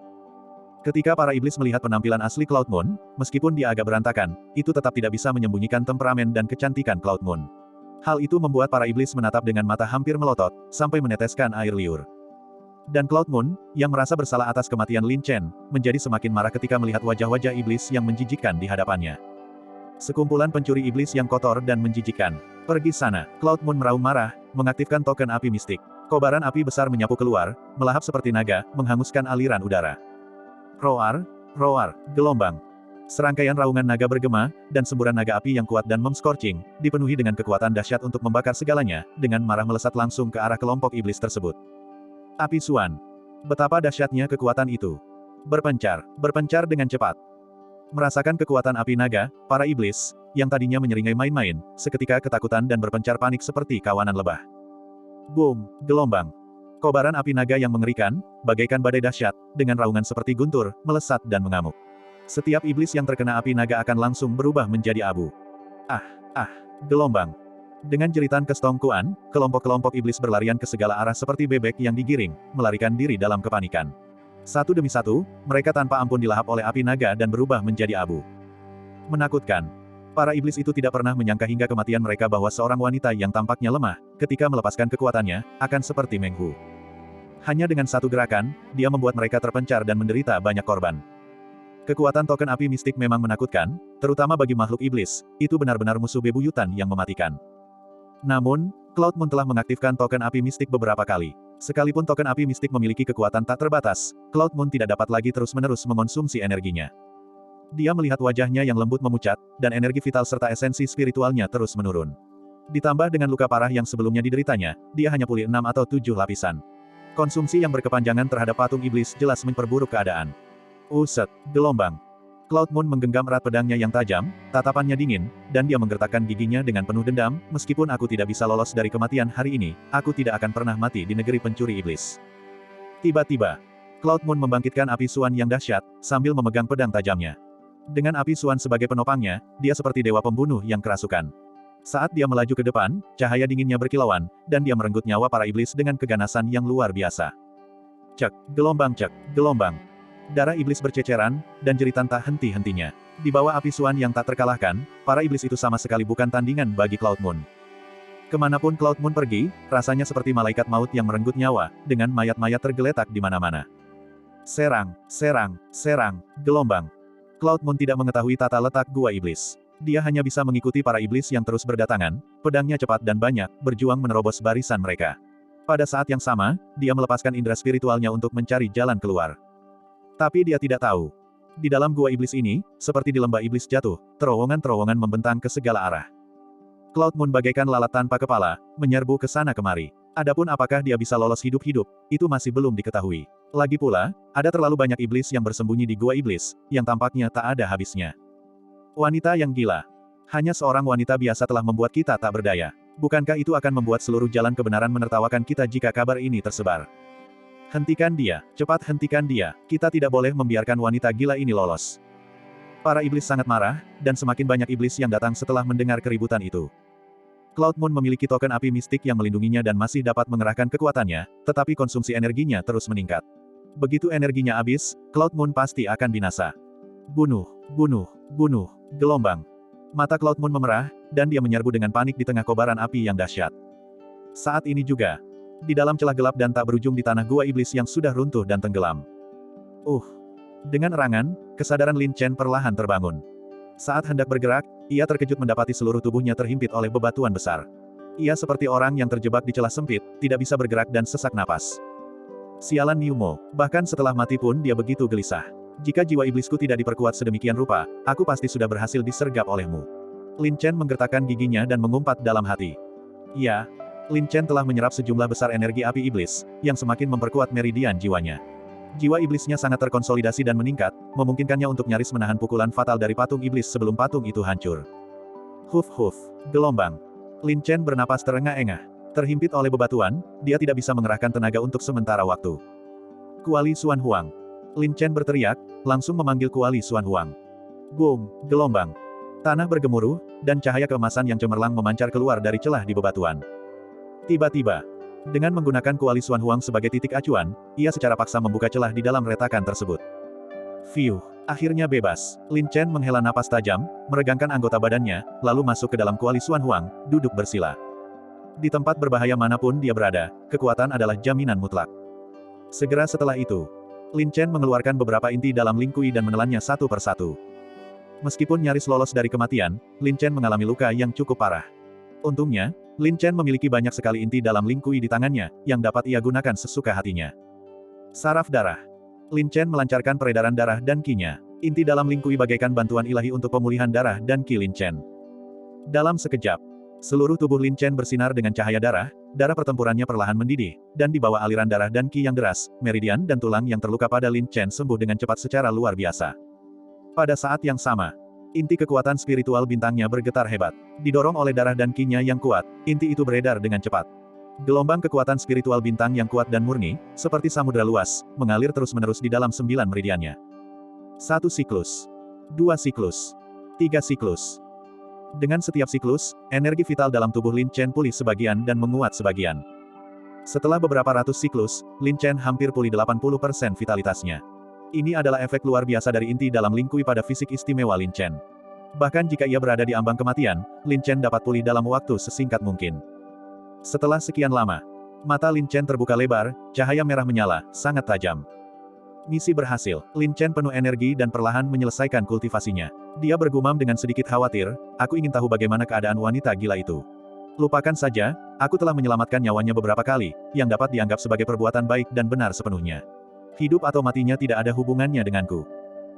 Ketika para iblis melihat penampilan asli Cloud Moon, meskipun dia agak berantakan, itu tetap tidak bisa menyembunyikan temperamen dan kecantikan Cloud Moon. Hal itu membuat para iblis menatap dengan mata hampir melotot, sampai meneteskan air liur. Dan Cloud Moon, yang merasa bersalah atas kematian Lin Chen, menjadi semakin marah ketika melihat wajah-wajah iblis yang menjijikkan di hadapannya. Sekumpulan pencuri iblis yang kotor dan menjijikkan. "Pergi sana!" Cloud Moon meraung marah, mengaktifkan token api mistik. Kobaran api besar menyapu keluar, melahap seperti naga, menghanguskan aliran udara. Roar, roar, gelombang. Serangkaian raungan naga bergema, dan semburan naga api yang kuat dan mem-scorching, dipenuhi dengan kekuatan dahsyat untuk membakar segalanya, dengan marah melesat langsung ke arah kelompok iblis tersebut. Api Suan. Betapa dahsyatnya kekuatan itu. Berpencar, berpencar dengan cepat. Merasakan kekuatan api naga, para iblis, yang tadinya menyeringai main-main, seketika ketakutan dan berpencar panik seperti kawanan lebah. Boom, gelombang. Kobaran api naga yang mengerikan, bagaikan badai dahsyat, dengan raungan seperti guntur, melesat dan mengamuk. Setiap iblis yang terkena api naga akan langsung berubah menjadi abu. Gelombang. Dengan jeritan kestongkuan, kelompok-kelompok iblis berlarian ke segala arah seperti bebek yang digiring, melarikan diri dalam kepanikan. Satu demi satu, mereka tanpa ampun dilahap oleh api naga dan berubah menjadi abu. Menakutkan. Para iblis itu tidak pernah menyangka hingga kematian mereka bahwa seorang wanita yang tampaknya lemah, ketika melepaskan kekuatannya, akan seperti Meng Hu. Hanya dengan satu gerakan, dia membuat mereka terpencar dan menderita banyak korban. Kekuatan token api mistik memang menakutkan, terutama bagi makhluk iblis, itu benar-benar musuh bebuyutan yang mematikan. Namun, Cloud Moon telah mengaktifkan token api mistik beberapa kali. Sekalipun token api mistik memiliki kekuatan tak terbatas, Cloud Moon tidak dapat lagi terus-menerus mengonsumsi energinya. Dia melihat wajahnya yang lembut memucat, dan energi vital serta esensi spiritualnya terus menurun. Ditambah dengan luka parah yang sebelumnya dideritanya, dia hanya pulih 6 atau 7 lapisan. Konsumsi yang berkepanjangan terhadap patung iblis jelas memperburuk keadaan. Uset, gelombang. Cloud Moon menggenggam erat pedangnya yang tajam, tatapannya dingin, dan dia menggertakkan giginya dengan penuh dendam, meskipun aku tidak bisa lolos dari kematian hari ini, aku tidak akan pernah mati di negeri pencuri iblis. Tiba-tiba, Cloud Moon membangkitkan api Suan yang dahsyat, sambil memegang pedang tajamnya. Dengan api Suan sebagai penopangnya, dia seperti dewa pembunuh yang kerasukan. Saat dia melaju ke depan, cahaya dinginnya berkilauan, dan dia merenggut nyawa para iblis dengan keganasan yang luar biasa. Cek, gelombang. Darah iblis berceceran, dan jeritan tak henti-hentinya. Di bawah api Suan yang tak terkalahkan, para iblis itu sama sekali bukan tandingan bagi Cloud Moon. Kemanapun Cloud Moon pergi, rasanya seperti malaikat maut yang merenggut nyawa, dengan mayat-mayat tergeletak di mana-mana. Serang, gelombang. Cloud Moon tidak mengetahui tata letak gua iblis. Dia hanya bisa mengikuti para iblis yang terus berdatangan, pedangnya cepat dan banyak, berjuang menerobos barisan mereka. Pada saat yang sama, dia melepaskan indera spiritualnya untuk mencari jalan keluar. Tapi dia tidak tahu. Di dalam gua iblis ini, seperti di lembah iblis jatuh, terowongan-terowongan membentang ke segala arah. Cloud Moon bagaikan lalat tanpa kepala, menyerbu ke sana kemari. Adapun apakah dia bisa lolos hidup-hidup, itu masih belum diketahui. Lagi pula, ada terlalu banyak iblis yang bersembunyi di gua iblis, yang tampaknya tak ada habisnya. Wanita yang gila. Hanya seorang wanita biasa telah membuat kita tak berdaya. Bukankah itu akan membuat seluruh jalan kebenaran menertawakan kita jika kabar ini tersebar? Hentikan dia, cepat hentikan dia, kita tidak boleh membiarkan wanita gila ini lolos. Para iblis sangat marah, dan semakin banyak iblis yang datang setelah mendengar keributan itu. Cloud Moon memiliki token api mistik yang melindunginya dan masih dapat mengerahkan kekuatannya, tetapi konsumsi energinya terus meningkat. Begitu energinya habis, Cloud Moon pasti akan binasa. Bunuh, gelombang. Mata Cloud Moon memerah, dan dia menyerbu dengan panik di tengah kobaran api yang dahsyat. Saat ini juga, di dalam celah gelap dan tak berujung di tanah gua iblis yang sudah runtuh dan tenggelam. Dengan erangan, kesadaran Lin Chen perlahan terbangun. Saat hendak bergerak, ia terkejut mendapati seluruh tubuhnya terhimpit oleh bebatuan besar. Ia seperti orang yang terjebak di celah sempit, tidak bisa bergerak dan sesak napas. Sialan Niu Mo, bahkan setelah mati pun dia begitu gelisah. Jika jiwa iblisku tidak diperkuat sedemikian rupa, aku pasti sudah berhasil disergap olehmu. Lin Chen menggertakkan giginya dan mengumpat dalam hati. Ya, Lin Chen telah menyerap sejumlah besar energi api iblis, yang semakin memperkuat meridian jiwanya. Jiwa iblisnya sangat terkonsolidasi dan meningkat, memungkinkannya untuk nyaris menahan pukulan fatal dari patung iblis sebelum patung itu hancur. Huf, gelombang. Lin Chen bernapas terengah-engah. Terhimpit oleh bebatuan, dia tidak bisa mengerahkan tenaga untuk sementara waktu. Kuali Xuan Huang. Lin Chen berteriak, langsung memanggil Kuali Xuan Huang. Boom, gelombang. Tanah bergemuruh, dan cahaya keemasan yang cemerlang memancar keluar dari celah di bebatuan. Tiba-tiba, dengan menggunakan Kuali Xuan Huang sebagai titik acuan, ia secara paksa membuka celah di dalam retakan tersebut. Fiuh, akhirnya bebas. Lin Chen menghela napas tajam, meregangkan anggota badannya, lalu masuk ke dalam Kuali Xuan Huang, duduk bersila. Di tempat berbahaya manapun dia berada, kekuatan adalah jaminan mutlak. Segera setelah itu, Lin Chen mengeluarkan beberapa inti dalam Ling Kui dan menelannya satu persatu. Meskipun nyaris lolos dari kematian, Lin Chen mengalami luka yang cukup parah. Untungnya, Lin Chen memiliki banyak sekali inti dalam Ling Kui di tangannya, yang dapat ia gunakan sesuka hatinya. Saraf darah. Lin Chen melancarkan peredaran darah dan ki-nya. Inti dalam Ling Kui bagaikan bantuan ilahi untuk pemulihan darah dan ki Lin Chen. Dalam sekejap, seluruh tubuh Lin Chen bersinar dengan cahaya darah pertempurannya perlahan mendidih, dan di bawah aliran darah dan ki yang deras, meridian dan tulang yang terluka pada Lin Chen sembuh dengan cepat secara luar biasa. Pada saat yang sama, inti kekuatan spiritual bintangnya bergetar hebat. Didorong oleh darah dan ki-nya yang kuat, inti itu beredar dengan cepat. Gelombang kekuatan spiritual bintang yang kuat dan murni, seperti samudera luas, mengalir terus-menerus di dalam 9 meridiannya. 1 siklus. 2 siklus. 3 siklus. Dengan setiap siklus, energi vital dalam tubuh Lin Chen pulih sebagian dan menguat sebagian. Setelah beberapa ratus siklus, Lin Chen hampir pulih 80% vitalitasnya. Ini adalah efek luar biasa dari inti dalam Ling Kui pada fisik istimewa Lin Chen. Bahkan jika ia berada di ambang kematian, Lin Chen dapat pulih dalam waktu sesingkat mungkin. Setelah sekian lama, mata Lin Chen terbuka lebar, cahaya merah menyala, sangat tajam. Misi berhasil, Lin Chen penuh energi dan perlahan menyelesaikan kultivasinya. Dia bergumam dengan sedikit khawatir, aku ingin tahu bagaimana keadaan wanita gila itu. Lupakan saja, aku telah menyelamatkan nyawanya beberapa kali, yang dapat dianggap sebagai perbuatan baik dan benar sepenuhnya. Hidup atau matinya tidak ada hubungannya denganku.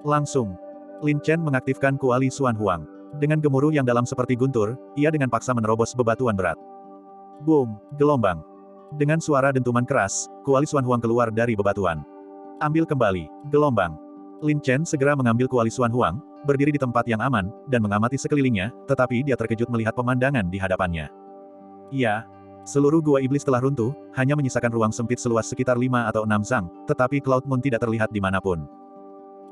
Langsung, Lin Chen mengaktifkan Kuali Xuan Huang. Dengan gemuruh yang dalam seperti guntur, ia dengan paksa menerobos bebatuan berat. Boom, gelombang. Dengan suara dentuman keras, Kuali Xuan Huang keluar dari bebatuan. Ambil kembali, gelombang. Lin Chen segera mengambil Kuali Xuan Huang, berdiri di tempat yang aman, dan mengamati sekelilingnya, tetapi dia terkejut melihat pemandangan di hadapannya. Ya, Seluruh gua iblis telah runtuh, hanya menyisakan ruang sempit seluas sekitar 5 atau 6 zang, tetapi Cloud Moon tidak terlihat dimanapun.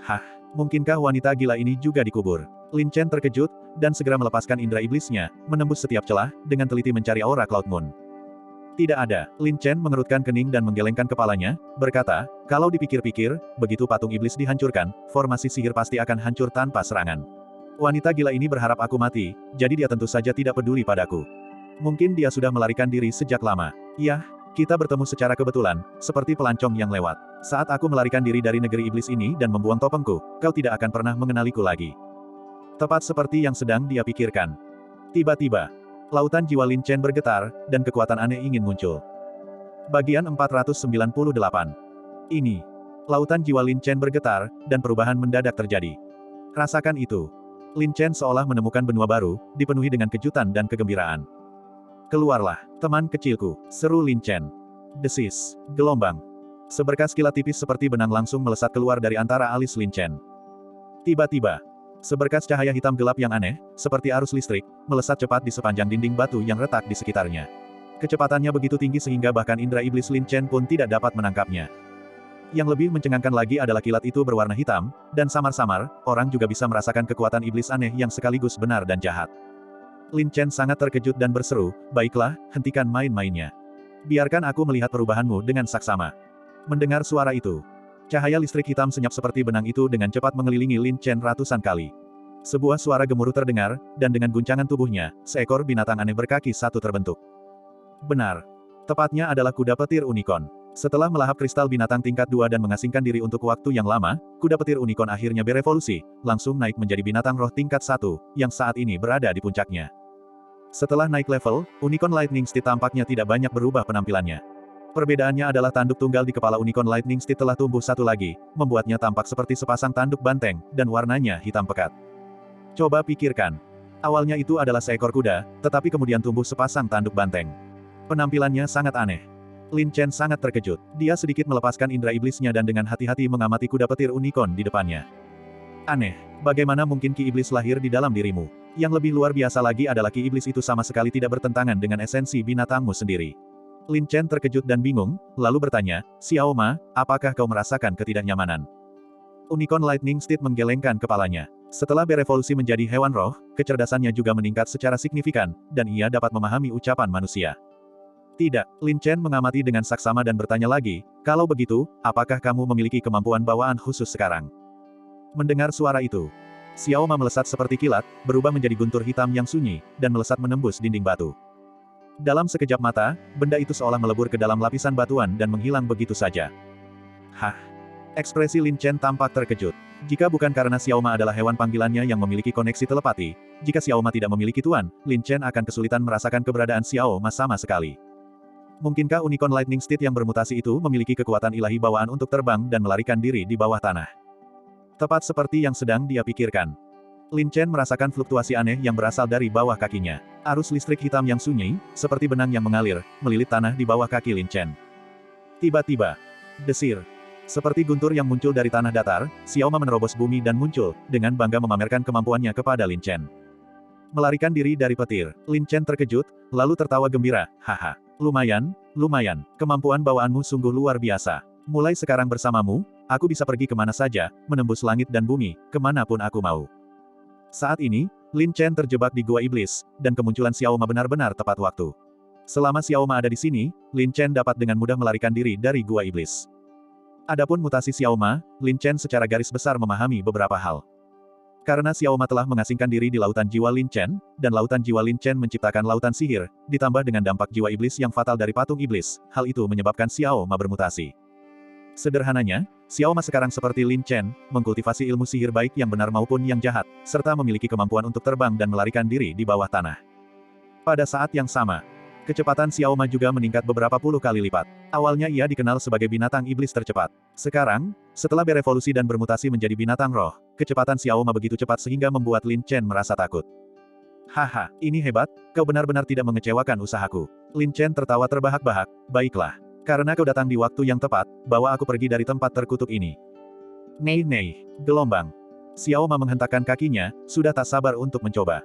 Hah, mungkinkah wanita gila ini juga dikubur? Lin Chen terkejut, dan segera melepaskan indera iblisnya, menembus setiap celah, dengan teliti mencari aura Cloud Moon. Tidak ada. Lin Chen mengerutkan kening dan menggelengkan kepalanya, berkata, kalau dipikir-pikir, begitu patung iblis dihancurkan, formasi sihir pasti akan hancur tanpa serangan. Wanita gila ini berharap aku mati, jadi dia tentu saja tidak peduli padaku. Mungkin dia sudah melarikan diri sejak lama. Yah, kita bertemu secara kebetulan, seperti pelancong yang lewat. Saat aku melarikan diri dari negeri iblis ini dan membuang topengku, kau tidak akan pernah mengenaliku lagi. Tepat seperti yang sedang dia pikirkan. Tiba-tiba, lautan jiwa Lin Chen bergetar, dan kekuatan aneh ingin muncul. Bagian 498. Ini. Lautan jiwa Lin Chen bergetar, dan perubahan mendadak terjadi. Rasakan itu. Lin Chen seolah menemukan benua baru, dipenuhi dengan kejutan dan kegembiraan. Keluarlah, teman kecilku, seru Lin Chen. Desis, gelombang. Seberkas kilat tipis seperti benang langsung melesat keluar dari antara alis Lin Chen. Tiba-tiba, seberkas cahaya hitam gelap yang aneh, seperti arus listrik, melesat cepat di sepanjang dinding batu yang retak di sekitarnya. Kecepatannya begitu tinggi sehingga bahkan indera iblis Lin Chen pun tidak dapat menangkapnya. Yang lebih mencengangkan lagi adalah kilat itu berwarna hitam, dan samar-samar, orang juga bisa merasakan kekuatan iblis aneh yang sekaligus benar dan jahat. Lin Chen sangat terkejut dan berseru, baiklah, hentikan main-mainnya. Biarkan aku melihat perubahanmu dengan saksama. Mendengar suara itu, cahaya listrik hitam senyap seperti benang itu dengan cepat mengelilingi Lin Chen ratusan kali. Sebuah suara gemuruh terdengar, dan dengan guncangan tubuhnya, seekor binatang aneh berkaki satu terbentuk. Benar. Tepatnya adalah kuda petir unicorn. Setelah melahap kristal binatang tingkat 2 dan mengasingkan diri untuk waktu yang lama, kuda petir unicorn akhirnya berevolusi, langsung naik menjadi binatang roh tingkat 1, yang saat ini berada di puncaknya. Setelah naik level, Unicorn Lightning Steed tampaknya tidak banyak berubah penampilannya. Perbedaannya adalah tanduk tunggal di kepala Unicorn Lightning Steed telah tumbuh satu lagi, membuatnya tampak seperti sepasang tanduk banteng, dan warnanya hitam pekat. Coba pikirkan. Awalnya itu adalah seekor kuda, tetapi kemudian tumbuh sepasang tanduk banteng. Penampilannya sangat aneh. Lin Chen sangat terkejut. Dia sedikit melepaskan indera iblisnya dan dengan hati-hati mengamati kuda petir unicorn di depannya. Aneh, bagaimana mungkin ki iblis lahir di dalam dirimu? Yang lebih luar biasa lagi adalah ki iblis itu sama sekali tidak bertentangan dengan esensi binatangmu sendiri. Lin Chen terkejut dan bingung, lalu bertanya, Xiao Ma, apakah kau merasakan ketidaknyamanan? Unicorn Lightning Steed menggelengkan kepalanya. Setelah berevolusi menjadi hewan roh, kecerdasannya juga meningkat secara signifikan, dan ia dapat memahami ucapan manusia. Tidak, Lin Chen mengamati dengan saksama dan bertanya lagi, kalau begitu, apakah kamu memiliki kemampuan bawaan khusus sekarang? Mendengar suara itu, Xiao Ma melesat seperti kilat, berubah menjadi guntur hitam yang sunyi, dan melesat menembus dinding batu. Dalam sekejap mata, benda itu seolah melebur ke dalam lapisan batuan dan menghilang begitu saja. Hah? Ekspresi Lin Chen tampak terkejut. Jika bukan karena Xiao Ma adalah hewan panggilannya yang memiliki koneksi telepati, jika Xiao Ma tidak memiliki tuan, Lin Chen akan kesulitan merasakan keberadaan Xiao Ma sama sekali. Mungkinkah Unicorn Lightning Steed yang bermutasi itu memiliki kekuatan ilahi bawaan untuk terbang dan melarikan diri di bawah tanah? Tepat seperti yang sedang dia pikirkan. Lin Chen merasakan fluktuasi aneh yang berasal dari bawah kakinya. Arus listrik hitam yang sunyi, seperti benang yang mengalir, melilit tanah di bawah kaki Lin Chen. Tiba-tiba, desir. Seperti guntur yang muncul dari tanah datar, Xiao Ma menerobos bumi dan muncul, dengan bangga memamerkan kemampuannya kepada Lin Chen. Melarikan diri dari petir, Lin Chen terkejut, lalu tertawa gembira, haha. Lumayan, kemampuan bawaanmu sungguh luar biasa. Mulai sekarang bersamamu, aku bisa pergi kemana saja, menembus langit dan bumi, kemanapun aku mau. Saat ini, Lin Chen terjebak di Gua Iblis, dan kemunculan Xiao Ma benar-benar tepat waktu. Selama Xiao Ma ada di sini, Lin Chen dapat dengan mudah melarikan diri dari Gua Iblis. Adapun mutasi Xiao Ma, Lin Chen secara garis besar memahami beberapa hal. Karena Xiao Ma telah mengasingkan diri di lautan jiwa Lin Chen, dan lautan jiwa Lin Chen menciptakan lautan sihir, ditambah dengan dampak jiwa iblis yang fatal dari patung iblis, hal itu menyebabkan Xiao Ma bermutasi. Sederhananya, Xiao Ma sekarang seperti Lin Chen, mengkultivasi ilmu sihir baik yang benar maupun yang jahat, serta memiliki kemampuan untuk terbang dan melarikan diri di bawah tanah. Pada saat yang sama, kecepatan Xiao Ma juga meningkat beberapa puluh kali lipat. Awalnya ia dikenal sebagai binatang iblis tercepat. Sekarang, setelah berevolusi dan bermutasi menjadi binatang roh, kecepatan Xiao Ma begitu cepat sehingga membuat Lin Chen merasa takut. Haha, ini hebat, kau benar-benar tidak mengecewakan usahaku. Lin Chen tertawa terbahak-bahak, baiklah. Karena kau datang di waktu yang tepat, bawa aku pergi dari tempat terkutuk ini. Nei, gelombang. Xiao Ma menghentakkan kakinya, sudah tak sabar untuk mencoba.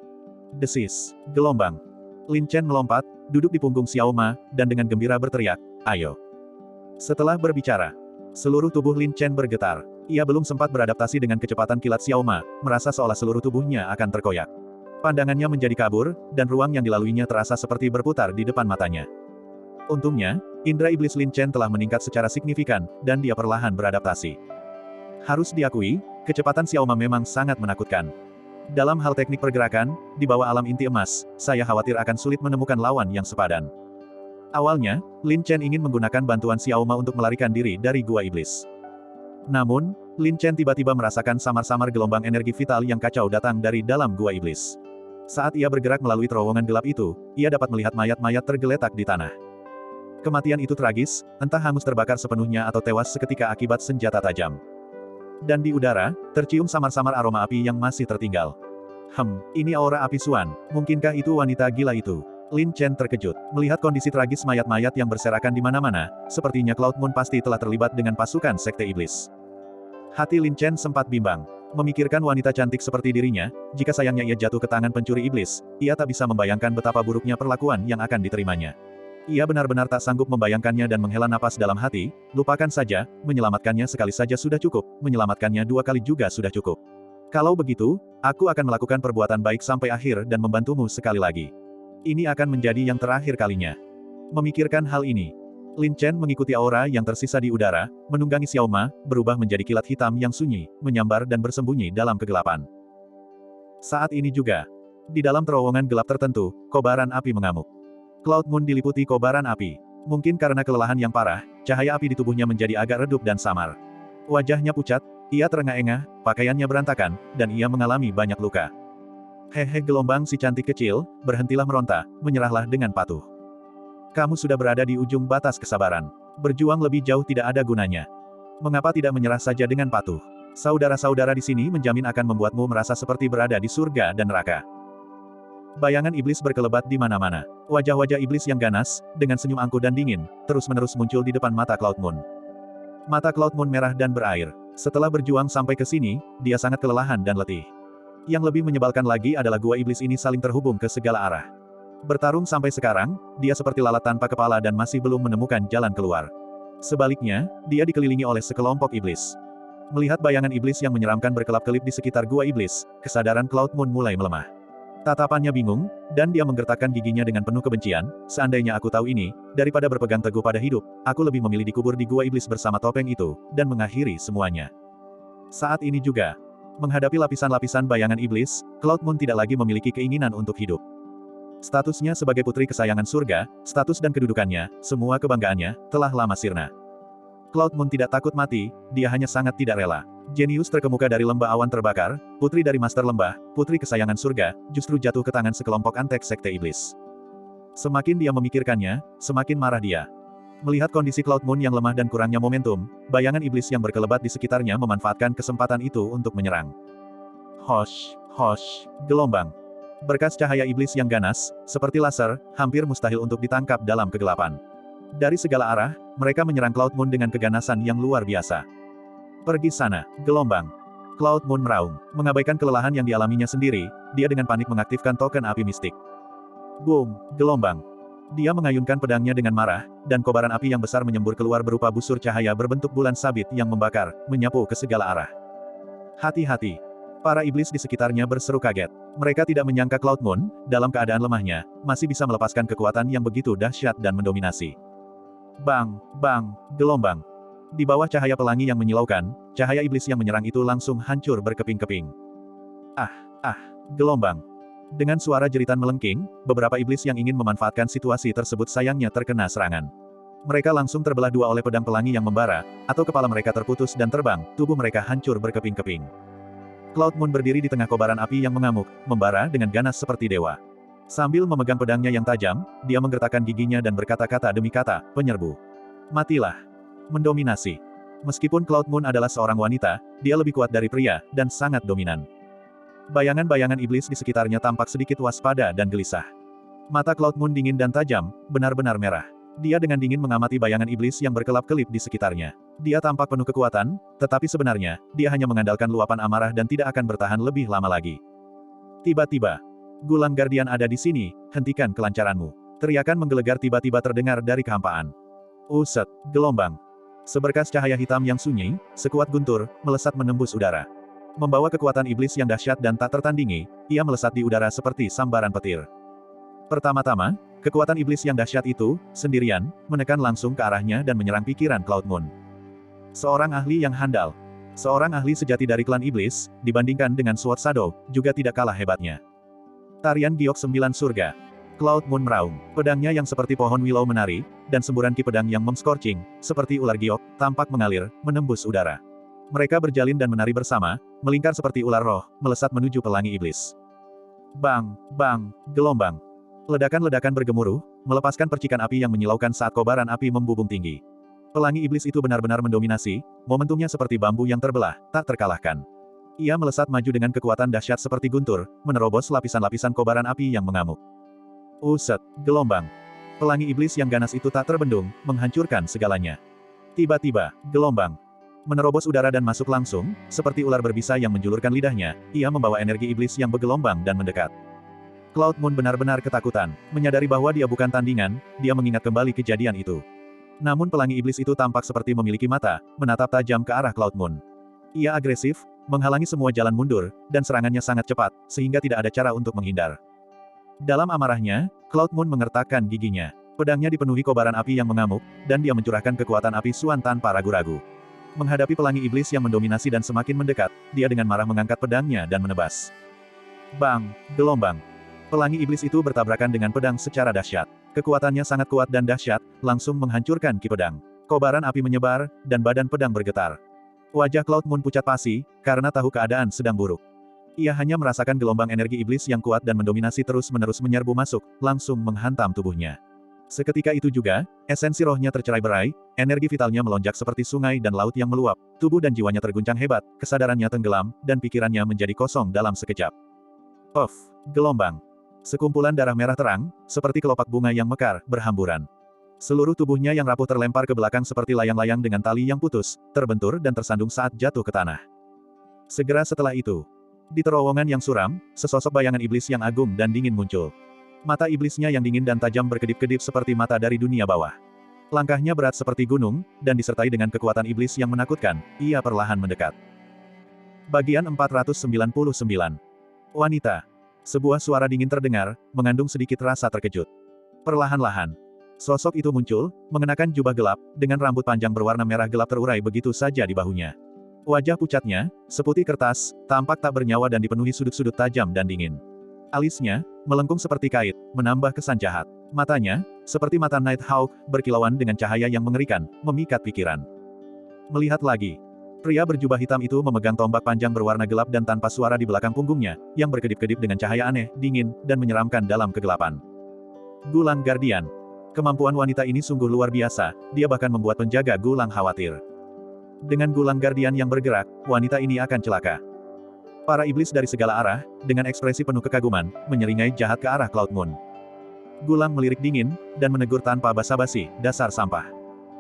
Desis, gelombang. Lin Chen melompat, duduk di punggung Xiao Ma, dan dengan gembira berteriak, "Ayo!" Setelah berbicara, seluruh tubuh Lin Chen bergetar. Ia belum sempat beradaptasi dengan kecepatan kilat Xiao Ma, merasa seolah seluruh tubuhnya akan terkoyak. Pandangannya menjadi kabur, dan ruang yang dilaluinya terasa seperti berputar di depan matanya. Untungnya, indera iblis Lin Chen telah meningkat secara signifikan, dan dia perlahan beradaptasi. Harus diakui, kecepatan Xiao Ma memang sangat menakutkan. Dalam hal teknik pergerakan, di bawah alam inti emas, saya khawatir akan sulit menemukan lawan yang sepadan. Awalnya, Lin Chen ingin menggunakan bantuan Xiao Ma untuk melarikan diri dari gua iblis. Namun, Lin Chen tiba-tiba merasakan samar-samar gelombang energi vital yang kacau datang dari dalam gua iblis. Saat ia bergerak melalui terowongan gelap itu, ia dapat melihat mayat-mayat tergeletak di tanah. Kematian itu tragis, entah hangus terbakar sepenuhnya atau tewas seketika akibat senjata tajam. Dan di udara, tercium samar-samar aroma api yang masih tertinggal. Ini aura api Suan, mungkinkah itu wanita gila itu? Lin Chen terkejut, melihat kondisi tragis mayat-mayat yang berserakan di mana-mana, sepertinya Cloud Moon pasti telah terlibat dengan pasukan Sekte Iblis. Hati Lin Chen sempat bimbang. Memikirkan wanita cantik seperti dirinya, jika sayangnya ia jatuh ke tangan pencuri iblis, ia tak bisa membayangkan betapa buruknya perlakuan yang akan diterimanya. Ia benar-benar tak sanggup membayangkannya dan menghela napas dalam hati, lupakan saja, menyelamatkannya sekali saja sudah cukup, menyelamatkannya 2 kali juga sudah cukup. Kalau begitu, aku akan melakukan perbuatan baik sampai akhir dan membantumu sekali lagi. Ini akan menjadi yang terakhir kalinya. Memikirkan hal ini, Lin Chen mengikuti aura yang tersisa di udara, menunggangi Xiao Ma, berubah menjadi kilat hitam yang sunyi, menyambar dan bersembunyi dalam kegelapan. Saat ini juga, di dalam terowongan gelap tertentu, kobaran api mengamuk. Cloud Moon diliputi kobaran api. Mungkin karena kelelahan yang parah, cahaya api di tubuhnya menjadi agak redup dan samar. Wajahnya pucat, ia terengah-engah, pakaiannya berantakan, dan ia mengalami banyak luka. Hehe gelombang si cantik kecil, berhentilah meronta, menyerahlah dengan patuh. Kamu sudah berada di ujung batas kesabaran. Berjuang lebih jauh tidak ada gunanya. Mengapa tidak menyerah saja dengan patuh? Saudara-saudara di sini menjamin akan membuatmu merasa seperti berada di surga dan neraka. Bayangan iblis berkelebat di mana-mana. Wajah-wajah iblis yang ganas, dengan senyum angkuh dan dingin, terus-menerus muncul di depan mata Cloud Moon. Mata Cloud Moon merah dan berair. Setelah berjuang sampai ke sini, dia sangat kelelahan dan letih. Yang lebih menyebalkan lagi adalah gua iblis ini saling terhubung ke segala arah. Bertarung sampai sekarang, dia seperti lalat tanpa kepala dan masih belum menemukan jalan keluar. Sebaliknya, dia dikelilingi oleh sekelompok iblis. Melihat bayangan iblis yang menyeramkan berkelap-kelip di sekitar gua iblis, kesadaran Cloud Moon mulai melemah. Tatapannya bingung, dan dia menggertakkan giginya dengan penuh kebencian, seandainya aku tahu ini, daripada berpegang teguh pada hidup, aku lebih memilih dikubur di gua iblis bersama topeng itu, dan mengakhiri semuanya. Saat ini juga, menghadapi lapisan-lapisan bayangan iblis, Cloud Moon tidak lagi memiliki keinginan untuk hidup. Statusnya sebagai putri kesayangan surga, status dan kedudukannya, semua kebanggaannya, telah lama sirna. Cloud Moon tidak takut mati, dia hanya sangat tidak rela. Jenius terkemuka dari lembah awan terbakar, putri dari Master Lembah, putri kesayangan surga, justru jatuh ke tangan sekelompok antek sekte iblis. Semakin dia memikirkannya, semakin marah dia. Melihat kondisi Cloud Moon yang lemah dan kurangnya momentum, bayangan iblis yang berkelebat di sekitarnya memanfaatkan kesempatan itu untuk menyerang. Hosh, gelombang. Berkas cahaya iblis yang ganas, seperti laser, hampir mustahil untuk ditangkap dalam kegelapan. Dari segala arah, mereka menyerang Cloud Moon dengan keganasan yang luar biasa. Pergi sana, gelombang. Cloud Moon meraung. Mengabaikan kelelahan yang dialaminya sendiri, dia dengan panik mengaktifkan token api mistik. Boom, gelombang. Dia mengayunkan pedangnya dengan marah, dan kobaran api yang besar menyembur keluar berupa busur cahaya berbentuk bulan sabit yang membakar, menyapu ke segala arah. Hati-hati. Para iblis di sekitarnya berseru kaget. Mereka tidak menyangka Cloud Moon, dalam keadaan lemahnya, masih bisa melepaskan kekuatan yang begitu dahsyat dan mendominasi. Bang, gelombang. Di bawah cahaya pelangi yang menyilaukan, cahaya iblis yang menyerang itu langsung hancur berkeping-keping. Gelombang. Dengan suara jeritan melengking, beberapa iblis yang ingin memanfaatkan situasi tersebut sayangnya terkena serangan. Mereka langsung terbelah dua oleh pedang pelangi yang membara, atau kepala mereka terputus dan terbang, tubuh mereka hancur berkeping-keping. Cloud Moon berdiri di tengah kobaran api yang mengamuk, membara dengan ganas seperti dewa. Sambil memegang pedangnya yang tajam, dia menggertakkan giginya dan berkata-kata demi kata, penyerbu. Matilah. Mendominasi. Meskipun Cloud Moon adalah seorang wanita, dia lebih kuat dari pria, dan sangat dominan. Bayangan-bayangan iblis di sekitarnya tampak sedikit waspada dan gelisah. Mata Cloud Moon dingin dan tajam, benar-benar merah. Dia dengan dingin mengamati bayangan iblis yang berkelap-kelip di sekitarnya. Dia tampak penuh kekuatan, tetapi sebenarnya, dia hanya mengandalkan luapan amarah dan tidak akan bertahan lebih lama lagi. Tiba-tiba, Gulang Guardian ada di sini, hentikan kelancaranmu. Teriakan menggelegar tiba-tiba terdengar dari kehampaan. Uset, gelombang. Seberkas cahaya hitam yang sunyi, sekuat guntur, melesat menembus udara. Membawa kekuatan iblis yang dahsyat dan tak tertandingi, ia melesat di udara seperti sambaran petir. Pertama-tama, kekuatan iblis yang dahsyat itu, sendirian, menekan langsung ke arahnya dan menyerang pikiran Cloud Moon. Seorang ahli yang handal. Seorang ahli sejati dari klan iblis, dibandingkan dengan Sword Shadow, juga tidak kalah hebatnya. Tarian Giok 9 Surga. Cloud Moon meraung. Pedangnya yang seperti pohon willow menari, dan semburan ki pedang yang mem-scorching, seperti ular giok, tampak mengalir, menembus udara. Mereka berjalin dan menari bersama, melingkar seperti ular roh, melesat menuju pelangi iblis. Bang, bang, gelombang. Ledakan-ledakan bergemuruh, melepaskan percikan api yang menyilaukan saat kobaran api membubung tinggi. Pelangi iblis itu benar-benar mendominasi, momentumnya seperti bambu yang terbelah, tak terkalahkan. Ia melesat maju dengan kekuatan dahsyat seperti guntur, menerobos lapisan-lapisan kobaran api yang mengamuk. Uset, gelombang. Pelangi iblis yang ganas itu tak terbendung, menghancurkan segalanya. Tiba-tiba, gelombang menerobos udara dan masuk langsung, seperti ular berbisa yang menjulurkan lidahnya, ia membawa energi iblis yang bergelombang dan mendekat. Cloud Moon benar-benar ketakutan, menyadari bahwa dia bukan tandingan, dia mengingat kembali kejadian itu. Namun pelangi iblis itu tampak seperti memiliki mata, menatap tajam ke arah Cloud Moon. Ia agresif, menghalangi semua jalan mundur, dan serangannya sangat cepat, sehingga tidak ada cara untuk menghindar. Dalam amarahnya, Cloud Moon mengertakkan giginya. Pedangnya dipenuhi kobaran api yang mengamuk, dan dia mencurahkan kekuatan api Suan tanpa ragu-ragu. Menghadapi pelangi iblis yang mendominasi dan semakin mendekat, dia dengan marah mengangkat pedangnya dan menebas. Bang, gelombang. Pelangi iblis itu bertabrakan dengan pedang secara dahsyat. Kekuatannya sangat kuat dan dahsyat, langsung menghancurkan ki pedang. Kobaran api menyebar, dan badan pedang bergetar. Wajah Cloud Moon pucat pasi, karena tahu keadaan sedang buruk. Ia hanya merasakan gelombang energi iblis yang kuat dan mendominasi terus-menerus menyerbu masuk, langsung menghantam tubuhnya. Seketika itu juga, esensi rohnya tercerai-berai, energi vitalnya melonjak seperti sungai dan laut yang meluap, tubuh dan jiwanya terguncang hebat, kesadarannya tenggelam, dan pikirannya menjadi kosong dalam sekejap. Puff, gelombang. Sekumpulan darah merah terang, seperti kelopak bunga yang mekar, berhamburan. Seluruh tubuhnya yang rapuh terlempar ke belakang seperti layang-layang dengan tali yang putus, terbentur dan tersandung saat jatuh ke tanah. Segera setelah itu, di terowongan yang suram, sesosok bayangan iblis yang agung dan dingin muncul. Mata iblisnya yang dingin dan tajam berkedip-kedip seperti mata dari dunia bawah. Langkahnya berat seperti gunung, dan disertai dengan kekuatan iblis yang menakutkan, ia perlahan mendekat. Bagian 499. Wanita. Sebuah suara dingin terdengar, mengandung sedikit rasa terkejut. Perlahan-lahan, sosok itu muncul, mengenakan jubah gelap, dengan rambut panjang berwarna merah gelap terurai begitu saja di bahunya. Wajah pucatnya, seputih kertas, tampak tak bernyawa dan dipenuhi sudut-sudut tajam dan dingin. Alisnya, melengkung seperti kait, menambah kesan jahat. Matanya, seperti mata Night Hawk, berkilauan dengan cahaya yang mengerikan, memikat pikiran. Melihat lagi, pria berjubah hitam itu memegang tombak panjang berwarna gelap dan tanpa suara di belakang punggungnya, yang berkedip-kedip dengan cahaya aneh, dingin, dan menyeramkan dalam kegelapan. Gulang Guardian. Kemampuan wanita ini sungguh luar biasa, dia bahkan membuat penjaga Gulang khawatir. Dengan Gulang Guardian yang bergerak, wanita ini akan celaka. Para iblis dari segala arah, dengan ekspresi penuh kekaguman, menyeringai jahat ke arah Cloud Moon. Gulang melirik dingin, dan menegur tanpa basa-basi, dasar sampah.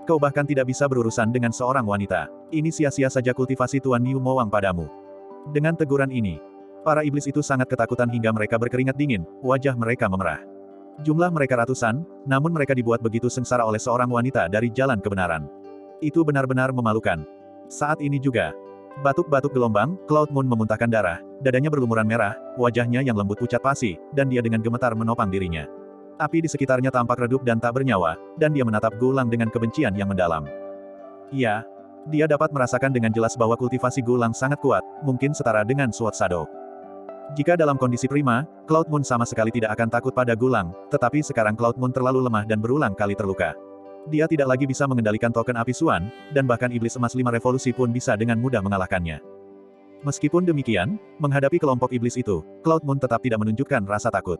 Kau bahkan tidak bisa berurusan dengan seorang wanita. Ini sia-sia saja kultivasi Tuan Niu Mowang padamu. Dengan teguran ini, para iblis itu sangat ketakutan hingga mereka berkeringat dingin, wajah mereka memerah. Jumlah mereka ratusan, namun mereka dibuat begitu sengsara oleh seorang wanita dari jalan kebenaran. Itu benar-benar memalukan. Saat ini juga, batuk-batuk gelombang, Cloud Moon memuntahkan darah, dadanya berlumuran merah, wajahnya yang lembut pucat pasi, dan dia dengan gemetar menopang dirinya. Api di sekitarnya tampak redup dan tak bernyawa, dan dia menatap Gulang dengan kebencian yang mendalam. Ya, dia dapat merasakan dengan jelas bahwa kultivasi Gulang sangat kuat, mungkin setara dengan Sword Shadow. Jika dalam kondisi prima, Cloud Moon sama sekali tidak akan takut pada Gulang, tetapi sekarang Cloud Moon terlalu lemah dan berulang kali terluka. Dia tidak lagi bisa mengendalikan token api Suan, dan bahkan iblis emas 5 revolusi pun bisa dengan mudah mengalahkannya. Meskipun demikian, menghadapi kelompok iblis itu, Cloud Moon tetap tidak menunjukkan rasa takut.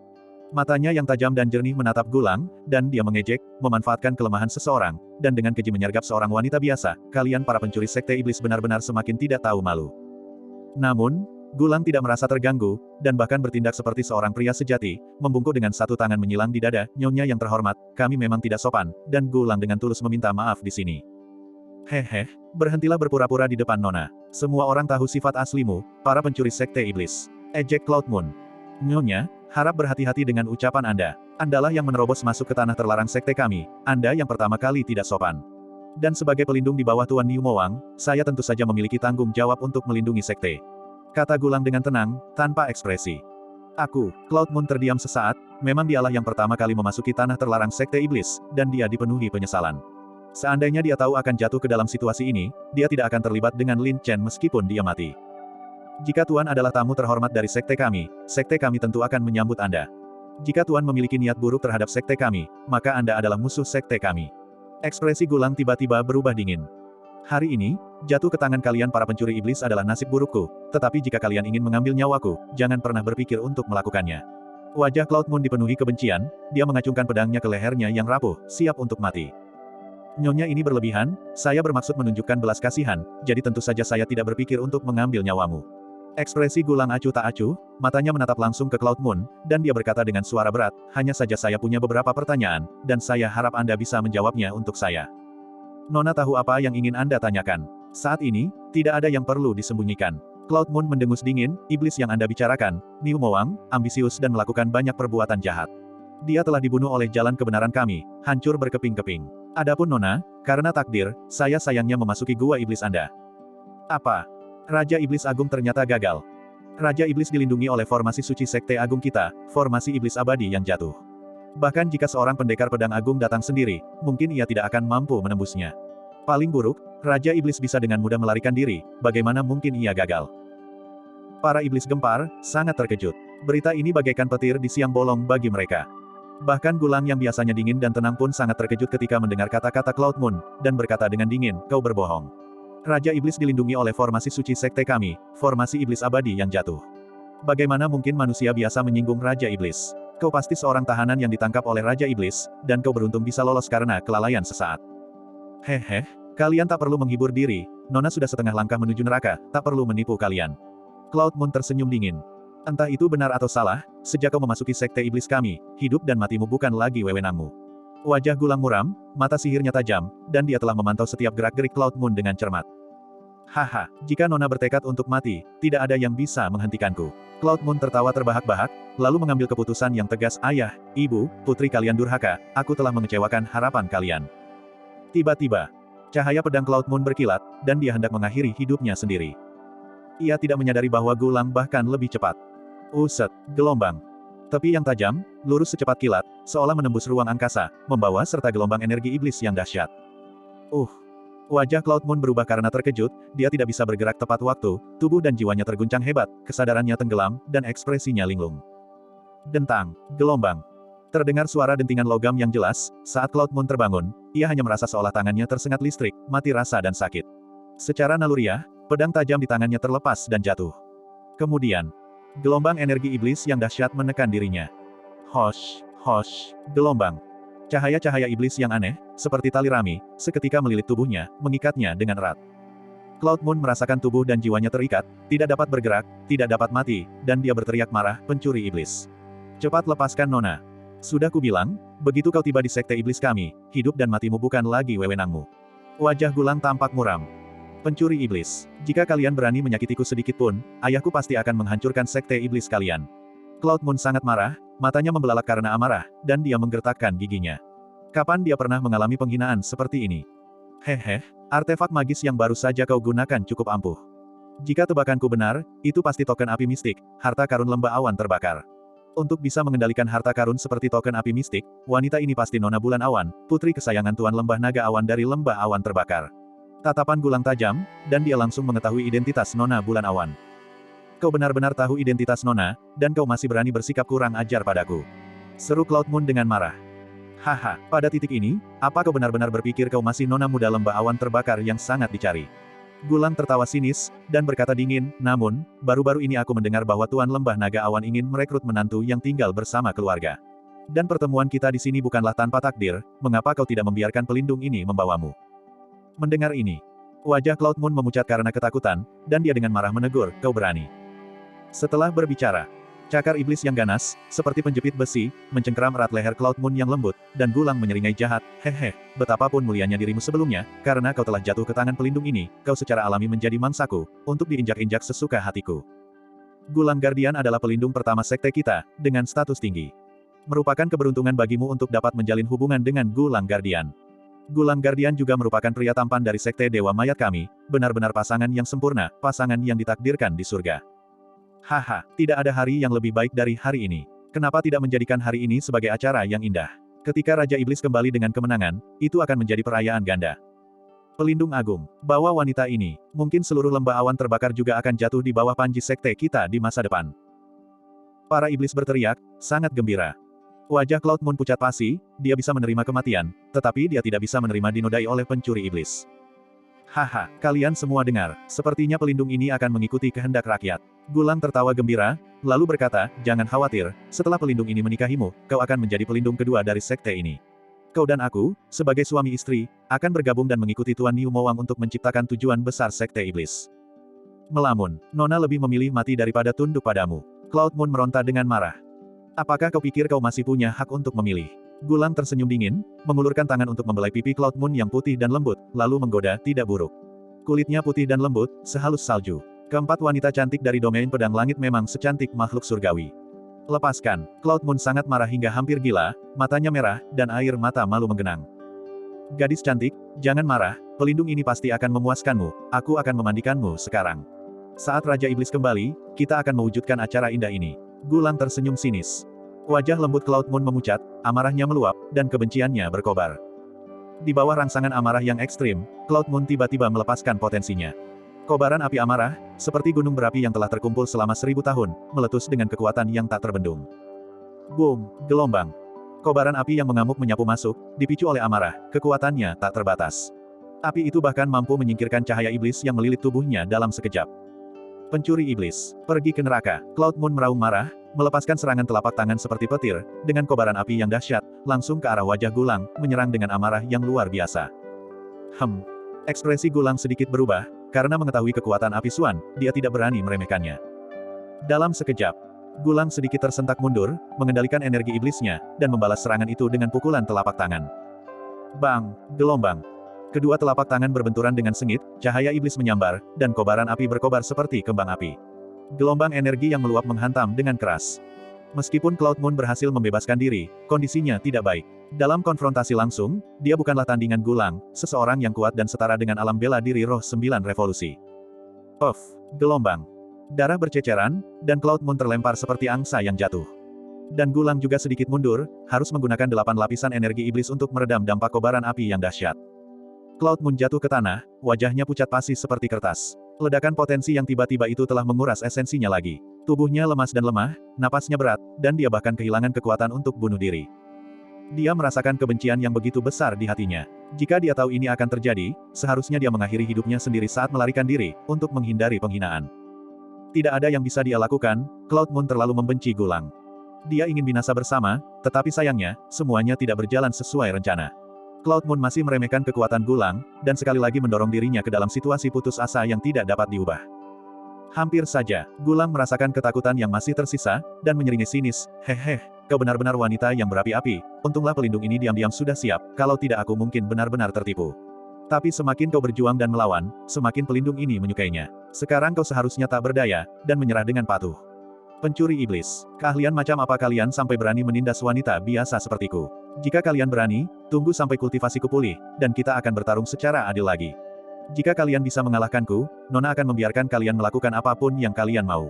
Matanya yang tajam dan jernih menatap Gulang, dan dia mengejek, memanfaatkan kelemahan seseorang, dan dengan keji menyergap seorang wanita biasa, kalian para pencuri sekte iblis benar-benar semakin tidak tahu malu. Namun, Gulang tidak merasa terganggu, dan bahkan bertindak seperti seorang pria sejati, membungkuk dengan satu tangan menyilang di dada, nyonya yang terhormat, kami memang tidak sopan, dan Gulang dengan tulus meminta maaf di sini. Hehe, berhentilah berpura-pura di depan Nona. Semua orang tahu sifat aslimu, para pencuri sekte iblis. Ejek Cloud Moon. Nyonya, harap berhati-hati dengan ucapan Anda. Andalah yang menerobos masuk ke tanah terlarang sekte kami, Anda yang pertama kali tidak sopan. Dan sebagai pelindung di bawah Tuan Niu Mowang, saya tentu saja memiliki tanggung jawab untuk melindungi sekte. Kata Gulang dengan tenang, tanpa ekspresi. Aku, Cloud Moon terdiam sesaat, memang dialah yang pertama kali memasuki tanah terlarang sekte iblis, dan dia dipenuhi penyesalan. Seandainya dia tahu akan jatuh ke dalam situasi ini, dia tidak akan terlibat dengan Lin Chen meskipun dia mati. Jika Tuan adalah tamu terhormat dari sekte kami tentu akan menyambut Anda. Jika Tuan memiliki niat buruk terhadap sekte kami, maka Anda adalah musuh sekte kami. Ekspresi Gulang tiba-tiba berubah dingin. Hari ini, jatuh ke tangan kalian para pencuri iblis adalah nasib burukku, tetapi jika kalian ingin mengambil nyawaku, jangan pernah berpikir untuk melakukannya. Wajah Cloud Moon dipenuhi kebencian, dia mengacungkan pedangnya ke lehernya yang rapuh, siap untuk mati. Nyonya ini berlebihan, saya bermaksud menunjukkan belas kasihan, jadi tentu saja saya tidak berpikir untuk mengambil nyawamu. Ekspresi Gulang acuh tak acuh, matanya menatap langsung ke Cloud Moon, dan dia berkata dengan suara berat, hanya saja saya punya beberapa pertanyaan, dan saya harap Anda bisa menjawabnya untuk saya. Nona tahu apa yang ingin Anda tanyakan. Saat ini, tidak ada yang perlu disembunyikan. Cloud Moon mendengus dingin, iblis yang Anda bicarakan, Niu Mowang, ambisius dan melakukan banyak perbuatan jahat. Dia telah dibunuh oleh jalan kebenaran kami, hancur berkeping-keping. Adapun Nona, karena takdir, saya sayangnya memasuki gua iblis Anda. Apa? Raja Iblis Agung ternyata gagal. Raja Iblis dilindungi oleh formasi suci Sekte Agung kita, formasi Iblis Abadi yang jatuh. Bahkan jika seorang pendekar pedang agung datang sendiri, mungkin ia tidak akan mampu menembusnya. Paling buruk, Raja Iblis bisa dengan mudah melarikan diri, bagaimana mungkin ia gagal? Para iblis gempar, sangat terkejut. Berita ini bagaikan petir di siang bolong bagi mereka. Bahkan Gulang yang biasanya dingin dan tenang pun sangat terkejut ketika mendengar kata-kata Cloud Moon, dan berkata dengan dingin, kau berbohong. Raja Iblis dilindungi oleh formasi suci sekte kami, formasi Iblis Abadi yang jatuh. Bagaimana mungkin manusia biasa menyinggung Raja Iblis? Kau pasti seorang tahanan yang ditangkap oleh Raja Iblis, dan kau beruntung bisa lolos karena kelalaian sesaat. Hehe, kalian tak perlu menghibur diri, Nona sudah setengah langkah menuju neraka, tak perlu menipu kalian. Cloud Moon tersenyum dingin. Entah itu benar atau salah, sejak kau memasuki sekte iblis kami, hidup dan matimu bukan lagi wewenangmu. Wajah Gulang muram, mata sihirnya tajam, dan dia telah memantau setiap gerak-gerik Cloud Moon dengan cermat. Haha, jika Nona bertekad untuk mati, tidak ada yang bisa menghentikanku. Cloud Moon tertawa terbahak-bahak, lalu mengambil keputusan yang tegas, ayah, ibu, putri kalian durhaka, aku telah mengecewakan harapan kalian. Tiba-tiba, cahaya pedang Cloud Moon berkilat, dan dia hendak mengakhiri hidupnya sendiri. Ia tidak menyadari bahwa Gulang bahkan lebih cepat. Uset, gelombang. Tepi yang tajam, lurus secepat kilat, seolah menembus ruang angkasa, membawa serta gelombang energi iblis yang dahsyat. Wajah Cloud Moon berubah karena terkejut, dia tidak bisa bergerak tepat waktu, tubuh dan jiwanya terguncang hebat, kesadarannya tenggelam, dan ekspresinya linglung. Dentang, gelombang. Terdengar suara dentingan logam yang jelas, saat Cloud Moon terbangun, ia hanya merasa seolah tangannya tersengat listrik, mati rasa dan sakit. Secara naluriah, pedang tajam di tangannya terlepas dan jatuh. Kemudian, gelombang energi iblis yang dahsyat menekan dirinya. Hosh, gelombang. Cahaya-cahaya iblis yang aneh, seperti tali rami, seketika melilit tubuhnya, mengikatnya dengan erat. Cloud Moon merasakan tubuh dan jiwanya terikat, tidak dapat bergerak, tidak dapat mati, dan dia berteriak marah, pencuri iblis. Cepat lepaskan Nona. Sudah kubilang, begitu kau tiba di sekte iblis kami, hidup dan matimu bukan lagi wewenangmu. Wajah Gulang tampak muram. Pencuri iblis, jika kalian berani menyakitiku sedikit pun, ayahku pasti akan menghancurkan sekte iblis kalian. Cloud Moon sangat marah, matanya membelalak karena amarah, dan dia menggertakkan giginya. Kapan dia pernah mengalami penghinaan seperti ini? Hehe, artefak magis yang baru saja kau gunakan cukup ampuh. Jika tebakanku benar, itu pasti token api mistik, harta karun lembah awan terbakar. Untuk bisa mengendalikan harta karun seperti token api mistik, wanita ini pasti Nona Bulan Awan, putri kesayangan Tuan Lembah Naga Awan dari Lembah Awan terbakar. Tatapan Gulang tajam, dan dia langsung mengetahui identitas Nona Bulan Awan. Kau benar-benar tahu identitas Nona, dan kau masih berani bersikap kurang ajar padaku. Seru Cloud Moon dengan marah. Haha, pada titik ini, apa kau benar-benar berpikir kau masih Nona muda Lembah Awan terbakar yang sangat dicari? Gulang tertawa sinis, dan berkata dingin, namun, baru-baru ini aku mendengar bahwa Tuan Lembah Naga Awan ingin merekrut menantu yang tinggal bersama keluarga. Dan pertemuan kita di sini bukanlah tanpa takdir, mengapa kau tidak membiarkan pelindung ini membawamu? Mendengar ini, wajah Cloud Moon memucat karena ketakutan, dan dia dengan marah menegur, kau berani. Setelah berbicara, cakar iblis yang ganas, seperti penjepit besi, mencengkeram erat leher Cloud Moon yang lembut, dan Gulang menyeringai jahat, hehe, betapapun mulianya dirimu sebelumnya, karena kau telah jatuh ke tangan pelindung ini, kau secara alami menjadi mangsaku, untuk diinjak-injak sesuka hatiku. Gulang Guardian adalah pelindung pertama sekte kita, dengan status tinggi. Merupakan keberuntungan bagimu untuk dapat menjalin hubungan dengan Gulang Guardian. Gulang Guardian juga merupakan pria tampan dari sekte Dewa Mayat kami, benar-benar pasangan yang sempurna, pasangan yang ditakdirkan di surga. Haha, tidak ada hari yang lebih baik dari hari ini. Kenapa tidak menjadikan hari ini sebagai acara yang indah? Ketika Raja Iblis kembali dengan kemenangan, itu akan menjadi perayaan ganda. Pelindung Agung, bawa wanita ini, mungkin seluruh lembah awan terbakar juga akan jatuh di bawah panji sekte kita di masa depan. Para iblis berteriak, sangat gembira. Wajah Cloud Moon pucat pasi, dia bisa menerima kematian, tetapi dia tidak bisa menerima dinodai oleh pencuri iblis. Haha, kalian semua dengar, sepertinya pelindung ini akan mengikuti kehendak rakyat. Gulang tertawa gembira, lalu berkata, jangan khawatir, setelah pelindung ini menikahimu, kau akan menjadi pelindung kedua dari sekte ini. Kau dan aku, sebagai suami istri, akan bergabung dan mengikuti Tuan Niu Mowang untuk menciptakan tujuan besar sekte iblis. Melamun, Nona lebih memilih mati daripada tunduk padamu. Cloud Moon meronta dengan marah. Apakah kau pikir kau masih punya hak untuk memilih? Gulang tersenyum dingin, mengulurkan tangan untuk membelai pipi Cloud Moon yang putih dan lembut, lalu menggoda, tidak buruk. Kulitnya putih dan lembut, sehalus salju. Keempat wanita cantik dari domain pedang langit memang secantik makhluk surgawi. Lepaskan, Cloud Moon sangat marah hingga hampir gila, matanya merah, dan air mata malu menggenang. Gadis cantik, jangan marah, pelindung ini pasti akan memuaskanmu, aku akan memandikanmu sekarang. Saat Raja Iblis kembali, kita akan mewujudkan acara indah ini. Gulang tersenyum sinis. Wajah lembut Cloud Moon memucat, amarahnya meluap, dan kebenciannya berkobar. Di bawah rangsangan amarah yang ekstrim, Cloud Moon tiba-tiba melepaskan potensinya. Kobaran api amarah, seperti gunung berapi yang telah terkumpul selama 1000 tahun, meletus dengan kekuatan yang tak terbendung. Boom, gelombang. Kobaran api yang mengamuk menyapu masuk, dipicu oleh amarah, kekuatannya tak terbatas. Api itu bahkan mampu menyingkirkan cahaya iblis yang melilit tubuhnya dalam sekejap. Pencuri iblis, pergi ke neraka. Cloud Moon meraung marah, melepaskan serangan telapak tangan seperti petir, dengan kobaran api yang dahsyat, langsung ke arah wajah Gulang, menyerang dengan amarah yang luar biasa. Ekspresi Gulang sedikit berubah, karena mengetahui kekuatan api Suan, dia tidak berani meremehkannya. Dalam sekejap, Gulang sedikit tersentak mundur, mengendalikan energi iblisnya, dan membalas serangan itu dengan pukulan telapak tangan. Bang, gelombang. Kedua telapak tangan berbenturan dengan sengit, cahaya iblis menyambar, dan kobaran api berkobar seperti kembang api. Gelombang energi yang meluap menghantam dengan keras. Meskipun Cloud Moon berhasil membebaskan diri, kondisinya tidak baik. Dalam konfrontasi langsung, dia bukanlah tandingan Gulang, seseorang yang kuat dan setara dengan alam bela diri roh 9 revolusi. Gelombang. Darah berceceran, dan Cloud Moon terlempar seperti angsa yang jatuh. Dan Gulang juga sedikit mundur, harus menggunakan 8 lapisan energi iblis untuk meredam dampak kobaran api yang dahsyat. Cloud Moon jatuh ke tanah, wajahnya pucat pasi seperti kertas. Ledakan potensi yang tiba-tiba itu telah menguras esensinya lagi. Tubuhnya lemas dan lemah, napasnya berat, dan dia bahkan kehilangan kekuatan untuk bunuh diri. Dia merasakan kebencian yang begitu besar di hatinya. Jika dia tahu ini akan terjadi, seharusnya dia mengakhiri hidupnya sendiri saat melarikan diri, untuk menghindari penghinaan. Tidak ada yang bisa dia lakukan, Cloud Moon terlalu membenci Gulang. Dia ingin binasa bersama, tetapi sayangnya, semuanya tidak berjalan sesuai rencana. Cloud Moon masih meremehkan kekuatan Gulang, dan sekali lagi mendorong dirinya ke dalam situasi putus asa yang tidak dapat diubah. Hampir saja, Gulang merasakan ketakutan yang masih tersisa, dan menyeringai sinis, "Hehe, kau benar-benar wanita yang berapi-api, untunglah pelindung ini diam-diam sudah siap, kalau tidak aku mungkin benar-benar tertipu. Tapi semakin kau berjuang dan melawan, semakin pelindung ini menyukainya. Sekarang kau seharusnya tak berdaya, dan menyerah dengan patuh." Pencuri iblis, keahlian macam apa kalian sampai berani menindas wanita biasa sepertiku? Jika kalian berani, tunggu sampai kultivasiku pulih, dan kita akan bertarung secara adil lagi. Jika kalian bisa mengalahkanku, Nona akan membiarkan kalian melakukan apapun yang kalian mau.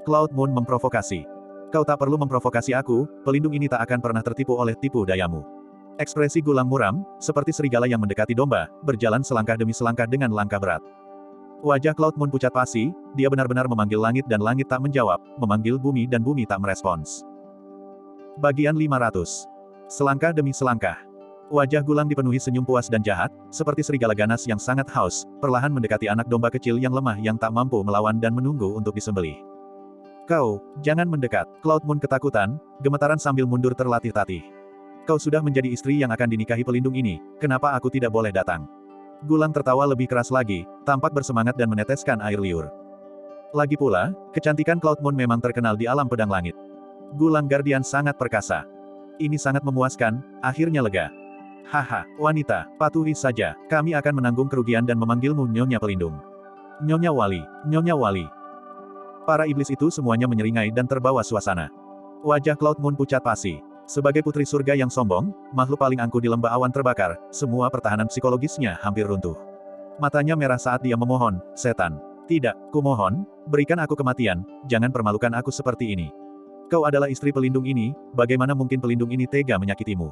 Cloud Moon memprovokasi. Kau tak perlu memprovokasi aku, pelindung ini tak akan pernah tertipu oleh tipu dayamu. Ekspresi Gulang muram, seperti serigala yang mendekati domba, berjalan selangkah demi selangkah dengan langkah berat. Wajah Cloud Moon pucat pasi, dia benar-benar memanggil langit dan langit tak menjawab, memanggil bumi dan bumi tak merespons. Bagian 500. Selangkah demi selangkah. Wajah Gulang dipenuhi senyum puas dan jahat, seperti serigala ganas yang sangat haus, perlahan mendekati anak domba kecil yang lemah yang tak mampu melawan dan menunggu untuk disembelih. Kau, jangan mendekat. Cloud Moon ketakutan, gemetaran sambil mundur terlatih-tatih. Kau sudah menjadi istri yang akan dinikahi pelindung ini, kenapa aku tidak boleh datang? Gulang tertawa lebih keras lagi, tampak bersemangat dan meneteskan air liur. Lagi pula, kecantikan Cloud Moon memang terkenal di alam pedang langit. Gulang Guardian sangat perkasa. Ini sangat memuaskan, akhirnya lega. Haha, wanita, patuhi saja, kami akan menanggung kerugian dan memanggilmu Nyonya Pelindung. Nyonya Wali, Nyonya Wali. Para iblis itu semuanya menyeringai dan terbawa suasana. Wajah Cloud Moon pucat pasi. Sebagai putri surga yang sombong, makhluk paling angkuh di lembah awan terbakar, semua pertahanan psikologisnya hampir runtuh. Matanya merah saat dia memohon, "Setan. Tidak, kumohon, berikan aku kematian, jangan permalukan aku seperti ini. Kau adalah istri pelindung ini, bagaimana mungkin pelindung ini tega menyakitimu?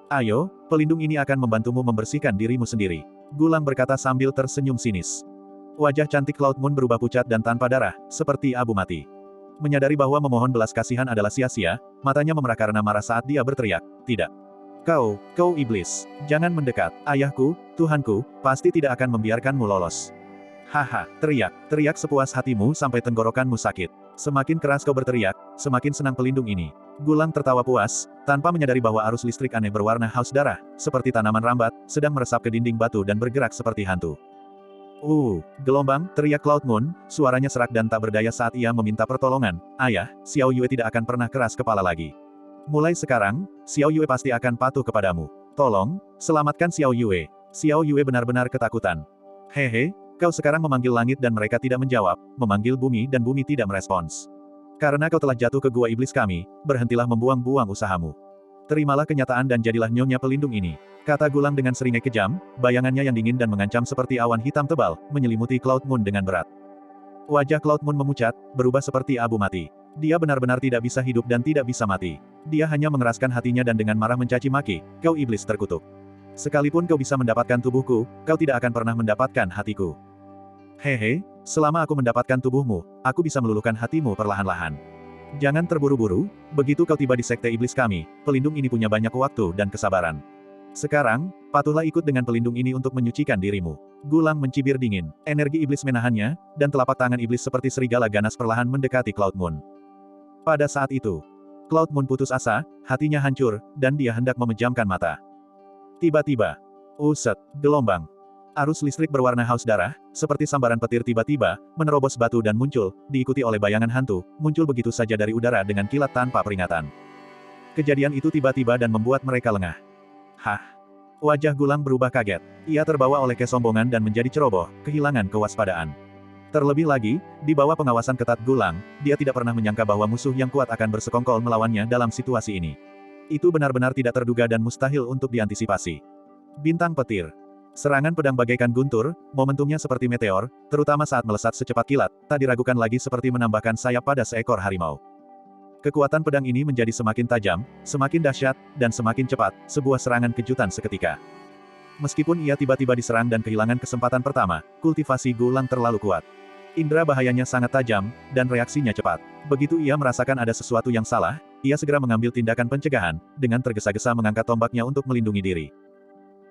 Ayo, pelindung ini akan membantumu membersihkan dirimu sendiri." Gulang berkata sambil tersenyum sinis. Wajah cantik Cloud Moon berubah pucat dan tanpa darah, seperti abu mati. Menyadari bahwa memohon belas kasihan adalah sia-sia, matanya memerah karena marah saat dia berteriak, "Tidak. Kau iblis. Jangan mendekat. Ayahku, Tuhanku, pasti tidak akan membiarkanmu lolos." "Haha," teriak sepuas hatimu sampai tenggorokanmu sakit. Semakin keras kau berteriak, semakin senang pelindung ini. Gulang tertawa puas, tanpa menyadari bahwa arus listrik aneh berwarna haus darah, seperti tanaman rambat, sedang meresap ke dinding batu dan bergerak seperti hantu. Gelombang, teriak Cloud Moon, suaranya serak dan tak berdaya saat ia meminta pertolongan. "Ayah, Xiao Yue tidak akan pernah keras kepala lagi. Mulai sekarang, Xiao Yue pasti akan patuh kepadamu. Tolong, selamatkan Xiao Yue." Xiao Yue benar-benar ketakutan. "Hehe, kau sekarang memanggil langit dan mereka tidak menjawab, memanggil bumi dan bumi tidak merespons. Karena kau telah jatuh ke gua iblis kami, berhentilah membuang-buang usahamu. Terimalah kenyataan dan jadilah nyonya pelindung ini," kata Gulang dengan seringai kejam, bayangannya yang dingin dan mengancam seperti awan hitam tebal, menyelimuti Cloud Moon dengan berat. Wajah Cloud Moon memucat, berubah seperti abu mati. Dia benar-benar tidak bisa hidup dan tidak bisa mati. Dia hanya mengeraskan hatinya dan dengan marah mencaci maki, "Kau iblis terkutuk. Sekalipun kau bisa mendapatkan tubuhku, kau tidak akan pernah mendapatkan hatiku. Hehe, selama aku mendapatkan tubuhmu, aku bisa meluluhkan hatimu perlahan-lahan. Jangan terburu-buru, begitu kau tiba di sekte iblis kami, pelindung ini punya banyak waktu dan kesabaran. Sekarang, patuhlah ikut dengan pelindung ini untuk menyucikan dirimu." Gulang mencibir dingin, energi iblis menahannya, dan telapak tangan iblis seperti serigala ganas perlahan mendekati Cloud Moon. Pada saat itu, Cloud Moon putus asa, hatinya hancur, dan dia hendak memejamkan mata. Tiba-tiba, gelombang. Arus listrik berwarna haus darah, seperti sambaran petir tiba-tiba, menerobos batu dan muncul, diikuti oleh bayangan hantu, muncul begitu saja dari udara dengan kilat tanpa peringatan. Kejadian itu tiba-tiba dan membuat mereka lengah. Wajah Gulang berubah kaget. Ia terbawa oleh kesombongan dan menjadi ceroboh, kehilangan kewaspadaan. Terlebih lagi, di bawah pengawasan ketat Gulang, dia tidak pernah menyangka bahwa musuh yang kuat akan bersekongkol melawannya dalam situasi ini. Itu benar-benar tidak terduga dan mustahil untuk diantisipasi. Bintang petir. Serangan pedang bagaikan guntur, momentumnya seperti meteor, terutama saat melesat secepat kilat, tak diragukan lagi seperti menambahkan sayap pada seekor harimau. Kekuatan pedang ini menjadi semakin tajam, semakin dahsyat, dan semakin cepat, sebuah serangan kejutan seketika. Meskipun ia tiba-tiba diserang dan kehilangan kesempatan pertama, kultivasi Gulang terlalu kuat. Indra bahayanya sangat tajam, dan reaksinya cepat. Begitu ia merasakan ada sesuatu yang salah, ia segera mengambil tindakan pencegahan, dengan tergesa-gesa mengangkat tombaknya untuk melindungi diri.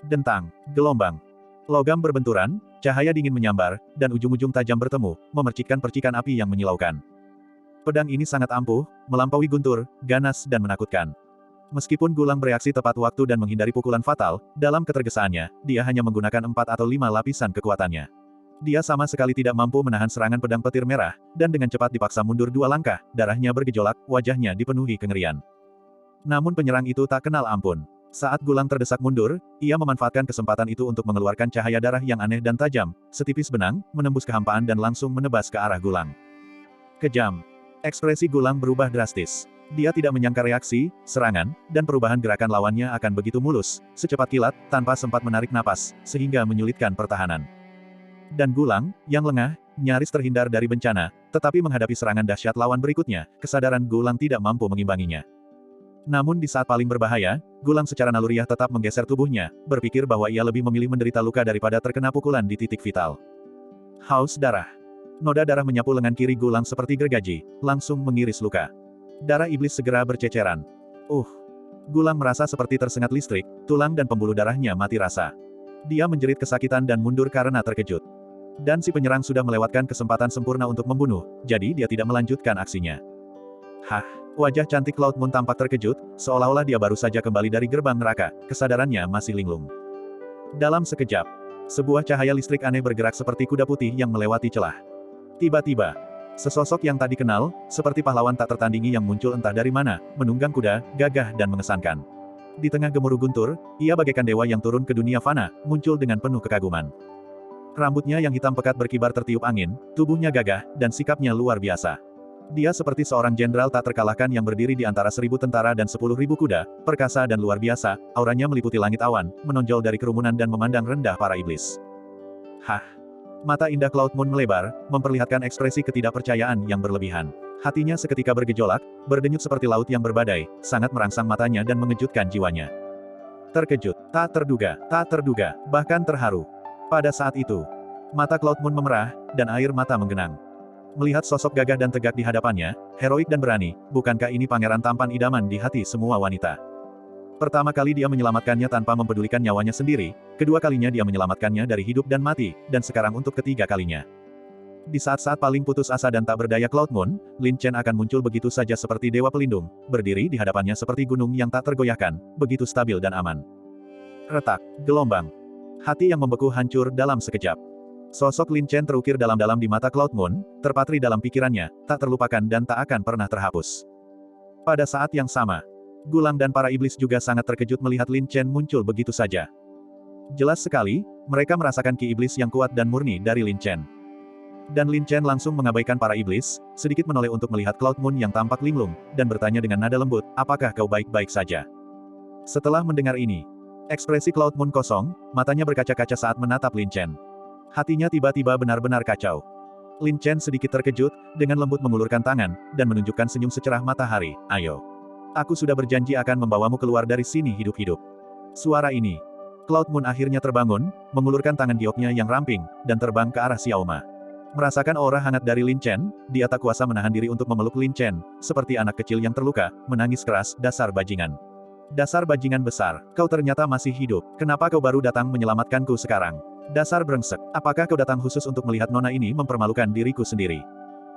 Dentang, gelombang. Logam berbenturan, cahaya dingin menyambar, dan ujung-ujung tajam bertemu, memercikkan percikan api yang menyilaukan. Pedang ini sangat ampuh, melampaui guntur, ganas dan menakutkan. Meskipun Gulang bereaksi tepat waktu dan menghindari pukulan fatal, dalam ketergesaannya, dia hanya menggunakan 4 atau 5 lapisan kekuatannya. Dia sama sekali tidak mampu menahan serangan pedang petir merah, dan dengan cepat dipaksa mundur 2 langkah, darahnya bergejolak, wajahnya dipenuhi kengerian. Namun penyerang itu tak kenal ampun. Saat Gulang terdesak mundur, ia memanfaatkan kesempatan itu untuk mengeluarkan cahaya darah yang aneh dan tajam, setipis benang, menembus kehampaan dan langsung menebas ke arah Gulang. Kejam. Ekspresi Gulang berubah drastis. Dia tidak menyangka reaksi, serangan, dan perubahan gerakan lawannya akan begitu mulus, secepat kilat, tanpa sempat menarik napas, sehingga menyulitkan pertahanan. Dan Gulang, yang lengah, nyaris terhindar dari bencana, tetapi menghadapi serangan dahsyat lawan berikutnya, kesadaran Gulang tidak mampu mengimbanginya. Namun di saat paling berbahaya, Gulang secara naluriah tetap menggeser tubuhnya, berpikir bahwa ia lebih memilih menderita luka daripada terkena pukulan di titik vital. Haus darah. Noda darah menyapu lengan kiri Gulang seperti gergaji, langsung mengiris luka. Darah iblis segera berceceran. Gulang merasa seperti tersengat listrik, tulang dan pembuluh darahnya mati rasa. Dia menjerit kesakitan dan mundur karena terkejut. Dan si penyerang sudah melewatkan kesempatan sempurna untuk membunuh, jadi dia tidak melanjutkan aksinya. Wajah cantik Cloud Moon tampak terkejut, seolah-olah dia baru saja kembali dari gerbang neraka, kesadarannya masih linglung. Dalam sekejap, sebuah cahaya listrik aneh bergerak seperti kuda putih yang melewati celah. Tiba-tiba, sesosok yang tak dikenal, seperti pahlawan tak tertandingi yang muncul entah dari mana, menunggang kuda, gagah dan mengesankan. Di tengah gemuruh guntur, ia bagaikan dewa yang turun ke dunia fana, muncul dengan penuh kekaguman. Rambutnya yang hitam pekat berkibar tertiup angin, tubuhnya gagah, dan sikapnya luar biasa. Dia seperti seorang jenderal tak terkalahkan yang berdiri di antara 1.000 tentara dan 10.000 kuda, perkasa dan luar biasa, auranya meliputi langit awan, menonjol dari kerumunan dan memandang rendah para iblis. Hah! Mata indah Cloud Moon melebar, memperlihatkan ekspresi ketidakpercayaan yang berlebihan. Hatinya seketika bergejolak, berdenyut seperti laut yang berbadai, sangat merangsang matanya dan mengejutkan jiwanya. Terkejut, tak terduga, bahkan terharu. Pada saat itu, mata Cloud Moon memerah, dan air mata menggenang. Melihat sosok gagah dan tegak di hadapannya, heroik dan berani, bukankah ini pangeran tampan idaman di hati semua wanita? Pertama kali dia menyelamatkannya tanpa mempedulikan nyawanya sendiri, kedua kalinya dia menyelamatkannya dari hidup dan mati, dan sekarang untuk ketiga kalinya. Di saat-saat paling putus asa dan tak berdaya Cloud Moon, Lin Chen akan muncul begitu saja seperti dewa pelindung, berdiri di hadapannya seperti gunung yang tak tergoyahkan, begitu stabil dan aman. Retak, gelombang. Hati yang membeku hancur dalam sekejap. Sosok Lin Chen terukir dalam-dalam di mata Cloud Moon, terpatri dalam pikirannya, tak terlupakan dan tak akan pernah terhapus. Pada saat yang sama, Gulang dan para iblis juga sangat terkejut melihat Lin Chen muncul begitu saja. Jelas sekali, mereka merasakan ki iblis yang kuat dan murni dari Lin Chen. Dan Lin Chen langsung mengabaikan para iblis, sedikit menoleh untuk melihat Cloud Moon yang tampak linglung, dan bertanya dengan nada lembut, apakah kau baik-baik saja? Setelah mendengar ini, ekspresi Cloud Moon kosong, matanya berkaca-kaca saat menatap Lin Chen. Hatinya tiba-tiba benar-benar kacau. Lin Chen sedikit terkejut, dengan lembut mengulurkan tangan, dan menunjukkan senyum secerah matahari, ayo. Aku sudah berjanji akan membawamu keluar dari sini hidup-hidup. Suara ini. Cloud Moon akhirnya terbangun, mengulurkan tangan gioknya yang ramping, dan terbang ke arah Xiao Ma. Merasakan aura hangat dari Lin Chen, dia tak kuasa menahan diri untuk memeluk Lin Chen, seperti anak kecil yang terluka, menangis keras, dasar bajingan. Dasar bajingan besar, kau ternyata masih hidup, kenapa kau baru datang menyelamatkanku sekarang? Dasar brengsek, apakah kau datang khusus untuk melihat nona ini mempermalukan diriku sendiri?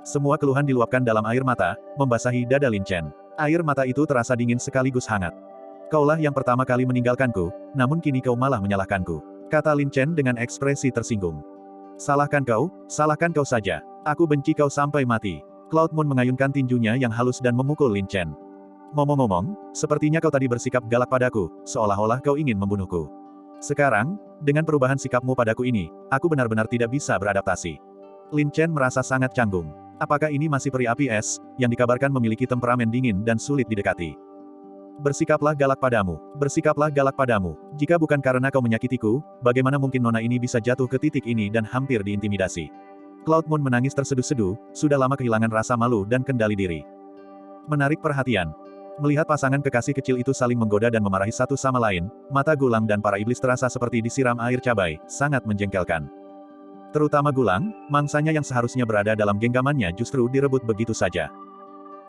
Semua keluhan diluapkan dalam air mata, membasahi dada Lin Chen. Air mata itu terasa dingin sekaligus hangat. Kaulah yang pertama kali meninggalkanku, namun kini kau malah menyalahkanku, kata Lin Chen dengan ekspresi tersinggung. Salahkan kau saja. Aku benci kau sampai mati. Cloud Moon mengayunkan tinjunya yang halus dan memukul Lin Chen. Ngomong-ngomong, sepertinya kau tadi bersikap galak padaku, seolah-olah kau ingin membunuhku. Sekarang, dengan perubahan sikapmu padaku ini, aku benar-benar tidak bisa beradaptasi. Lin Chen merasa sangat canggung. Apakah ini masih peri api es, yang dikabarkan memiliki temperamen dingin dan sulit didekati? Bersikaplah galak padamu. Jika bukan karena kau menyakitiku, bagaimana mungkin nona ini bisa jatuh ke titik ini dan hampir diintimidasi? Cloud Moon menangis terseduh-seduh, sudah lama kehilangan rasa malu dan kendali diri. Menarik perhatian. Melihat pasangan kekasih kecil itu saling menggoda dan memarahi satu sama lain, mata Gulang dan para iblis terasa seperti disiram air cabai, sangat menjengkelkan. Terutama Gulang, mangsanya yang seharusnya berada dalam genggamannya justru direbut begitu saja.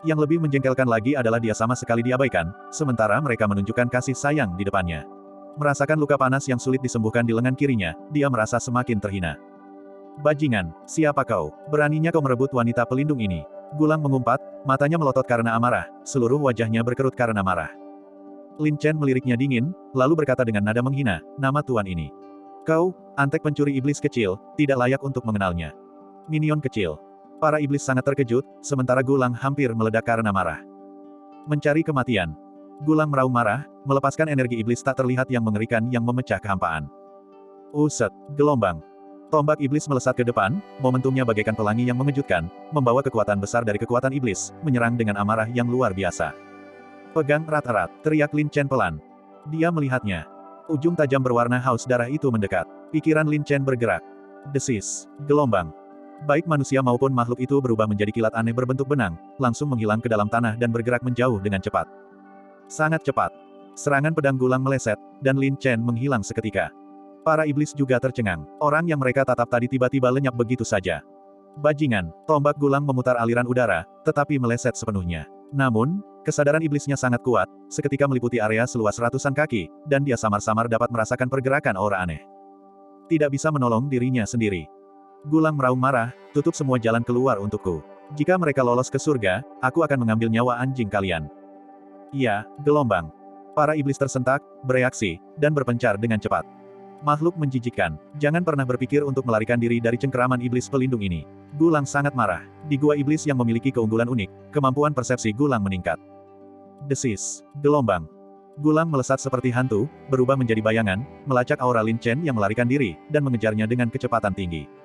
Yang lebih menjengkelkan lagi adalah dia sama sekali diabaikan, sementara mereka menunjukkan kasih sayang di depannya. Merasakan luka panas yang sulit disembuhkan di lengan kirinya, dia merasa semakin terhina. Bajingan, siapa kau? Beraninya kau merebut wanita pelindung ini? Gulang mengumpat, matanya melotot karena amarah, seluruh wajahnya berkerut karena marah. Lin Chen meliriknya dingin, lalu berkata dengan nada menghina, nama tuan ini. Kau, antek pencuri iblis kecil, tidak layak untuk mengenalnya. Minion kecil. Para iblis sangat terkejut, sementara Gulang hampir meledak karena marah. Mencari kematian. Gulang meraung marah, melepaskan energi iblis tak terlihat yang mengerikan yang memecah kehampaan. Uset, gelombang. Tombak iblis melesat ke depan, momentumnya bagaikan pelangi yang mengejutkan, membawa kekuatan besar dari kekuatan iblis, menyerang dengan amarah yang luar biasa. Pegang erat-erat, teriak Lin Chen pelan. Dia melihatnya. Ujung tajam berwarna haus darah itu mendekat. Pikiran Lin Chen bergerak. Desis, gelombang. Baik manusia maupun makhluk itu berubah menjadi kilat aneh berbentuk benang, langsung menghilang ke dalam tanah dan bergerak menjauh dengan cepat. Sangat cepat. Serangan pedang Gulang meleset, dan Lin Chen menghilang seketika. Para iblis juga tercengang. Orang yang mereka tatap tadi tiba-tiba lenyap begitu saja. Bajingan, tombak Gulang memutar aliran udara, tetapi meleset sepenuhnya. Namun, kesadaran iblisnya sangat kuat, seketika meliputi area seluas ratusan kaki, dan dia samar-samar dapat merasakan pergerakan aura aneh. Tidak bisa menolong dirinya sendiri. Gulang meraung marah, tutup semua jalan keluar untukku. Jika mereka lolos ke surga, aku akan mengambil nyawa anjing kalian. Iya, gelombang. Para iblis tersentak, bereaksi, dan berpencar dengan cepat. Makhluk menjijikkan, jangan pernah berpikir untuk melarikan diri dari cengkeraman iblis pelindung ini. Gulang sangat marah. Di gua iblis yang memiliki keunggulan unik, kemampuan persepsi Gulang meningkat. Desis, gelombang. Gulang melesat seperti hantu, berubah menjadi bayangan, melacak aura Lin Chen yang melarikan diri, dan mengejarnya dengan kecepatan tinggi.